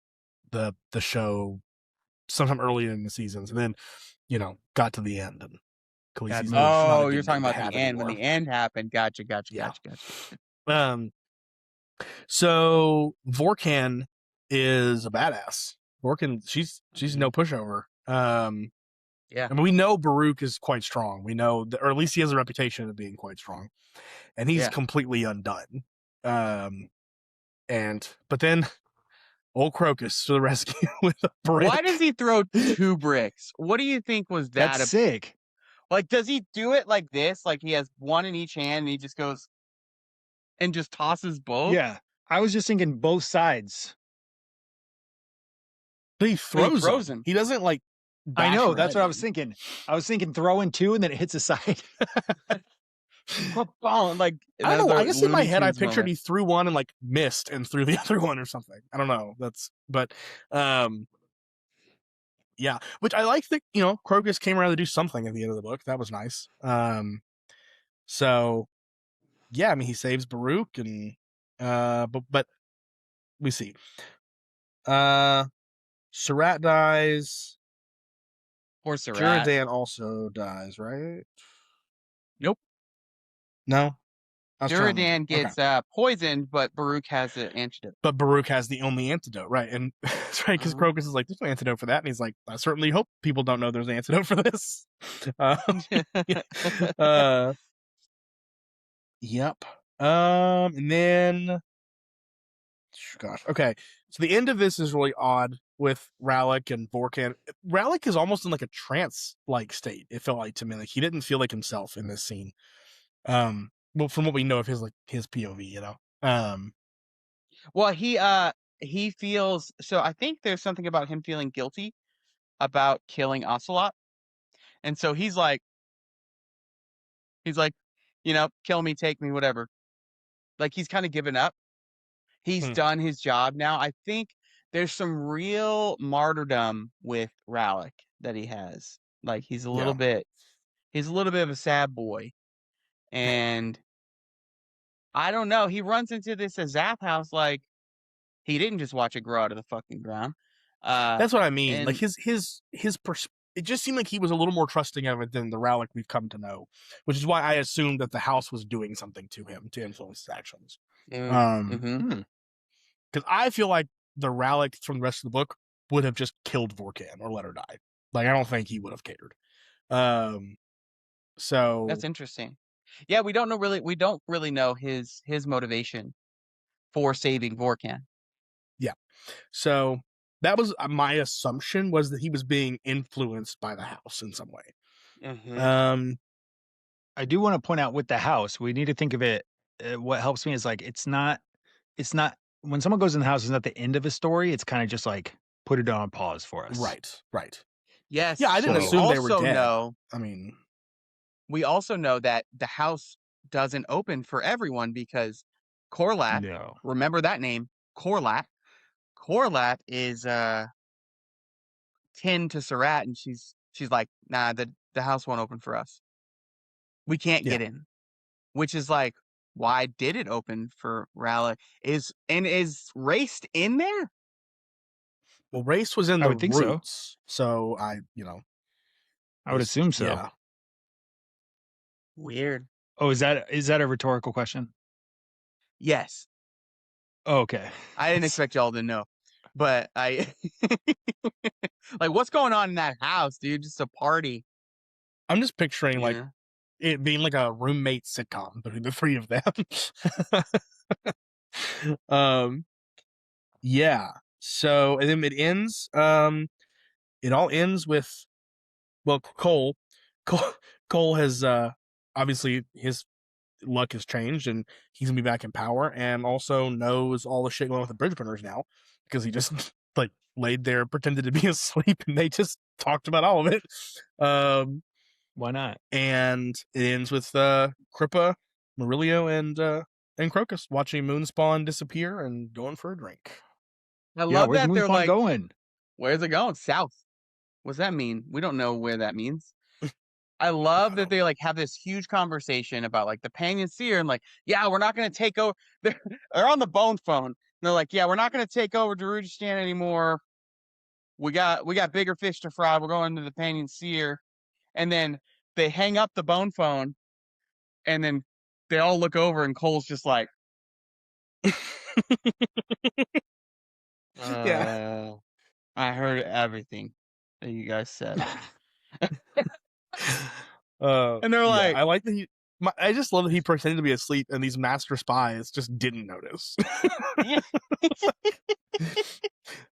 the show, sometime earlier in the seasons, and then got to the end and. You're talking about the end. When the end happened. Gotcha. So Vorkan is a badass. Vorkan, she's no pushover. Yeah. I mean, we know Baruch is quite strong. We know, or at least he has a reputation of being quite strong, and he's completely undone. But then old Crocus to the rescue with a brick. Why does he throw 2 bricks? What do you think was that? That's sick. Like, does he do it like this? Like, he has one in each hand and he just goes and just tosses both? Yeah. I was just thinking both sides. But he throws them. He doesn't, like, I know. That's what I was thinking. I was thinking throwing 2 and then it hits a side. Like, I don't know. I guess in my head I pictured he threw one and, like, missed and threw the other one or something. I don't know. Yeah, which I like that, Crocus came around to do something at the end of the book. That was nice. So, yeah, I mean, he saves Baruch, and but we see. Surratt dies. Poor Surratt. Jeradan also dies, right? Nope. No? Jeradan gets poisoned, but Baruch has an antidote. But Baruch has the only antidote, right? And that's right, because Crocus is like, there's no antidote for that. And he's like, I certainly hope people don't know there's an antidote for this. Yep. And then, gosh, okay. So the end of this is really odd with Rallick and Vorkan. Rallick is almost in like a trance-like state. It felt like to me, like he didn't feel like himself in this scene. Well, from what we know of his POV, you know. Well, he feels so. I think there's something about him feeling guilty about killing Ocelot, and so he's like, you know, kill me, take me, whatever. Like he's kind of given up. He's done his job now. I think there's some real martyrdom with Rallick that he has. Like he's a little bit of a sad boy, and I don't know. He runs into this Zap house like he didn't just watch it grow out of the fucking ground. That's what I mean. Like his it just seemed like he was a little more trusting of it than the Rallick we've come to know, which is why I assumed that the house was doing something to him to influence his actions. Because I feel like the Rallick from the rest of the book would have just killed Vorkan or let her die. Like I don't think he would have cared. So that's interesting. Yeah, we don't really know his motivation for saving Vorkan. Yeah. So that was my assumption, was that he was being influenced by the house in some way. I do want to point out with the house, we need to think of it. What helps me is like, it's not when someone goes in the house, it's not the end of a story. It's kind of just like put it on pause for us. Right. Yes. Yeah, I didn't assume they were dead. We also know that the house doesn't open for everyone because Corlat, remember that name, Corlat. Corlat is kin to Surratt, and she's like, nah, the house won't open for us. We can't get in. Which is like, why did it open for Rallick? Is Race in there? Well, Race was in the roots, so I would assume so. Yeah. Weird. Oh, is that a rhetorical question? Yes. Oh, okay. I didn't expect y'all to know, but I like, what's going on in that house, dude? Just a party. I'm just picturing like it being like a roommate sitcom between the three of them. Yeah. So, and then it ends. It all ends with, well, Cole has obviously his luck has changed and he's gonna be back in power, and also knows all the shit going on with the bridge burners now because he just like laid there, pretended to be asleep, and they just talked about all of it. Why not? And it ends with Crippa, Murillo, and Crocus watching Moonspawn disappear and going for a drink. I love that they're like, going? Where's it going? South. What's that mean? We don't know where that means. I love that they like have this huge conversation about like the Panyan Seer and like, yeah, we're not going to take over. They're on the bone phone. And they're like, yeah, we're not going to take over Darujistan anymore. We got bigger fish to fry. We're going to the Panyan Seer. And then they hang up the bone phone, and then they all look over, and Cole's just like, yeah, I heard everything that you guys said. And they're like, I like that I just love that he pretended to be asleep, and these master spies just didn't notice.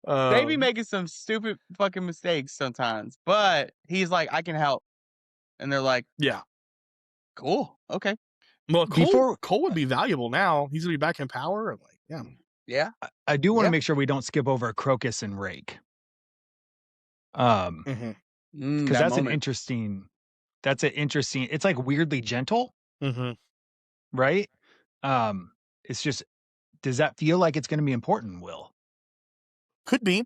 They be making some stupid fucking mistakes sometimes, but he's like, I can help. And they're like, yeah, cool, okay. Well, Cole would be valuable now. He's gonna be back in power, and like, yeah. I do want to make sure we don't skip over Crocus and Rake. Because that's an interesting. It's like weirdly gentle, right? It's just, does that feel like it's going to be important, Will? Could be.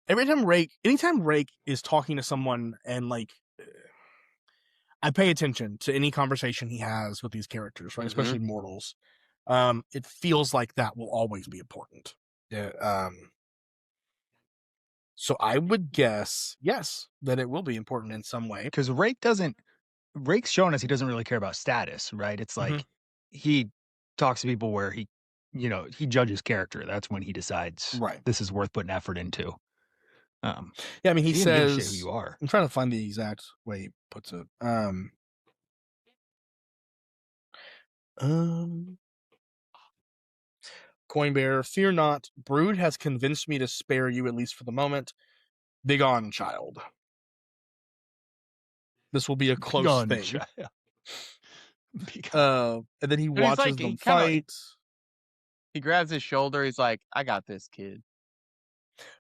Anytime Rake is talking to someone, and like, I pay attention to any conversation he has with these characters, right? Especially mortals. It feels like that will always be important. Yeah. So I would guess, yes, that it will be important in some way. Because Rake's showing us he doesn't really care about status, right? It's like he talks to people where he judges character. That's when he decides this is worth putting effort into. Yeah, I mean, he says, give a shit who you are. I'm trying to find the exact way he puts it. Coinbearer, fear not. Brood has convinced me to spare you, at least for the moment. Begone, child. This will be a close thing. And then he watches them fight. He grabs his shoulder. He's like, I got this, kid.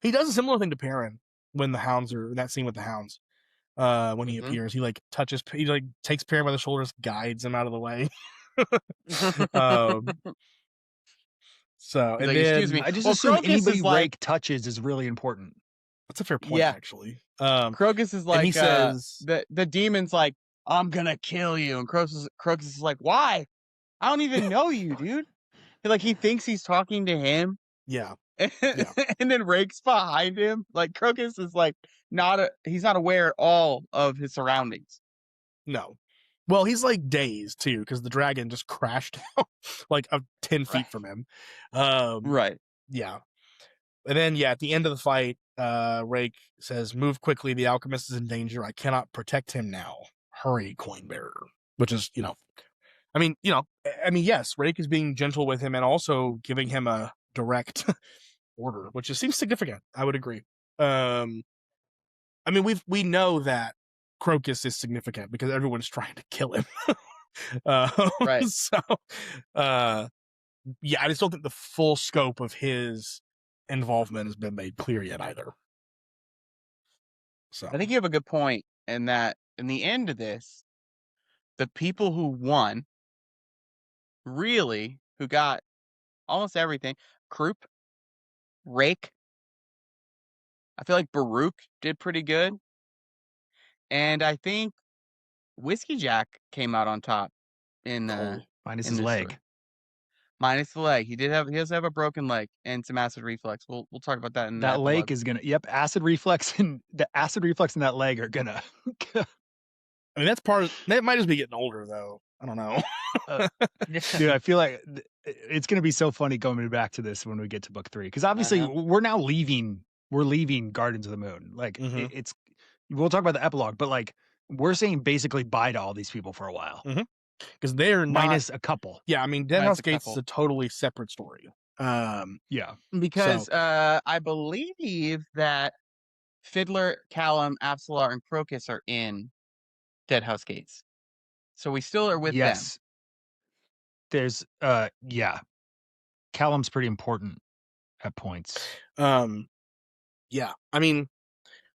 He does a similar thing to Perrin when the hounds are in that scene with the hounds. When he appears, he takes Perrin by the shoulders, guides him out of the way. So, and like, then, excuse me. I just assume anybody Rake touches is really important. That's a fair point, actually. Crocus is like, and he says, the demon's like, I'm gonna kill you. And Crocus is like, why? I don't even know you, dude. He thinks he's talking to him. Yeah. And then Rake's behind him. Like, Crocus is like, he's not aware at all of his surroundings. No. Well, he's like dazed too, because the dragon just crashed down like 10 feet from him. Right. Yeah. And then, at the end of the fight, Rake says, move quickly. The alchemist is in danger. I cannot protect him now. Hurry, Coinbearer. Which is, yes, Rake is being gentle with him and also giving him a direct order, which seems significant. I would agree. We know that Crocus is significant because everyone's trying to kill him. Right. So, I just don't think the full scope of his involvement has been made clear yet either. So I think you have a good point in that in the end of this, the people who won, really, who got almost everything, Croup, Rake, I feel like Baruch did pretty good. And I think Whiskey Jack came out on top in minus his leg. Story. Minus the leg. He does have a broken leg and some acid reflux. We'll talk about that in that leg is gonna acid reflux and the acid reflux in that leg are gonna that's that might just be getting older though. I don't know. Dude, I feel like it's gonna be so funny going back to this when we get to book 3. Because obviously we're leaving Gardens of the Moon. Like we'll talk about the epilogue, but like we're saying basically bye to all these people for a while. Because they're minus a couple. Yeah, I mean, Deadhouse Gates is a totally separate story. Because I believe that Fiddler, Callum, Absalar, and Crocus are in Deadhouse Gates, so we still are with them. There's Callum's pretty important at points. I mean,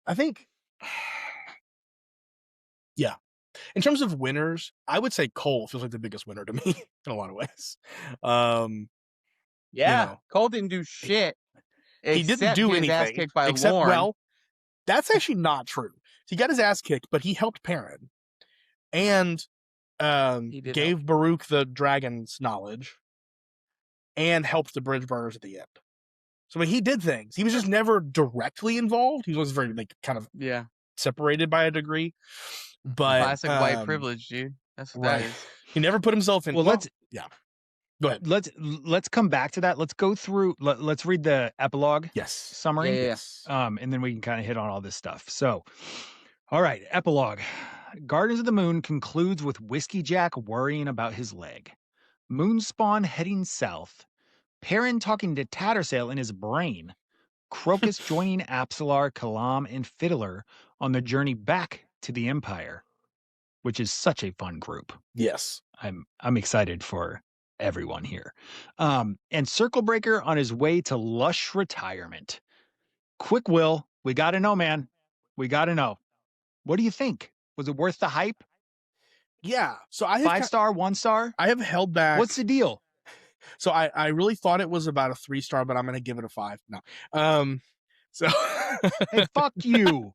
I think. In terms of winners, I would say Cole feels like the biggest winner to me in a lot of ways. Cole didn't do shit. He didn't do anything ass kicked by Lorne. Well, that's actually not true. He got his ass kicked, but he helped Perrin and gave Baruch the dragon's knowledge and helped the bridge burners at the end. So he did things. He was just never directly involved. He was very kind of separated by a degree. But classic white privilege, dude. That's what that is. He never put himself in. Well, go ahead. Let's come back to that. Let's go through. Let's read the epilogue. Summary. Yes. And then we can kind of hit on all this stuff. So, all right, epilogue. Gardens of the Moon concludes with Whiskey Jack worrying about his leg. Moonspawn heading south. Perrin talking to Tattersail in his brain. Crocus joining Absalar, Kalam, and Fiddler on the journey back to the Empire, which is such a fun group. Yes. I'm excited for everyone here. And Circlebreaker on his way to lush retirement. Quick Will, we got to know, man. We got to know. What do you think? Was it worth the hype? Yeah. So I have 5-star, 1-star? I have held back. What's the deal? So I really thought it was about a 3-star, but I'm going to give it a 5. No. So hey, fuck you.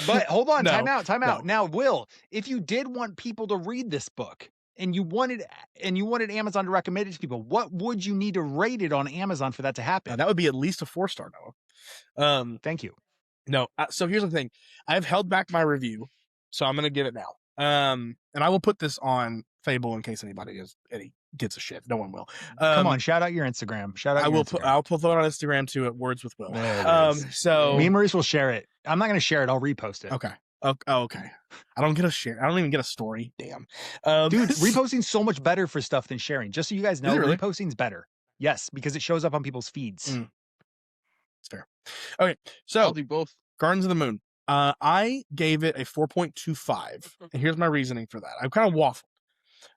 But hold on, time out. No. Now, Will, if you did want people to read this book, and you wanted Amazon to recommend it to people, what would you need to rate it on Amazon for that to happen? That would be at least a 4-star, Noah. Thank you. No, so here's the thing. I've held back my review, so I'm going to give it now. And I will put this on Fable in case anybody gets a shit. No one will. Come on, shout out your Instagram. I'll put it on Instagram too at Words with Will. So me and Maurice will share it. I'm not going to share it. I'll repost it. Okay. Okay. I don't get a share. I don't even get a story. Damn. Dude, reposting's so much better for stuff than sharing. Just so you guys know, really? Reposting's better. Yes, because it shows up on people's feeds. It's fair. Okay, so I'll do both. Gardens of the Moon. I gave it a 4.25, and here's my reasoning for that. I kind of waffled.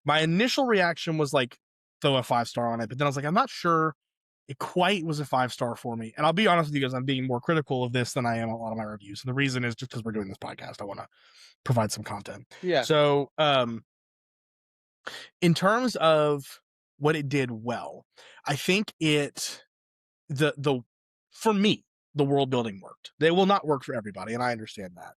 My initial reaction was like, throw a 5-star on it, but then I was like, I'm not sure it quite was a 5-star for me. And I'll be honest with you guys, I'm being more critical of this than I am a lot of my reviews. And the reason is just because we're doing this podcast, I want to provide some content. Yeah. So, in terms of what it did well, I think for me, the world building worked. They will not work for everybody, and I understand that.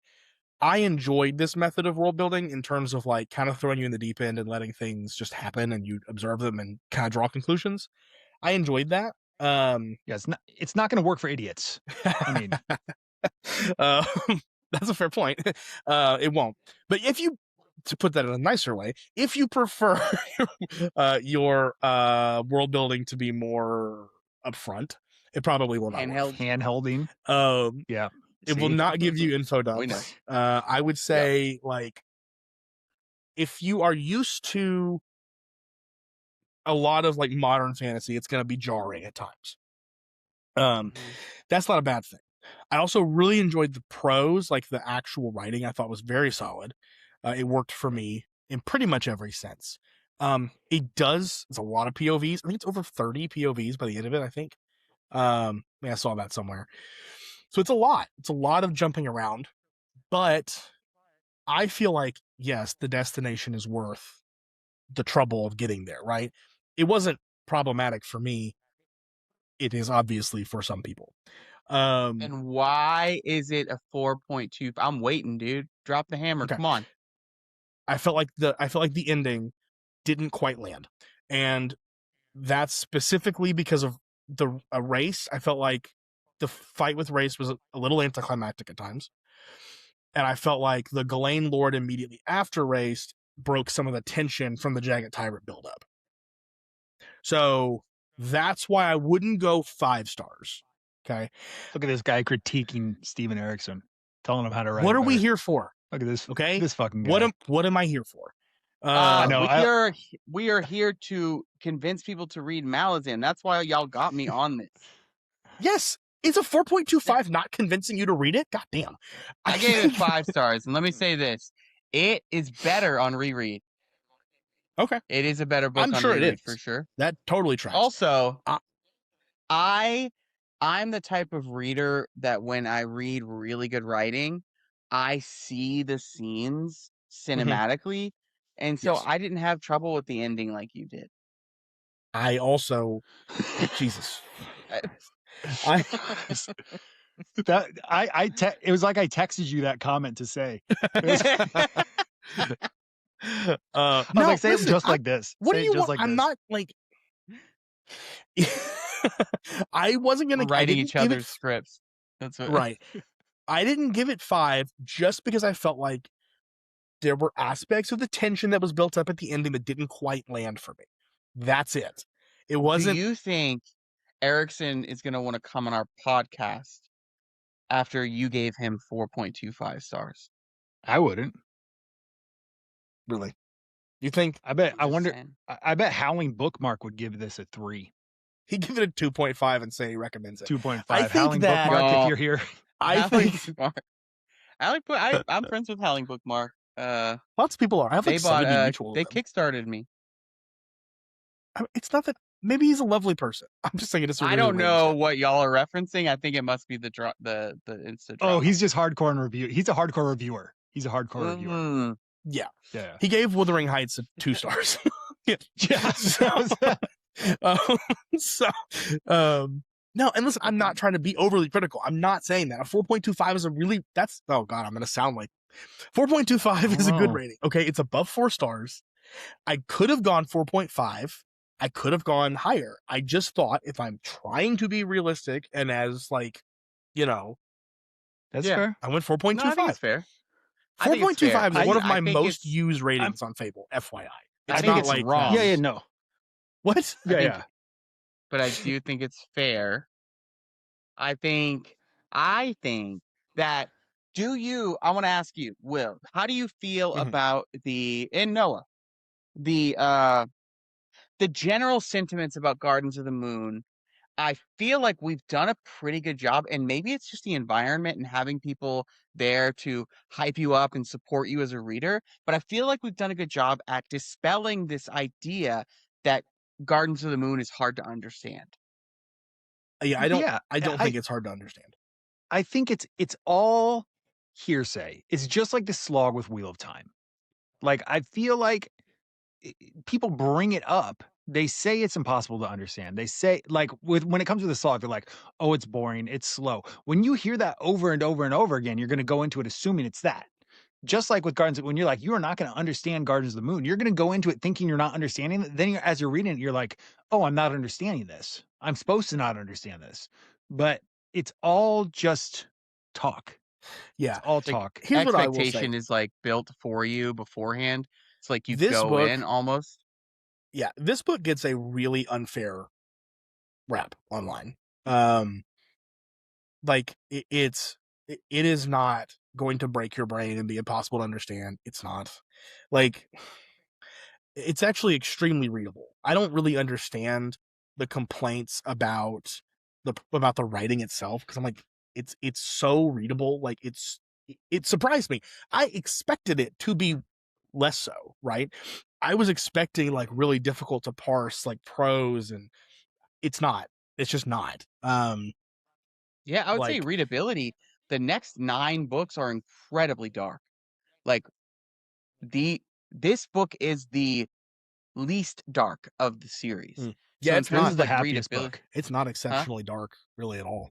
I enjoyed this method of world building in terms of like kind of throwing you in the deep end and letting things just happen and you observe them and kind of draw conclusions. I enjoyed that. Yeah, it's not going to work for idiots. I mean, that's a fair point. It won't. But to put that in a nicer way, if you prefer your world building to be more upfront, it probably will not. Hand-holding. Yeah. It will not give you info dumps. I would say, like, if you are used to a lot of like modern fantasy, it's going to be jarring at times. That's not a bad thing. I also really enjoyed the prose, like the actual writing. I thought was very solid. It worked for me in pretty much every sense. It's a lot of POVs. I think it's over 30 POVs by the end of it, I think. I saw that somewhere. So it's a lot. It's a lot of jumping around, but I feel like, yes, the destination is worth the trouble of getting there, right? It wasn't problematic for me. It is obviously for some people. And why is it a 4.2? I'm waiting, dude. Drop the hammer. Okay. Come on. I felt like the ending didn't quite land. And that's specifically because of a race. I felt like the fight with Race was a little anticlimactic at times. And I felt like the Ghislaine Lord immediately after Race broke some of the tension from the Jagged Tyrant buildup. So that's why I wouldn't go 5 stars. Okay. Look at this guy critiquing Steven Erikson, telling him how to write. What are we here for? Look at this. Okay. This fucking guy. What am I here for? We are here to convince people to read Malazan. That's why y'all got me on this. Yes. Is a 4.25 not convincing you to read it? God damn. I gave it 5 stars. And let me say this. It is better on reread. Okay. It is a better book on reread, it is. For sure. That totally tracks. Also, I'm the type of reader that when I read really good writing, I see the scenes cinematically. And so I didn't have trouble with the ending like you did. I also, Jesus. it was like I texted you that comment to say. I was like, say it just like this. What do you want? Like I'm not like. I wasn't gonna writing each other's scripts. That's what. Right. I didn't give it 5 just because I felt like there were aspects of the tension that was built up at the ending that didn't quite land for me. That's it. It wasn't. Do you think Erikson is going to want to come on our podcast after you gave him 4.25 stars? I wouldn't. Really? You think? I bet Howling Bookmark would give this a 3. He'd give it a 2.5 and say he recommends it. 2.5. Howling Bookmark, if you're here. I'm friends with Howling Bookmark. Lots of people are. I have like 70 mutual. They kickstarted me. I mean, it's not that. Maybe he's a lovely person. I'm just saying it's. I don't know what y'all are referencing. I think it must be the Insta. Oh, he's just hardcore in review. He's a hardcore reviewer. Reviewer. Yeah. He gave Wuthering Heights 2 stars. Yeah. No, and listen, I'm not trying to be overly critical. I'm not saying that. A 4.25 is oh God, I'm going to sound like 4.25 is a good rating. Okay. It's above 4 stars. I could have gone 4.5. I could have gone higher. I just thought if I'm trying to be realistic and as like, that's fair. I went 4.25. No, I think it's fair. 4.25 is one of my most used ratings on Fable, FYI. I think it's wrong. Yeah, no. What? Yeah. But I do think it's fair. I think that I want to ask you, Will, how do you feel about Noah, the general sentiments about Gardens of the Moon? I feel like we've done a pretty good job, and maybe it's just the environment and having people there to hype you up and support you as a reader, but I feel like we've done a good job at dispelling this idea that Gardens of the Moon is hard to understand. Yeah, I don't think it's hard to understand. I think it's all hearsay. It's just like the slog with Wheel of Time. Like, I feel like people bring it up. They say it's impossible to understand. They say, like, when it comes to the slog, they're like, oh, it's boring, it's slow. When you hear that over and over and over again, you're going to go into it assuming it's that. Just like with Gardens, when you're like, you are not going to understand Gardens of the Moon, you're going to go into it thinking you're not understanding it. Then as you're reading it, you're like, oh, I'm not understanding this. I'm supposed to not understand this. But it's all just talk. Yeah. It's all talk. Here's what I will say. Expectation is like built for you beforehand. It's like you go in almost. Yeah. This book gets a really unfair rap online. Like it is not going to break your brain and be impossible to understand. It's not. Like, it's actually extremely readable. I don't really understand the complaints about the writing itself, because I'm like, it's so readable. Like, it surprised me. I expected it to be less so, right? I was expecting like really difficult to parse like prose, and it's not. It's just not. Yeah, I would say readability. The next 9 books are incredibly dark. Like, this book is the least dark of the series. Yeah, so it's not the happiest book. It's not exceptionally dark, really, at all.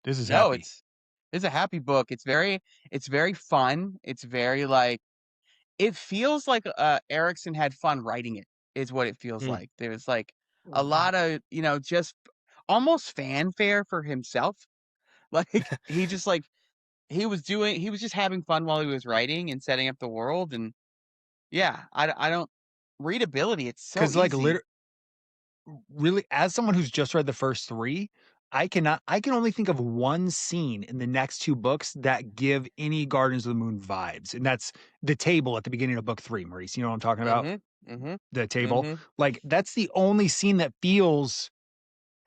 This is happy. It's a happy book. It's very fun. It's very like, it feels like Erickson had fun writing it, is what it feels like. There's like a lot of, just almost fanfare for himself. Like, he just like, he was just having fun while he was writing and setting up the world. And yeah, I don't, readability, it's so easy. Like, really, as someone who's just read the first 3, I can only think of one scene in the next 2 books that give any Gardens of the Moon vibes. And that's the table at the beginning of book 3, Maurice. You know what I'm talking about? The table. Like, that's the only scene that feels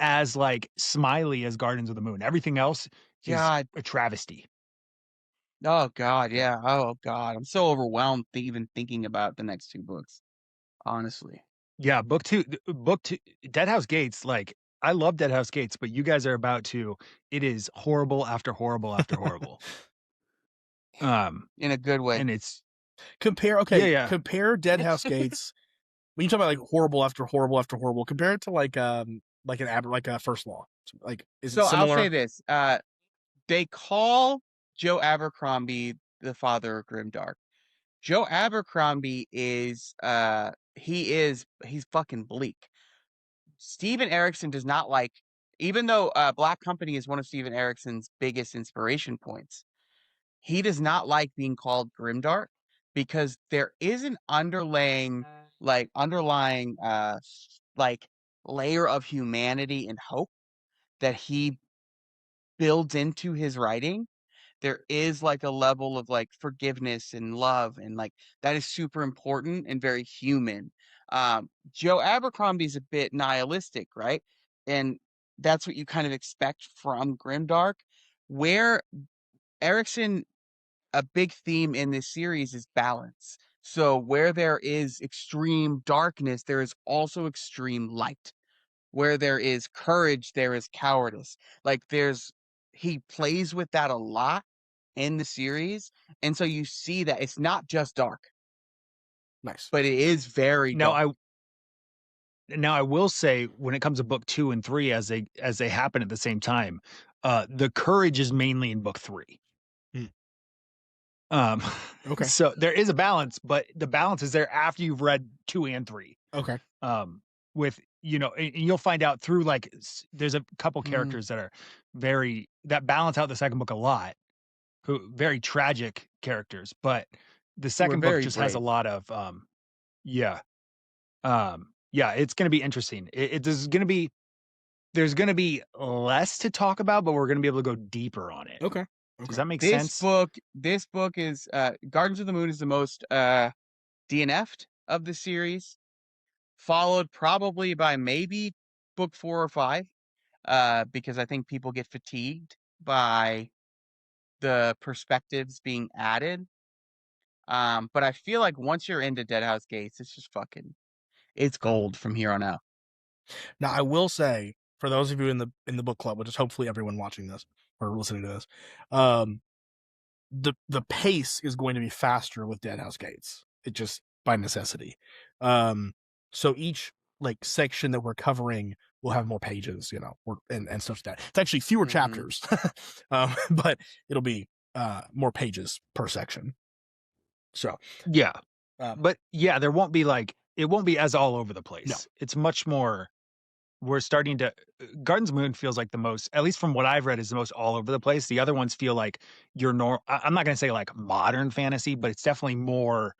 as like smiley as Gardens of the Moon. Everything else is a travesty. Oh God, yeah. Oh God, I'm so overwhelmed even thinking about the next 2 books. Honestly. Yeah, book 2, Deadhouse Gates. Like, I love Deadhouse Gates, but you guys are about to. It is horrible after horrible after horrible. In a good way. And it's compare Deadhouse Gates. When you talk about like horrible after horrible after horrible, compare it to like a First Law. Like, is it similar? I'll say this: they call Joe Abercrombie the father of grimdark. Joe Abercrombie is he's fucking bleak. Steven Erikson does not like, even though Black Company is one of Steven Erikson's biggest inspiration points, he does not like being called grimdark because there is an underlying layer of humanity and hope that he builds into his writing. There is like a level of like forgiveness and love, and like that is super important and very human. Joe Abercrombie's a bit nihilistic, right? And that's what you kind of expect from grimdark. Where Erikson, a big theme in this series is balance. So where there is extreme darkness, there is also extreme light. Where there is courage, there is cowardice. Like, he plays with that a lot in the series, and so you see that it's not just dark. Nice. But it is very dark. Now I will say, when it comes to book 2 and 3, as they happen at the same time, the courage is mainly in book 3. Okay. So there is a balance, but the balance is there after you've read 2 and 3. Okay. With, and you'll find out through there's a couple characters that are that balance out the second book a lot, who very tragic characters, but the second book just has a lot of, it's going to be interesting. There's going to be less to talk about, but we're going to be able to go deeper on it. Okay. Does that make sense? This book is Gardens of the Moon is the most DNF'd of the series, followed probably by maybe book 4 or 5, because I think people get fatigued by the perspectives being added. But I feel like once you're into Deadhouse Gates, it's just it's gold from here on out. Now, I will say, for those of you in the book club, which is hopefully everyone watching this or listening to this, the pace is going to be faster with Deadhouse Gates. It just by necessity. So each section that we're covering will have more pages, and stuff like that. It's actually fewer chapters, but it'll be more pages per section. So yeah, but yeah, there won't be it won't be as all over the place. No. It's much more. We're starting to Gardens of the Moon feels like the most, at least from what I've read, is the most all over the place. The other ones feel like I'm not going to say modern fantasy, but it's definitely more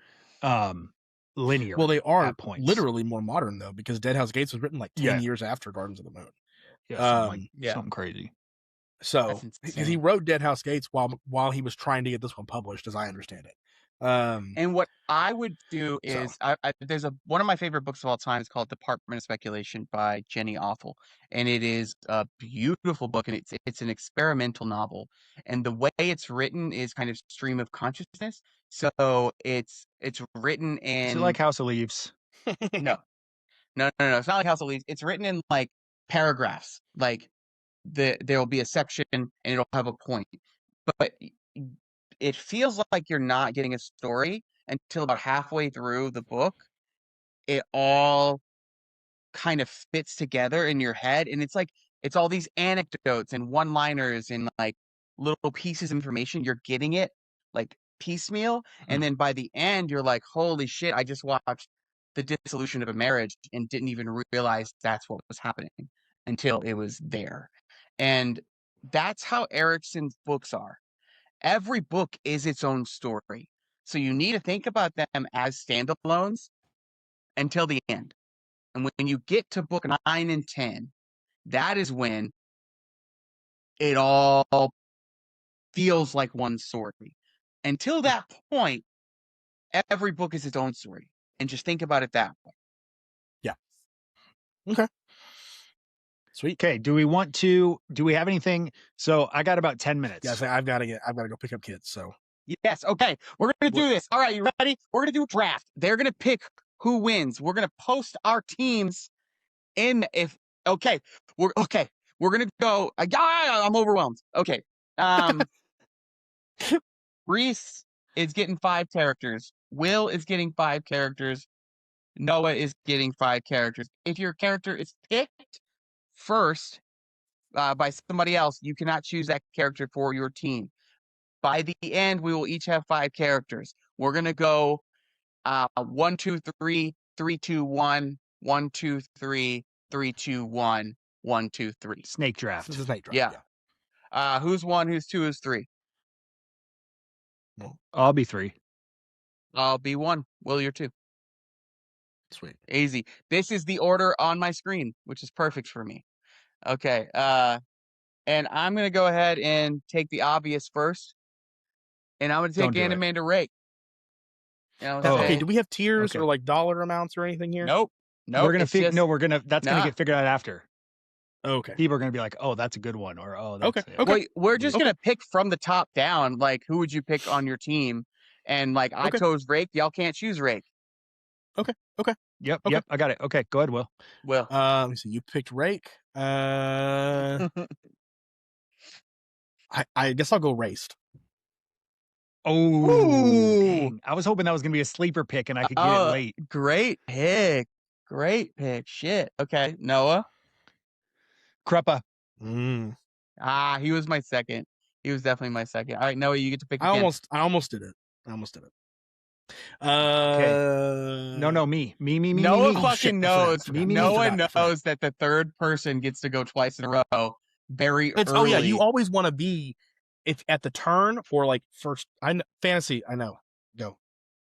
linear. Well, they are literally more modern though, because Deadhouse Gates was written 10 years after Gardens of the Moon. Yeah, something crazy. So because he wrote Deadhouse Gates while he was trying to get this one published, as I understand it. And what I would do is there's one of my favorite books of all time is called Department of Speculation by Jenny Offel, and it is a beautiful book, and it's an experimental novel, and the way it's written is kind of stream of consciousness. So it's written in. Is it like House of Leaves? No, it's not like House of Leaves. It's written in paragraphs. There'll be a section and it'll have a point, but it feels like you're not getting a story until about halfway through the book. It all kind of fits together in your head, and it's all these anecdotes and one-liners and little pieces of information. You're getting it piecemeal, and then by the end you're like, holy shit, I just watched the dissolution of a marriage and didn't even realize that's what was happening until it was there. And that's how Erickson's books are. Every book is its own story. So you need to think about them as standalones until the end. And when you get to book 9 and 10, that is when it all feels like one story. Until that point, every book is its own story. And just think about it that way. Yeah. Okay. Sweet. Okay. Do we have anything? So I got about 10 minutes. Yeah, I've got to go pick up kids. So yes. Okay. We're going to do this. All right. You ready? We're going to do a draft. They're going to pick who wins. We're going to post our teams we're going to go. I'm overwhelmed. Okay. Reese is getting 5 characters. Will is getting 5 characters. Noah is getting 5 characters. If your character is picked first by somebody else, you cannot choose that character for your team. By the end, we will each have 5 characters. We're going to go 1, 2, 3, 3, 2, 1, 1, 2, 3, 3, 2, 1, 1, 2, 3. Snake draft. It's a snake draft. Yeah. Who's 1, who's 2, who's 3? Well, I'll be 3. I'll be 1. Will, you're 2. Sweet. Easy. This is the order on my screen, which is perfect for me. Okay. And I'm going to go ahead and take the obvious first. And I'm going to take Animander Rake. Okay. Do we have tiers or dollar amounts or anything here? Nope. We're going to that's going to get figured out after. Okay. People are going to be like, oh, that's a good one. Or, oh, that's okay. Okay. Wait, we're just going to pick from the top down. Who would you pick on your team? And I chose Rake. Y'all can't choose Rake. Okay. Yep. I got it. Okay. Go ahead, Will. Let me see. You picked Rake. I guess I'll go Raced. Oh, dang. I was hoping that was going to be a sleeper pick and I could get it late. Great pick. Shit. Okay. Noah? Cruppa. He was my second. He was definitely my second. All right, Noah, you get to pick. I almost did it. I almost did it. Okay. No, me. No one fucking knows. No one knows that the third person gets to go twice in a row very early. Oh yeah, you always want to be if at the turn or like first. Fantasy. I know. Go.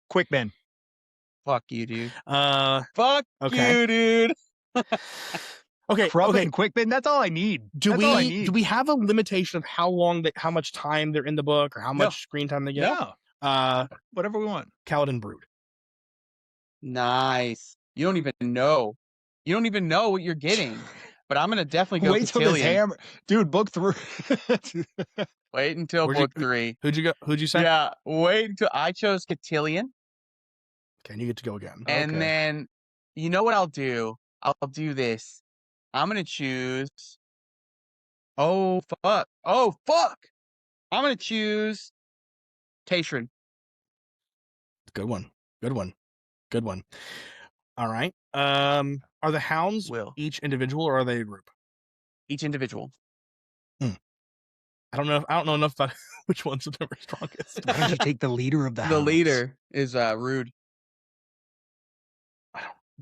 Quick, Ben. Fuck you, dude. Fuck you, dude. Okay. And Quick Ben. That's all I need. Do we have a limitation of how much time they're in the book or how much screen time they get? No. Whatever we want. Kaladin Brood. Nice. You don't even know. You don't even know what you're getting. But I'm gonna definitely go wait till this hammer, dude. Book 3. Wait until book 3. Who'd you say? Yeah, wait until I chose Cotillion. Okay, and you get to go again. And then, you know what I'll do? I'll do this. I'm gonna choose. Oh fuck! I'm gonna choose Tayshrin. Good one. All right. Are the hounds each individual or are they a group? Each individual. I don't know enough about which ones are the strongest. Why don't you take the leader of the hounds? The leader is Rude.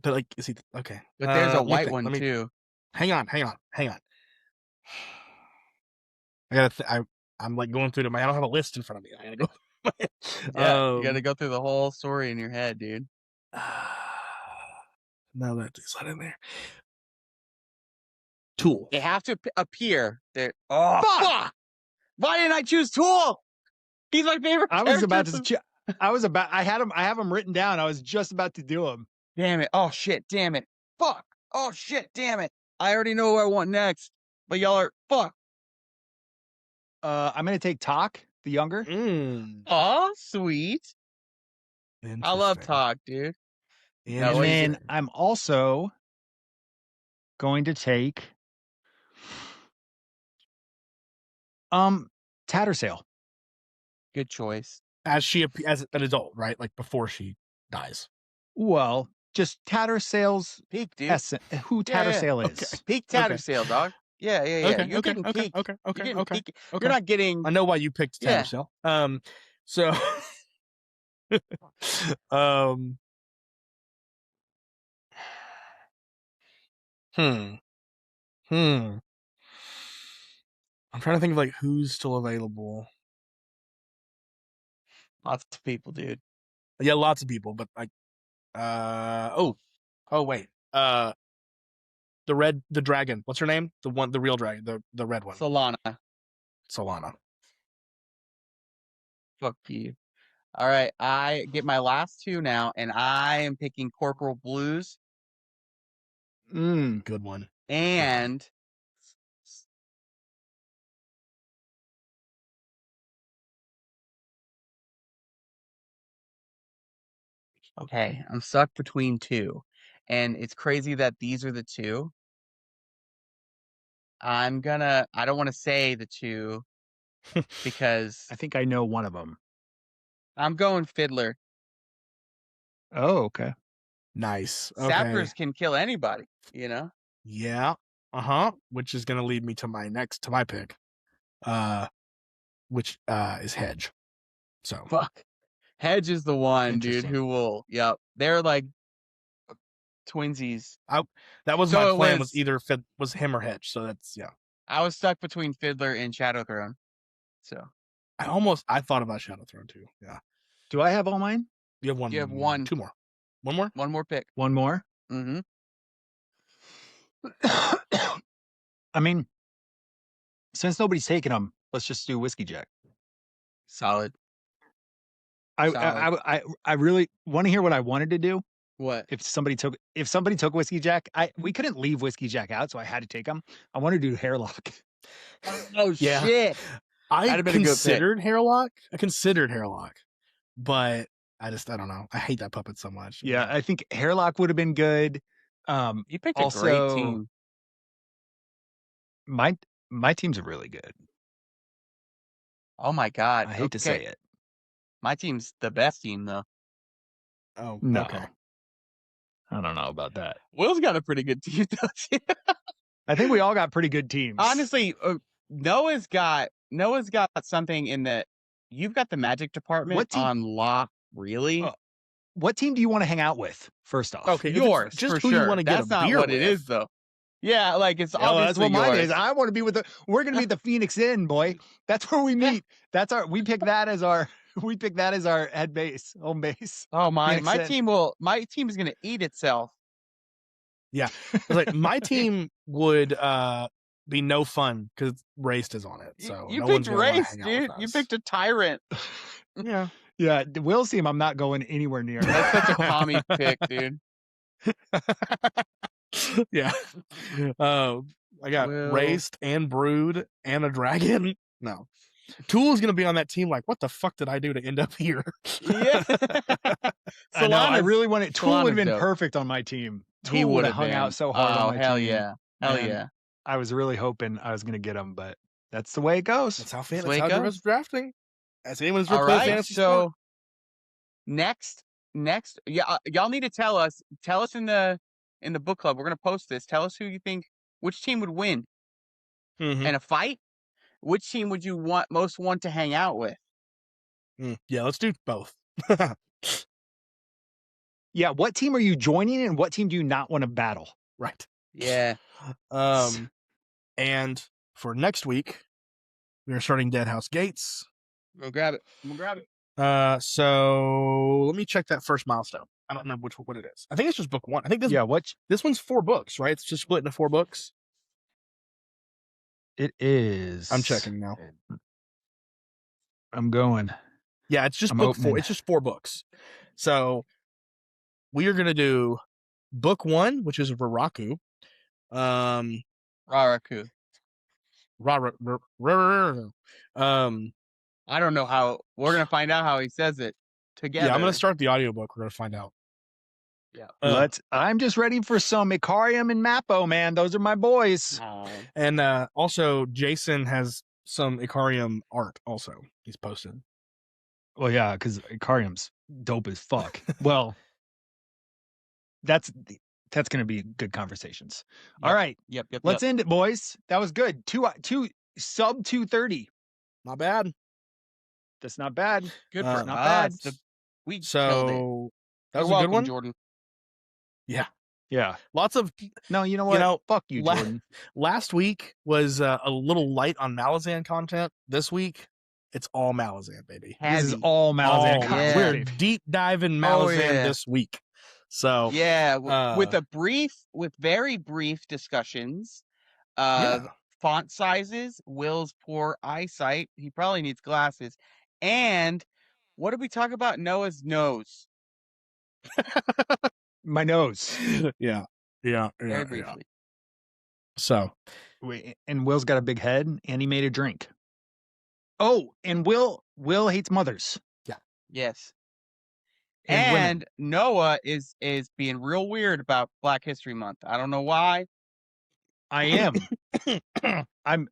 But like, is he okay? But there's a white one too. Hang on. I I'm like going through them. I don't have a list in front of me. I gotta go. You gotta go through the whole story in your head, dude. No, that's not in there. Tool. They have to appear there. Oh, fuck! Why didn't I choose Tool? He's my favorite. I have him written down. I was just about to do him. Damn it. Oh, shit. Damn it. Fuck. Oh, shit. Damn it. I already know what I want next. But y'all are... Fuck. I'm going to take Talk, the younger. Oh, sweet. I love Talk, dude. And then I'm also going to take... Tattersail. Good choice. As an adult, right? Like before she dies. Well, just Tattersail's peak, dude. Who Tattersail is. Okay. Peak Tattersail, dog. Yeah. Okay, You're getting peak. Okay. You're not getting... I know why you picked Tattersail. So... I'm trying to think of like who's still available. Lots of people, dude. Yeah, lots of people, but like wait. The dragon. What's her name? The real dragon, the red one. Solana. Fuck you. All right, I get my last 2 now, and I am picking Corporal Blues. Good one. And okay, I'm stuck between 2. And it's crazy that these are the 2. I don't want to say the 2 because I think I know one of them. I'm going Fiddler. Oh, okay. Nice. Okay. Sappers can kill anybody, you know? Yeah. Which is going to lead me to my pick. Which is Hedge. So. Fuck. Hedge is the one, dude, who will, they're like twinsies. That was my plan, was either was him or Hedge, so that's, I was stuck between Fiddler and Shadowthrone, so. I thought about Shadowthrone too, yeah. Do I have all mine? You have one. You have one. 2 more. One more? One more pick. One more? Mm-hmm. I mean, since nobody's taking them, let's just do Whiskey Jack. Solid. I really want to hear what I wanted to do. What? If somebody took Whiskey Jack, we couldn't leave Whiskey Jack out, so I had to take him. I want to do Hairlock. Oh shit! I considered Hairlock. But I don't know. I hate that puppet so much. Yeah, I think Hairlock would have been good. You picked a great team. My teams are really good. Oh my god! I hate to say it. My team's the best team, though. Oh no! Okay. I don't know about that. Will's got a pretty good team, though. I think we all got pretty good teams. Honestly, Noah's got something in that you've got the magic department on lock. Really? What team do you want to hang out with? First off, okay, yours. Just who you want to get a beer with. That's not what it is, though. Yeah, like it's obviously that's what mine is. I want to be with we're gonna be at the Phoenix Inn, boy. That's where we meet. We pick that as our head base, home base. Oh my team is gonna eat itself. Yeah. Like my team would be no fun because Raced is on it. So you picked Raced, dude. You picked a tyrant. Yeah. Yeah, Will's team I'm not going anywhere near. That's such a commie pick, dude. Yeah. I got Raced and Brood and a dragon. No. Tool is going to be on that team like, what the fuck did I do to end up here? Yeah. I know. I really wanted Tool would have been perfect on my team. Tool would have hung out so hard on my hell team. Yeah. Hell yeah. I was really hoping I was going to get him, but that's the way it goes. That's how fantasy drafting. As anyone's all right. So next, y'all need to tell us in the book club. We're going to post this. Tell us who you think, which team would win in a fight. Which team would you most want to hang out with? Yeah, let's do both. Yeah, what team are you joining and what team do you not want to battle? Right. Yeah. And for next week, we are starting Dead House Gates. Go grab it. So let me check that first milestone. I don't know what it is. I think it's just book 1. I think this one's 4 books, right? It's just split into 4 books. It is. I'm checking now. I'm going. Yeah, it's just book 4. It's just 4 books. So we are going to do book 1, which is Raraku. Raraku. I don't know how. We're going to find out how he says it together. Yeah, I'm going to start the audiobook. We're going to find out. Yeah. I'm just ready for some Ikarium and Mappo, man. Those are my boys. And also, Jason has some Ikarium art also. He's posted. Well, yeah, because Ikarium's dope as fuck. Well, that's going to be good conversations. Yep. All right. Yep. Let's end it, boys. That was good. Two sub 230. Not bad. That's not bad. Good for not bad. We so that was You're a good one, Jordan. Yeah. Lots of no. You know what? Fuck you, Jordan. Last week was a little light on Malazan content. This week, it's all Malazan, baby. This is all Malazan content. We're deep diving Malazan this week. So with very brief discussions of font sizes, Will's poor eyesight. He probably needs glasses. And what did we talk about? Noah's nose. My nose. Yeah. Very briefly. So, and Will's got a big head, and he made a drink. Oh, and Will hates mothers. Yeah. Yes. And Noah is being real weird about Black History Month. I don't know why. I am. I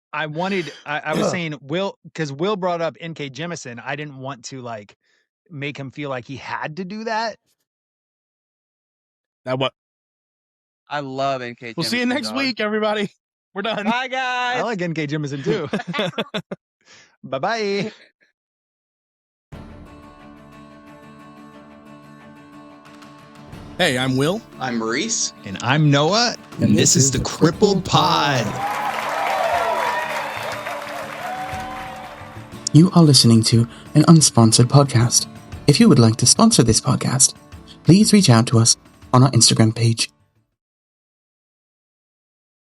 was saying Will, because Will brought up N.K. Jemisin. I didn't want to make him feel like he had to do that. Now what? I love N.K. Jemisin. We'll see you next week, everybody. We're done. Bye, guys. I like N.K. Jemisin too. Bye-bye. Hey, I'm Will. I'm Maurice. And I'm Noah. And this is the Crippled Pod. You are listening to an unsponsored podcast. If you would like to sponsor this podcast, please reach out to us on our Instagram page.